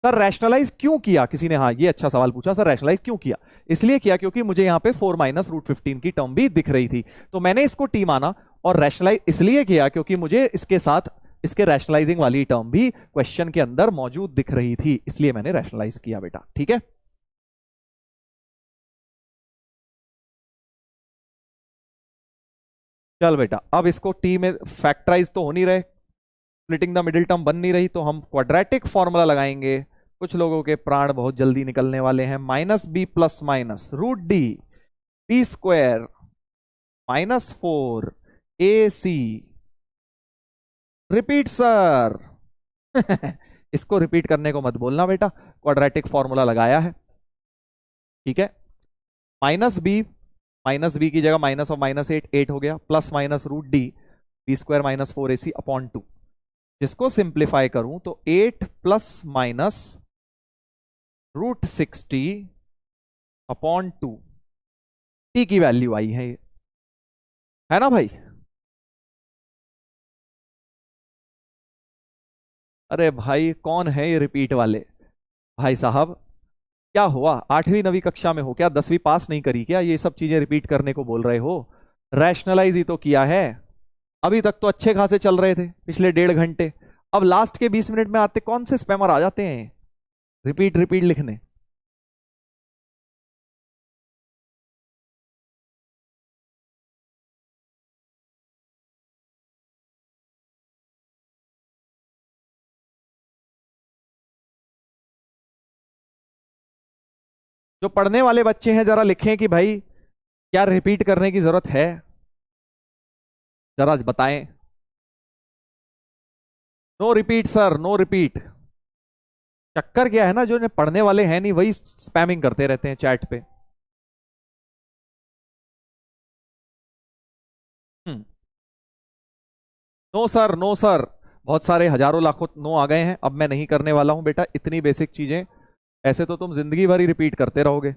सर रैशनलाइज क्यों किया किसी ने, हाँ ये अच्छा सवाल पूछा, सर रैशनलाइज क्यों किया? इसलिए किया क्योंकि मुझे यहां पे 4 माइनस रूट 15 की टर्म भी दिख रही थी, तो मैंने इसको टी माना। और रैशनलाइज इसलिए किया क्योंकि मुझे इसके साथ इसके रैशनलाइजिंग वाली टर्म भी क्वेश्चन के अंदर मौजूद दिख रही थी, इसलिए मैंने रैशनलाइज किया बेटा। ठीक है, चल बेटा, अब इसको टी में फैक्टराइज तो हो नहीं रहे, स्प्लिटिंग द मिडिल टर्म बन नहीं रही, तो हम क्वाड्रेटिक फॉर्मूला लगाएंगे। कुछ लोगों के प्राण बहुत जल्दी निकलने वाले हैं। Minus B plus minus root D B square minus 4 A C. Repeat sir. इसको रिपीट करने को मत बोलना बेटा, क्वाड्रेटिक फॉर्मूला लगाया है। ठीक है, माइनस बी की जगह माइनस और माइनस 8 हो गया, plus minus root D B square minus 4 A C upon 2। जिसको सिंप्लीफाई करूं तो 8 plus minus root 60 upon 2। T की वैल्यू आई है ना भाई? अरे भाई कौन है ये रिपीट वाले? भाई साहब क्या हुआ, 8वीं 9वीं कक्षा में हो क्या? 10वीं पास नहीं करी क्या? ये सब चीजें रिपीट करने को बोल रहे हो? रैशनलाइज ही तो किया है। अभी तक तो अच्छे खासे चल रहे थे पिछले 1.5 घंटे, अब लास्ट के 20 मिनट में आते कौन से स्पैमर आ जाते हैं रिपीट रिपीट लिखने। जो पढ़ने वाले बच्चे हैं जरा लिखें कि भाई क्या रिपीट करने की जरूरत है, जरा बताएं। No repeat sir, no repeat. चक्कर क्या है ना, जो पढ़ने वाले हैं नहीं वही स्पैमिंग करते रहते हैं चैट पे। नो सर, नो सर, बहुत सारे हजारों लाखों नो आ गए हैं, अब मैं नहीं करने वाला हूं बेटा इतनी बेसिक चीजें। ऐसे तो तुम जिंदगी भर ही रिपीट करते रहोगे।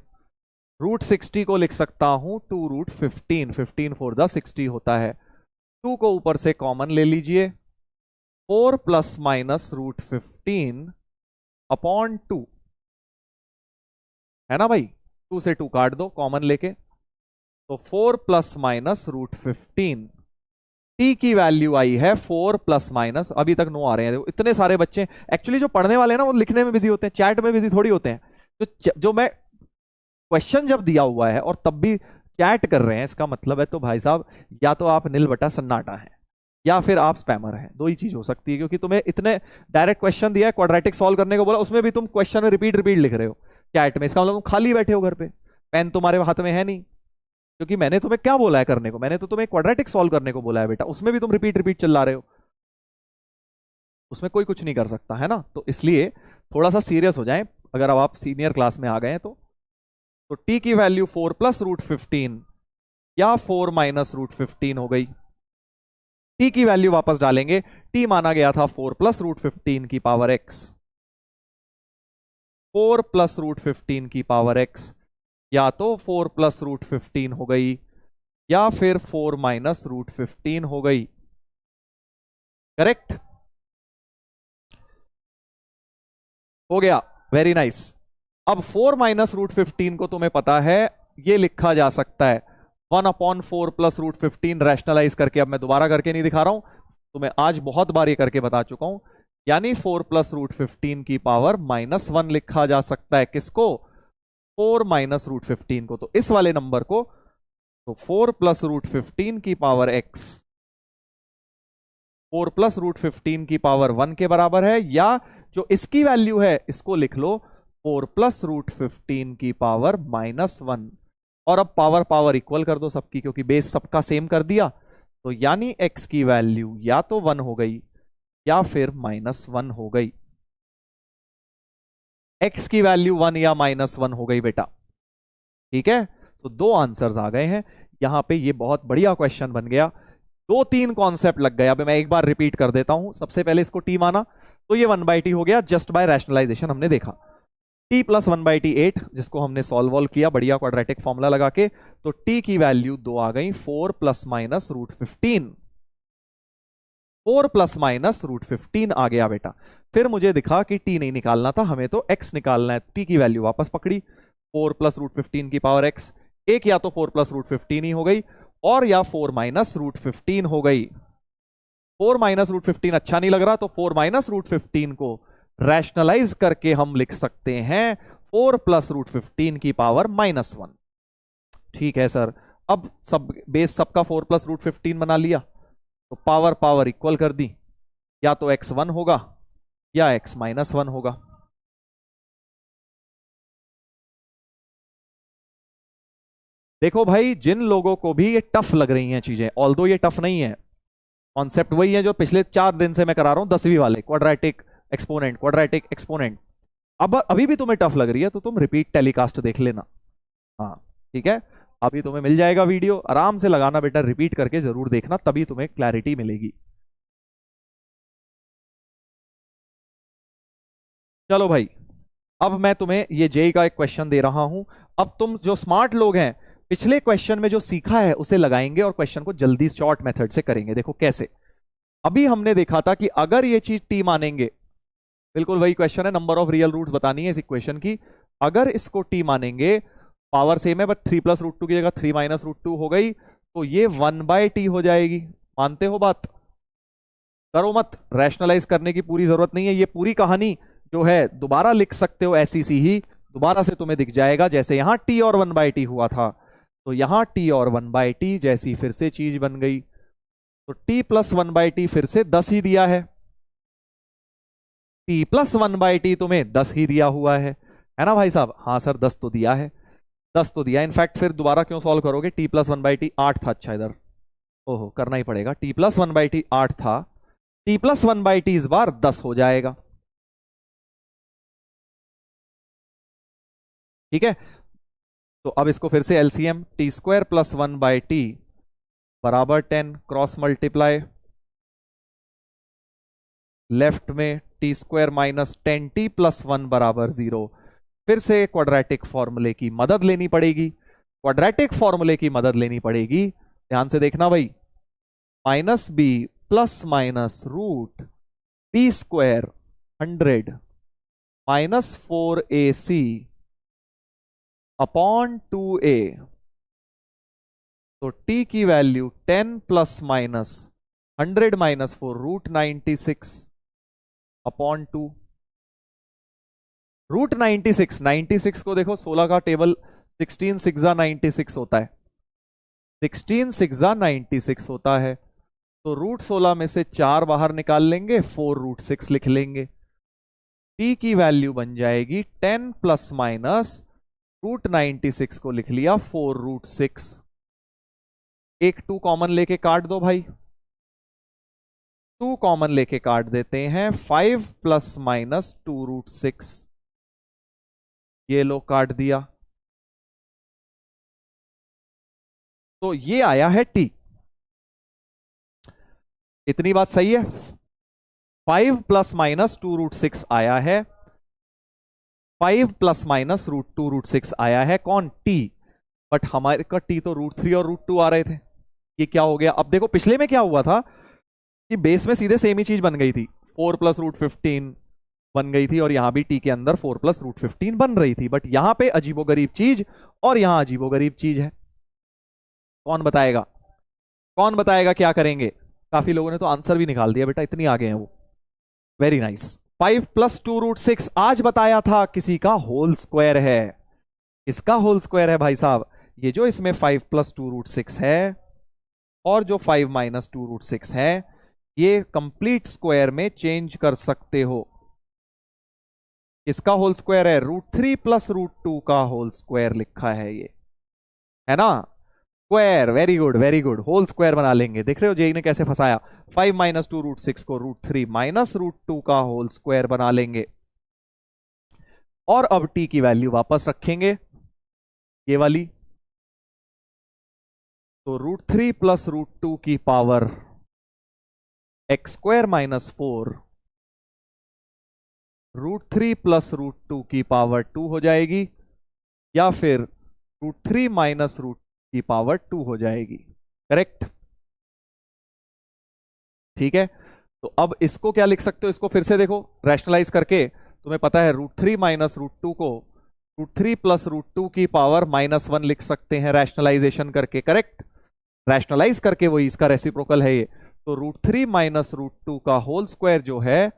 रूट 60 को लिख सकता हूं 2 रूट 15, 15 फोर द 60 होता है। 2 को ऊपर से कॉमन ले लीजिए, 4 प्लस माइनस रूट 15 अपॉन 2, है ना भाई? 2 से 2 काट दो कॉमन लेके, तो 4 प्लस माइनस रूट 15। टी की वैल्यू आई है 4 प्लस माइनस, अभी तक नो आ रहे हैं। देखो इतने सारे बच्चे एक्चुअली जो पढ़ने वाले हैं ना वो लिखने में बिजी होते हैं, चैट में बिजी थोड़ी होते हैं। जो मैं क्वेश्चन जब दिया हुआ है और तब भी चैट कर रहे हैं, इसका मतलब है तो भाई साहब या तो आप नील बटा सन्नाटा हैं या फिर आप स्पैमर हैं, दो ही चीज हो सकती है। क्योंकि तुम्हें इतने डायरेक्ट क्वेश्चन दिया है, क्वाड्रेटिक सॉल्व करने को बोला, उसमें भी तुम क्वेश्चन में रिपीट रिपीट लिख रहे हो चैट में, इसका मतलब तुम खाली बैठे हो घर पे, पेन तुम्हारे हाथ में है नहीं। क्योंकि मैंने तुम्हें क्या बोला है करने को, मैंने तो तुम्हें क्वाड्रेटिक सॉल्व करने को बोला है बेटा, उसमें भी तुम रिपीट रिपीट चिल्ला रहे हो, उसमें कोई कुछ नहीं कर सकता है ना। तो इसलिए थोड़ा सा सीरियस हो जाए, अगर अब आप सीनियर क्लास में आ गए हैं तो टी की वैल्यू 4 प्लस रूट 15 या 4 माइनस रूट 15 हो गई। टी की वैल्यू वापस डालेंगे, टी माना गया था 4 प्लस रूट 15 की पावर एक्स, 4 प्लस रूट 15 की पावर एक्स, या तो 4 प्लस रूट 15 हो गई या फिर 4 माइनस रूट 15 हो गई। करेक्ट हो गया, वेरी नाइस। अब 4 माइनस रूट 15 को तुम्हें पता है ये लिखा जा सकता है 1/4 प्लस रूट 15, रैशनलाइज करके। अब मैं दोबारा करके नहीं दिखा रहा हूं, तुम्हें आज बहुत बार ये करके बता चुका हूं। यानी 4 प्लस रूट 15 की पावर -1 लिखा जा सकता है। किसको? 4 माइनस रूट 15 को। तो इस वाले नंबर को, तो 4 प्लस रूट 15 की पावर x 4 प्लस रूट 15 की पावर 1 के बराबर है, या जो इसकी वैल्यू है इसको लिख लो 4 प्लस रूट 15 की पावर -1। और अब पावर पावर इक्वल कर दो सबकी, क्योंकि बेस सबका सेम कर दिया। तो यानी x की वैल्यू या तो 1 हो गई या फिर -1 हो गई। x की वैल्यू 1 या -1 हो गई बेटा। ठीक है, तो दो आंसर्स आ गए हैं यहां पे। ये बहुत बढ़िया क्वेश्चन बन गया, 2-3 कॉन्सेप्ट लग गए। अब मैं एक बार रिपीट कर देता हूं। सबसे पहले इसको t माना तो ये 1/t हो गया, जस्ट बाय रैशनलाइजेशन हमने देखा। t प्लस 1/t 8, जिसको हमने सॉल्व किया बढ़िया क्वाड्रेटिक फॉर्मूला लगा के, तो t की वैल्यू 2 आ गई, 4 plus minus root 15। 4 plus minus root 15 आ गया बेटा। फिर मुझे दिखा कि टी नहीं निकालना था, हमें तो एक्स निकालना है। टी की वैल्यू वापस पकड़ी, 4 प्लस रूट 15 की पावर एक्स। एक या तो 4 प्लस रूट 15 ही हो गई, और या 4 माइनस रूट 15 हो गई। 4 माइनस रूट 15 अच्छा नहीं लग रहा, तो 4 माइनस रूट 15 को रैशनलाइज करके हम लिख सकते हैं 4 प्लस रूट 15 की पावर -1। ठीक है सर, अब सब बेस सबका 4 प्लस रूट 15 बना लिया, तो पावर पावर इक्वल कर दी, या तो x1 होगा या x-1 होगा। देखो भाई, जिन लोगों को भी ये टफ लग रही हैं चीजें, ऑल्दो ये टफ नहीं है, कॉन्सेप्ट वही है जो पिछले 4 दिन से मैं करा रहा हूं, 10वीं वाले क्वाड्रेटिक एक्सपोनेंट, क्वाड्रेटिक एक्सपोनेंट। अब अभी भी तुम्हें टफ लग रही है तो तुम रिपीट टेलीकास्ट देख लेना। हाँ ठीक है, अभी तुम्हें मिल जाएगा वीडियो, आराम से लगाना बेटा, रिपीट करके जरूर देखना, तभी तुम्हें क्लैरिटी मिलेगी। चलो भाई, अब मैं तुम्हें ये जेई का एक क्वेश्चन दे रहा हूं। अब तुम जो स्मार्ट लोग हैं, पिछले क्वेश्चन में जो सीखा है उसे लगाएंगे और क्वेश्चन को जल्दी शॉर्ट मेथड से करेंगे। देखो कैसे, अभी हमने देखा था कि अगर ये चीज टी मानेंगे, बिल्कुल वही क्वेश्चन है, नंबर ऑफ रियल रूट्स बतानी है इस इक्वेशन की। अगर इसको टी मानेंगे, पावर सेम है बट 3 प्लस रूट 2 की जगह 3 माइनस रूट 2 हो गई, तो ये 1/t हो जाएगी। मानते हो बात? करो मत, रैशनलाइज करने की पूरी जरूरत नहीं है, ये पूरी कहानी जो है दोबारा लिख सकते हो, ऐसी सी ही दोबारा से तुम्हें दिख जाएगा। जैसे यहां टी और 1/t हुआ था, तो यहां टी और 1/t जैसी फिर से चीज बन गई। तो t प्लस 1/t फिर से 10 ही दिया है, t प्लस 1/t तुम्हें 10 ही दिया हुआ है ना भाई साहब? हाँ सर 10 तो दिया है, 10 तो दिया। इनफैक्ट फिर दोबारा क्यों सॉल्व करोगे, t प्लस 1/t 8 था। अच्छा इधर ओहो करना ही पड़ेगा, t प्लस 1/t 8 था, t प्लस 1/t इस बार 10 हो जाएगा। ठीक है, तो अब इसको फिर से LCM, T square plus 1/t बराबर 10, क्रॉस मल्टीप्लाई, लेफ्ट में T square minus 10t plus 1 बराबर 0। फिर से क्वाड्रेटिक फॉर्मूले की मदद लेनी पड़ेगी, क्वाड्रेटिक फॉर्मूले की मदद लेनी पड़ेगी। ध्यान से देखना भाई, minus B plus minus root B square 100 minus 4ac upon 2a। तो t की वैल्यू 10 plus minus 100 minus 4 root 96 upon 2। Root 96, 96 को देखो 16 का टेबल, 16 सिक्सा 96 होता है, 16 सिक्सा 96 होता है। तो रूट 16 में से 4 बाहर निकाल लेंगे, 4 रूट 6 लिख लेंगे। t की वैल्यू बन जाएगी 10 प्लस माइनस रूट 96 को लिख लिया 4 रूट 6। एक 2 कॉमन लेके काट दो भाई, 2 कॉमन लेके काट देते हैं, 5 प्लस माइनस 2 रूट 6, ये लो काट दिया, तो ये आया है t। इतनी बात सही है? 5 प्लस माइनस 2 रूट 6 आया है, 5 प्लस माइनस रूट 2 रूट 6 आया है, कौन? t। बट हमारे का t तो रूट 3 और रूट 2 आ रहे थे, ये क्या हो गया? अब देखो पिछले में क्या हुआ था कि बेस में सीधे सेम ही चीज बन गई थी, 4 प्लस रूट 15 बन गई थी, और यहां भी t के अंदर 4 प्लस रूट 15 बन रही थी। बट यहां पे अजीबोगरीब चीज और यहां अजीबोगरीब चीज है। कौन बताएगा, कौन बताएगा क्या करेंगे? काफी लोगों ने तो आंसर भी निकाल दिया बेटा, इतनी आगे हैं वो, वेरी नाइस। 5 प्लस 2 रूट 6 आज बताया था किसी का होल स्क्वायर है, इसका होल स्क्वायर है भाई साहब। ये जो इसमें 5 प्लस 2 रूट 6 है और जो 5 माइनस 2 रूट 6 है, ये कंप्लीट स्क्वायर में चेंज कर सकते हो। इसका होल स्क्वायर है रूट 3 प्लस रूट 2 का होल स्क्वायर लिखा है ये, है ना? Square, very good very good, whole square बना लेंगे। देख रहे हो जेई ने कैसे फंसाया, 5 माइनस 2 रूट 6 को रूट 3 माइनस रूट 2 का होल स्क्वायर बना लेंगे। और अब t की वैल्यू वापस रखेंगे, ये वाली, तो रूट 3 प्लस रूट 2 की power X square minus 4 root 3 plus root 2 की पावर 2 हो जाएगी, या फिर रूट 3 माइनस रूट की पावर 2 हो जाएगी। करेक्ट? ठीक है, तो अब इसको क्या लिख सकते हो, इसको फिर से देखो रैशनलाइज करके, तुम्हें पता है √3 माइनस √2 को √3 प्लस √2 की पावर -1 लिख सकते हैं रैशनलाइजेशन करके, करेक्ट। रैशनलाइज करके वही इसका रेसिप्रोकल है ये। तो √3 माइनस √2 का होल स्क्वायर जो है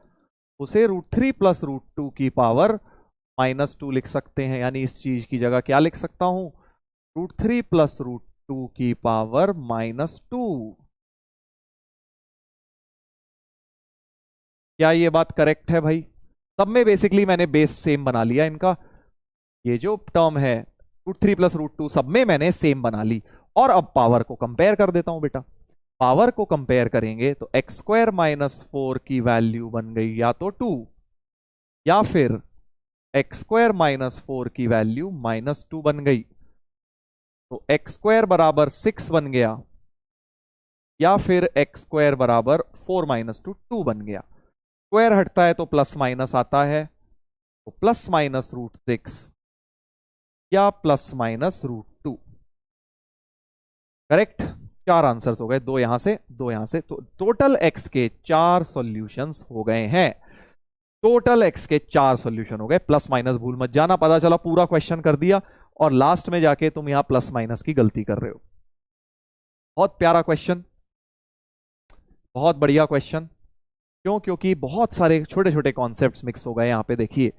उसे √3 प्लस √2 की पावर -2 लिख सकते हैं। यानी इस चीज की जगह क्या लिख सकता हूं, √3 प्लस √2 की पावर -2। क्या ये बात करेक्ट है भाई? सब में बेसिकली मैंने बेस सेम बना लिया इनका, ये जो टर्म है √3 प्लस √2 सब में मैंने सेम बना ली। और अब पावर को कंपेयर कर देता हूं बेटा। पावर को कंपेयर करेंगे तो x² माइनस 4 की वैल्यू बन गई या तो 2, या फिर x² माइनस 4 की वैल्यू -2 बन गई। तो x² बराबर 6 बन गया, या फिर x² बराबर 4 माइनस 2 बन गया। स्क्वायर हटता है तो प्लस माइनस आता है, तो प्लस माइनस √6 या प्लस माइनस √2। करेक्ट। 4 आंसर्स हो गए, 2 यहां से 2 यहां से। तो टोटल x के 4 सॉल्यूशंस हो गए हैं। टोटल x के 4 सॉल्यूशन हो गए। प्लस माइनस भूल मत जाना, पता चला पूरा क्वेश्चन कर दिया और लास्ट में जाके तुम यहां प्लस माइनस की गलती कर रहे हो। बहुत प्यारा क्वेश्चन, बहुत बढ़िया क्वेश्चन। क्यों? क्योंकि बहुत सारे छोटे छोटे कॉन्सेप्ट्स मिक्स हो गए यहां पे। देखिए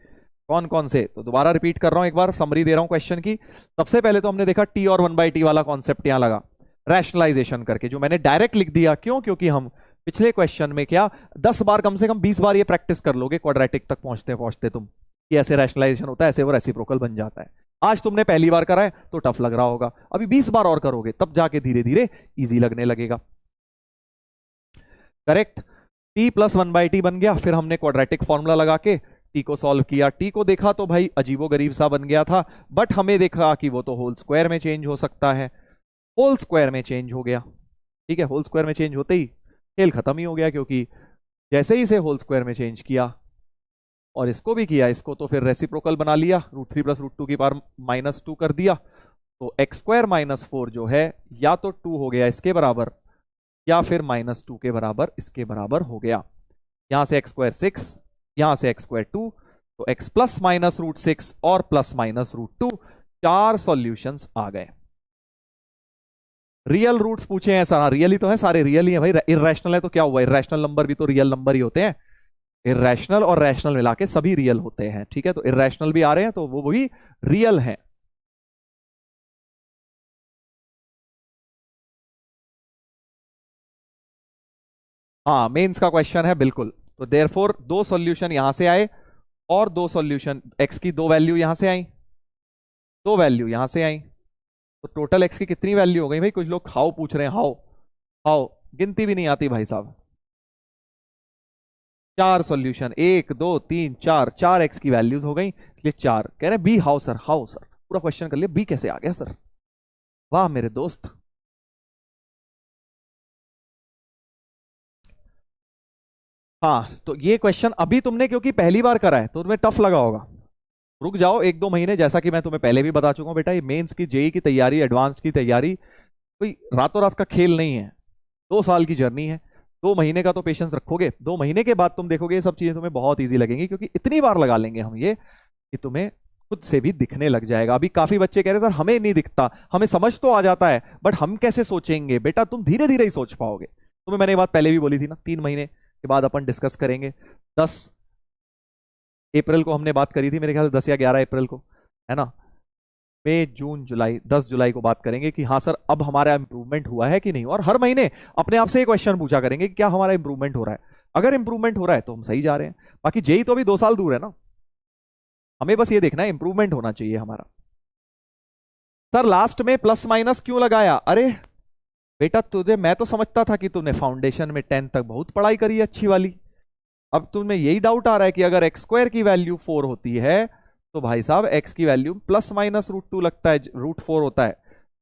कौन कौन से, तो दोबारा रिपीट कर रहा हूं, एक बार समरी दे रहा हूं क्वेश्चन की। सबसे पहले तो हमने देखा t और 1/t वाला कॉन्सेप्ट यहां लगा रैशनलाइजेशन करके, जो मैंने डायरेक्ट लिख दिया। क्यों? क्योंकि हम पिछले क्वेश्चन में क्या 10 बार, कम से कम 20 बार ये प्रैक्टिस कर लोगे क्वाड्रेटिक तक पहुंचते पहुंचते तुम, कि ऐसे रैशनलाइजेशन होता है, ऐसे वो रेसिप्रोकल बन जाता है। आज तुमने पहली बार करा है तो टफ लग रहा होगा, अभी 20 बार और करोगे तब जाके धीरे धीरे इजी लगने लगेगा। करेक्ट। t प्लस 1/t बन गया, फिर हमने क्वाड्रेटिक फॉर्मूला लगा के t को सॉल्व किया। t को देखा तो भाई अजीबो गरीब सा बन गया था, बट हमें देखा कि वो तो होल स्क्वायर में चेंज हो सकता है। होल स्क्वायर में चेंज हो गया, ठीक है। होल स्क्वायर में चेंज होते ही खेल खत्म ही हो गया, क्योंकि जैसे ही इसे होल स्क्वायर में चेंज किया और इसको भी किया, इसको तो फिर रेसिप्रोकल बना लिया, √3 प्लस √2 की पावर -2 कर दिया। तो x² माइनस 4 जो है या तो 2 हो गया इसके बराबर, या फिर -2 के बराबर इसके बराबर हो गया। यहां से x² 6, यहां से x² 2, तो x प्लस माइनस √6 और प्लस माइनस √2, 4 सॉल्यूशंस आ गए। रियल रूट्स पूछे हैं सारा, रियल ही तो है, सारे रियल ही है भाई। इर्रेशनल है तो क्या हुआ, इर्रेशनल नंबर भी तो रियल नंबर ही होते हैं। इर्रेशनल और रैशनल मिला के सभी रियल होते हैं, ठीक है। तो इर्रेशनल भी आ रहे हैं तो वो भी रियल हैं। हाँ, मेंस का क्वेश्चन है बिल्कुल। तो देयरफॉर 2 सॉल्यूशन यहां से आए और 2 सॉल्यूशन, x की 2 वैल्यू यहां से आई, 2 वैल्यू यहां से आई। तो टोटल x की कितनी वैल्यू हो गई भाई? कुछ लोग हाउ पूछ रहे हैं, हाउ हाउ, गिनती भी नहीं आती भाई साहब। 4 सॉल्यूशन, 1 2 3 4, 4 x की वैल्यूज हो गई, इसलिए 4 कह रहे हैं B. How sir, how sir, पूरा क्वेश्चन कर लिया, बी कैसे आ गया सर? वाह मेरे दोस्त। हाँ, तो ये क्वेश्चन अभी तुमने क्योंकि पहली बार करा है तो तुम्हें टफ लगा होगा। रुक जाओ 1-2 महीने, जैसा कि मैं तुम्हें पहले भी बता चुका हूं बेटा, ये मेंस की, जेई की तैयारी, एडवांस की तैयारी कोई रातों रात का खेल नहीं है। 2 साल की जर्नी है। 2 महीने का तो पेशेंस रखोगे, 2 महीने के बाद तुम देखोगे ये सब चीजें तुम्हें बहुत ईजी लगेंगी, क्योंकि इतनी बार लगा लेंगे हम ये कि तुम्हें खुद से भी दिखने लग जाएगा। अभी काफी बच्चे कह रहे सर हमें नहीं दिखता, हमें समझ तो आ जाता है बट हम कैसे सोचेंगे। बेटा तुम धीरे धीरे ही सोच पाओगे। तुम्हें मैंने ये बात पहले भी बोली थी ना, 3 महीने के बाद अपन डिस्कस करेंगे। 10 अप्रैल को हमने बात करी थी मेरे ख्याल से, 10 या 11 अप्रैल को, है ना। मई जून जुलाई, 10 जुलाई को बात करेंगे कि हाँ सर अब हमारा इंप्रूवमेंट हुआ है कि नहीं। और हर महीने अपने आप से एक क्वेश्चन पूछा करेंगे कि क्या हमारा इंप्रूवमेंट हो रहा है। अगर इंप्रूवमेंट हो रहा है तो हम सही जा रहे हैं। बाकी जेई तो अभी 2 साल दूर है ना, हमें बस ये देखना है इंप्रूवमेंट होना चाहिए हमारा। सर लास्ट में प्लस माइनस क्यों लगाया? अरे बेटा तुझे, मैं तो समझता था कि तूने फाउंडेशन में 10 तक बहुत पढ़ाई करी है अच्छी वाली। अब तुम्हें यही डाउट आ रहा है कि अगर x² की वैल्यू 4 होती है तो भाई साहब x की वैल्यू प्लस माइनस √2 लगता है, √4 होता है।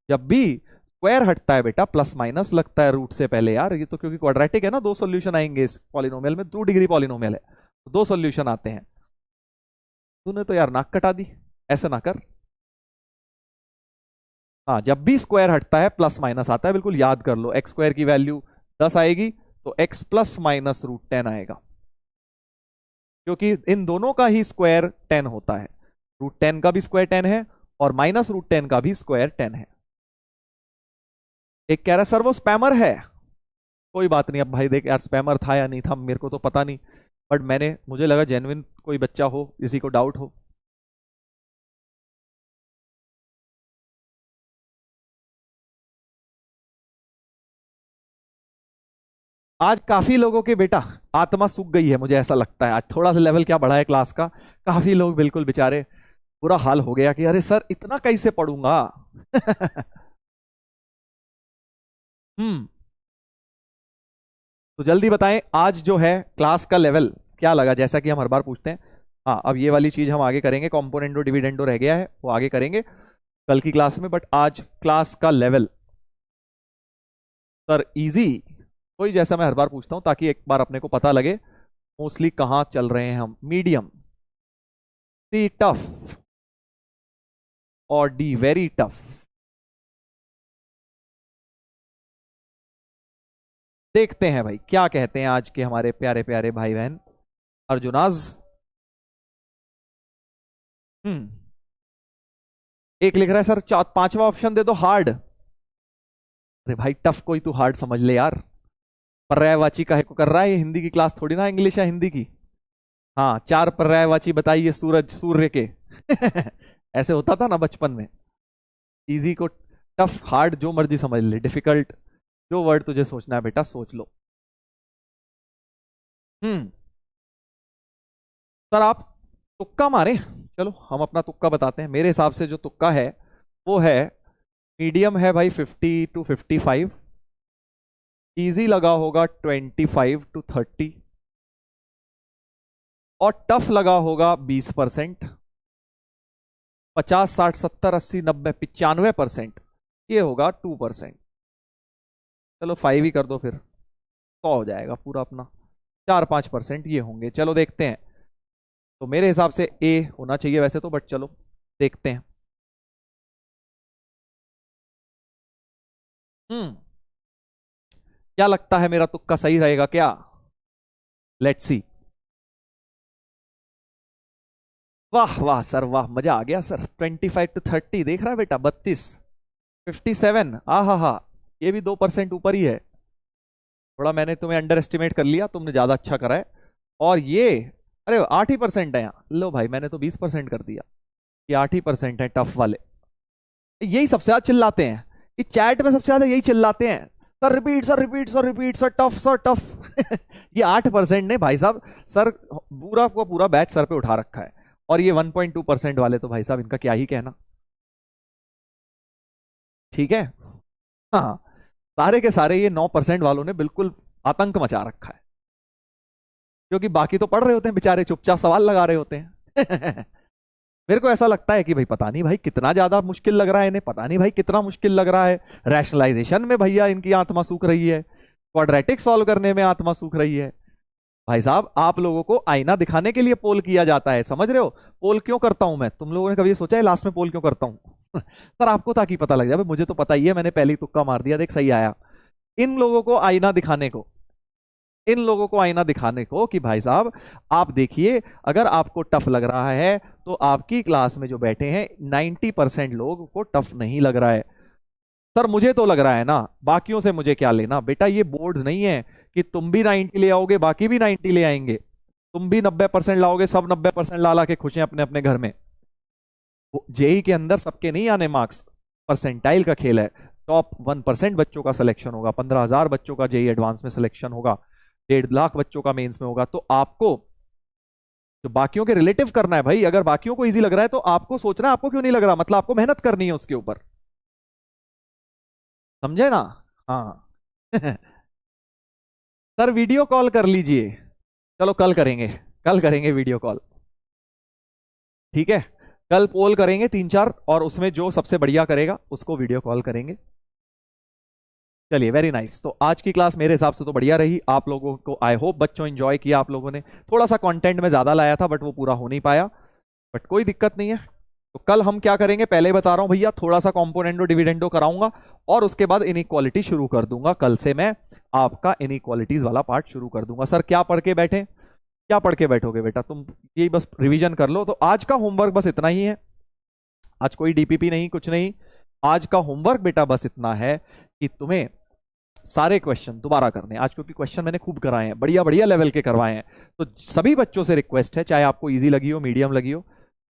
जब भी स्क्वायर हटता है बेटा प्लस माइनस लगता है रूट से पहले। यार ये तो क्योंकि क्वाड्रेटिक है ना, 2 सॉल्यूशन आएंगे इस पॉलिनोमियल में, 2 डिग्री पॉलिनोमियल है तो 2 सॉल्यूशन आते हैं। तूने तो यार नाक कटा दी, ऐसा ना कर। हाँ, जब भी स्क्वायर हटता है प्लस माइनस आता है, बिल्कुल याद कर लो। x² की वैल्यू 10 आएगी तो x प्लस माइनस √10 आएगा, क्योंकि इन दोनों का ही स्क्वायर 10 होता है। √10 का भी स्क्वायर 10 है और माइनस √10 का भी स्क्वायर 10 है। एक कह रहा है सर वो स्पैमर है। कोई बात नहीं, अब भाई देख यार स्पैमर था या नहीं था मेरे को तो पता नहीं, बट मुझे लगा जेन्युइन कोई बच्चा हो, किसी को डाउट हो। आज काफी लोगों के बेटा आत्मा सूख गई है, मुझे ऐसा लगता है। आज थोड़ा सा लेवल क्या बढ़ा है क्लास का, काफी लोग बिल्कुल बेचारे बुरा हाल हो गया कि अरे सर इतना कैसे पढ़ूंगा। हम्म। तो जल्दी बताएं आज जो है क्लास का लेवल क्या लगा, जैसा कि हम हर बार पूछते हैं। हाँ, अब ये वाली चीज हम आगे करेंगे, कॉम्पोनेंटो डिविडेंडो रह गया है, वो आगे करेंगे कल की क्लास में। बट आज क्लास का लेवल सर इजी, कोई जैसा मैं हर बार पूछता हूं ताकि एक बार अपने को पता लगे मोस्टली कहां चल रहे हैं हम। मीडियम, सी टफ और डी वेरी टफ। देखते हैं भाई क्या कहते हैं आज के हमारे प्यारे प्यारे भाई बहन अर्जुनाज। एक लिख रहा है सर पांचवा ऑप्शन दे दो हार्ड। अरे भाई टफ कोई तू हार्ड समझ ले यार, पर्यायवाची काहे को कर रहा है, ये हिंदी की क्लास थोड़ी ना, इंग्लिश या हिंदी की। हाँ, 4 पर्यायवाची बताइए सूरज सूर्य के। ऐसे होता था ना बचपन में। इजी को टफ, हार्ड जो मर्जी समझ ले, डिफिकल्ट जो वर्ड तुझे सोचना है बेटा सोच लो। सर आप तुक्का मारे, चलो हम अपना तुक्का बताते हैं। मेरे हिसाब से जो तुक्का है वो है मीडियम है भाई 50 to 55, इजी लगा होगा 25 to 30 और टफ लगा होगा 20%। 50 60 70 80 90 95% ये होगा 2%। चलो 5 ही कर दो फिर, 100 हो जाएगा पूरा अपना। 4-5% ये होंगे। चलो देखते हैं। तो मेरे हिसाब से ए होना चाहिए वैसे तो, बट चलो देखते हैं। क्या लगता है मेरा तुक्का सही रहेगा क्या? Let's see. वाह वाह सर वाह, मजा आ गया सर। 25 to 30 देख रहा है बेटा, 32 57, हा, ये भी 2% ऊपर ही है। थोड़ा मैंने तुम्हें अंडर एस्टिमेट कर लिया, तुमने ज्यादा अच्छा करा है। और ये अरे 8% है यहाँ, लो भाई मैंने तो 20% कर दिया। ये 8% है टफ वाले, यही सबसे ज्यादा चिल्लाते हैं इस चैट में, सबसे ज्यादा यही चिल्लाते हैं sir repeat sir repeat sir repeat sir tough sir tough. ये 8% ने भाई साहब सर पूरा को पूरा बैच सर पे उठा रखा है। और ये 1.2% वाले तो भाई साहब इनका क्या ही कहना। ठीक है, हाँ सारे के सारे ये 9% वालों ने बिल्कुल आतंक मचा रखा है, क्योंकि बाकी तो पढ़ रहे होते हैं बेचारे, चुपचाप सवाल लगा रहे होते हैं। मेरे को ऐसा लगता है कि भाई पता नहीं भाई कितना ज्यादा मुश्किल लग रहा है इन्हें, पता नहीं भाई कितना मुश्किल लग रहा है। रैशनलाइजेशन में भैया इनकी आत्मा सूख रही है, क्वाड्रेटिक सॉल्व करने में आत्मा सूख रही है। भाई साहब आप लोगों को आईना दिखाने के लिए पोल किया जाता है, समझ रहे हो? पोल क्यों करता हूं मैं, तुम लोगों ने कभी सोचा है लास्ट में पोल क्यों करता हूं? सर आपको ताकि पता लग जाए, मुझे तो पता ही है, मैंने पहले ही तुक्का मार दिया, देख सही आया। इन लोगों को आईना दिखाने को, इन लोगों को आईना दिखाने को कि भाई साहब आप देखिए, अगर आपको टफ लग रहा है तो आपकी क्लास में जो बैठे हैं 90% लोग को टफ नहीं लग रहा है। सर मुझे तो लग रहा है ना, बाकियों से मुझे क्या लेना बेटा, ये बोर्ड्स नहीं है कि तुम भी 90 ले आओगे बाकी भी 90 ले आएंगे, तुम भी 90% लाओगे, सब 90% ला ला के खुश हैं अपने अपने घर में। जेई के अंदर सबके नहीं आने मार्क्स, परसेंटाइल का खेल है। टॉप 1% बच्चों का सिलेक्शन होगा, 15,000 बच्चों का जेई एडवांस में सिलेक्शन होगा, 1.5 लाख बच्चों का मेंस में होगा। तो आपको जो बाकियों के रिलेटिव करना है भाई, अगर बाकियों को इजी लग रहा है तो आपको सोचना है आपको क्यों नहीं लग रहा, मतलब आपको मेहनत करनी है उसके ऊपर, समझे ना? हाँ। सर वीडियो कॉल कर लीजिए, चलो कल करेंगे, कल करेंगे वीडियो कॉल, ठीक है? कल पोल करेंगे 3-4 और उसमें जो सबसे बढ़िया करेगा उसको वीडियो कॉल करेंगे। चलिए वेरी नाइस। तो आज की क्लास मेरे हिसाब से तो बढ़िया रही, आप लोगों को आई होप बच्चों एंजॉय किया आप लोगों ने। थोड़ा सा कंटेंट में ज्यादा लाया था बट वो पूरा हो नहीं पाया, बट कोई दिक्कत नहीं है। तो कल हम क्या करेंगे, पहले बता रहा हूं भैया, थोड़ा सा कॉम्पोनेंडो डिविडेंडो कराऊंगा और उसके बाद इनइक्वालिटी शुरू कर दूंगा। कल से मैं आपका इनइक्वालिटीज वाला पार्ट शुरू कर दूंगा। सर क्या पढ़ के बैठे, क्या पढ़ के बैठोगे बेटा, तुम यही बस रिवीजन कर लो। तो आज का होमवर्क बस इतना ही है, आज कोई डीपीपी नहीं, कुछ नहीं। आज का होमवर्क बेटा बस इतना है कि तुम्हें सारे क्वेश्चन दोबारा करने आज, क्योंकि क्वेश्चन मैंने खूब कराए हैं, बढ़िया बढ़िया लेवल के करवाए हैं। तो सभी बच्चों से रिक्वेस्ट है, चाहे आपको इजी लगी हो, मीडियम लगी हो,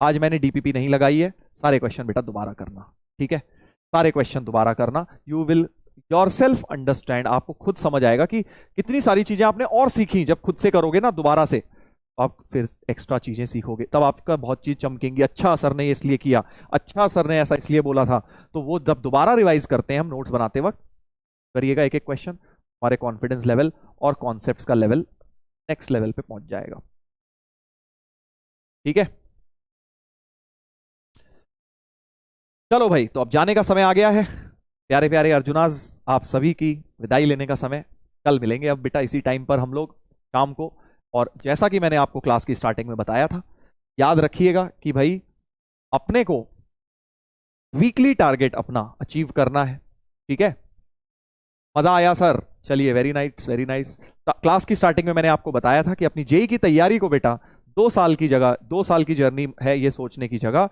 आज मैंने डीपीपी नहीं लगाई है, सारे क्वेश्चन बेटा दोबारा करना, ठीक है? सारे क्वेश्चन दोबारा करना। यू विल योरसेल्फ अंडरस्टैंड, आपको खुद समझ आएगा कि कितनी सारी चीजें आपने और सीखी। जब खुद से करोगे ना दोबारा से, आप फिर एक्स्ट्रा चीजें सीखोगे, तब आपका बहुत चीज चमकेंगी। अच्छा सर ने इसलिए किया, अच्छा सर ने ऐसा इसलिए बोला था। तो वो जब दोबारा रिवाइज करते हैं हम नोट्स बनाते वक्त, करिएगा एक एक क्वेश्चन, हमारे कॉन्फिडेंस लेवल और कॉन्सेप्ट्स का लेवल नेक्स्ट लेवल पे पहुंच जाएगा, ठीक है? चलो भाई, तो अब जाने का समय आ गया है। प्यारे प्यारे अर्जुनाज, आप सभी की विदाई लेने का समय। कल मिलेंगे अब बेटा इसी टाइम पर हम लोग शाम को। और जैसा कि मैंने आपको क्लास की स्टार्टिंग में बताया था, याद रखिएगा कि भाई अपने को वीकली टारगेट अपना अचीव करना है, ठीक है? मजा आया सर? चलिए, very nice very nice. Class की स्टार्टिंग में मैंने आपको बताया था कि अपनी जेई की तैयारी को बेटा 2 साल की जगह, 2 साल की जर्नी है ये सोचने की जगह,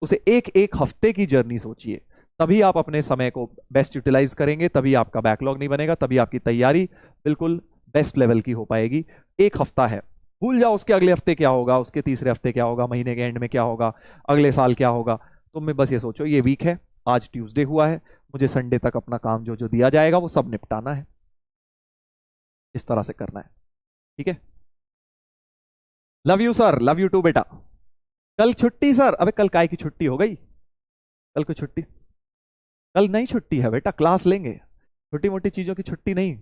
उसे एक एक हफ्ते की जर्नी सोचिए। तभी आप अपने समय को बेस्ट यूटिलाइज करेंगे, तभी आपका बैकलॉग नहीं बनेगा, तभी आपकी तैयारी बिल्कुल बेस्ट लेवल की हो पाएगी। एक हफ्ता है, भूल जाओ उसके अगले हफ्ते क्या होगा, उसके तीसरे हफ्ते क्या होगा, महीने के एंड में क्या होगा, अगले साल क्या होगा। तुम में बस ये सोचो, ये वीक है, आज ट्यूसडे हुआ है, मुझे संडे तक अपना काम जो जो दिया जाएगा वो सब निपटाना है। इस तरह से करना है, ठीक है? Love you sir, love you too बेटा। कल छुट्टी सर? अबे कल काय की छुट्टी हो गई? कल को छुट्टी, कल नहीं छुट्टी है बेटा, क्लास लेंगे, छोटी मोटी चीजों की छुट्टी नहीं।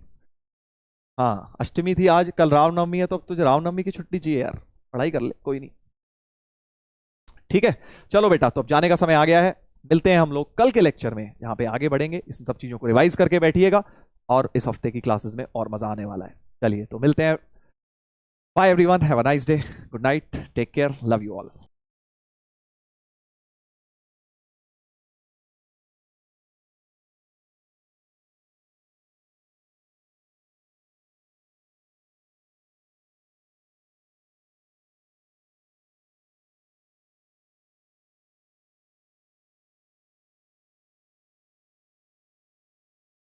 हाँ, अष्टमी थी आज, कल रामनवमी है, तो अब तुझे रामनवमी की छुट्टी चाहिए यार, पढ़ाई कर ले, कोई नहीं, ठीक है? चलो बेटा, तो अब जाने का समय आ गया है। मिलते हैं हम लोग कल के लेक्चर में, जहां पे आगे बढ़ेंगे। इस सब चीजों को रिवाइज करके बैठिएगा और इस हफ्ते की क्लासेस में और मजा आने वाला है। चलिए, तो मिलते हैं। Bye everyone, have a nice day, good night, take care, love you all.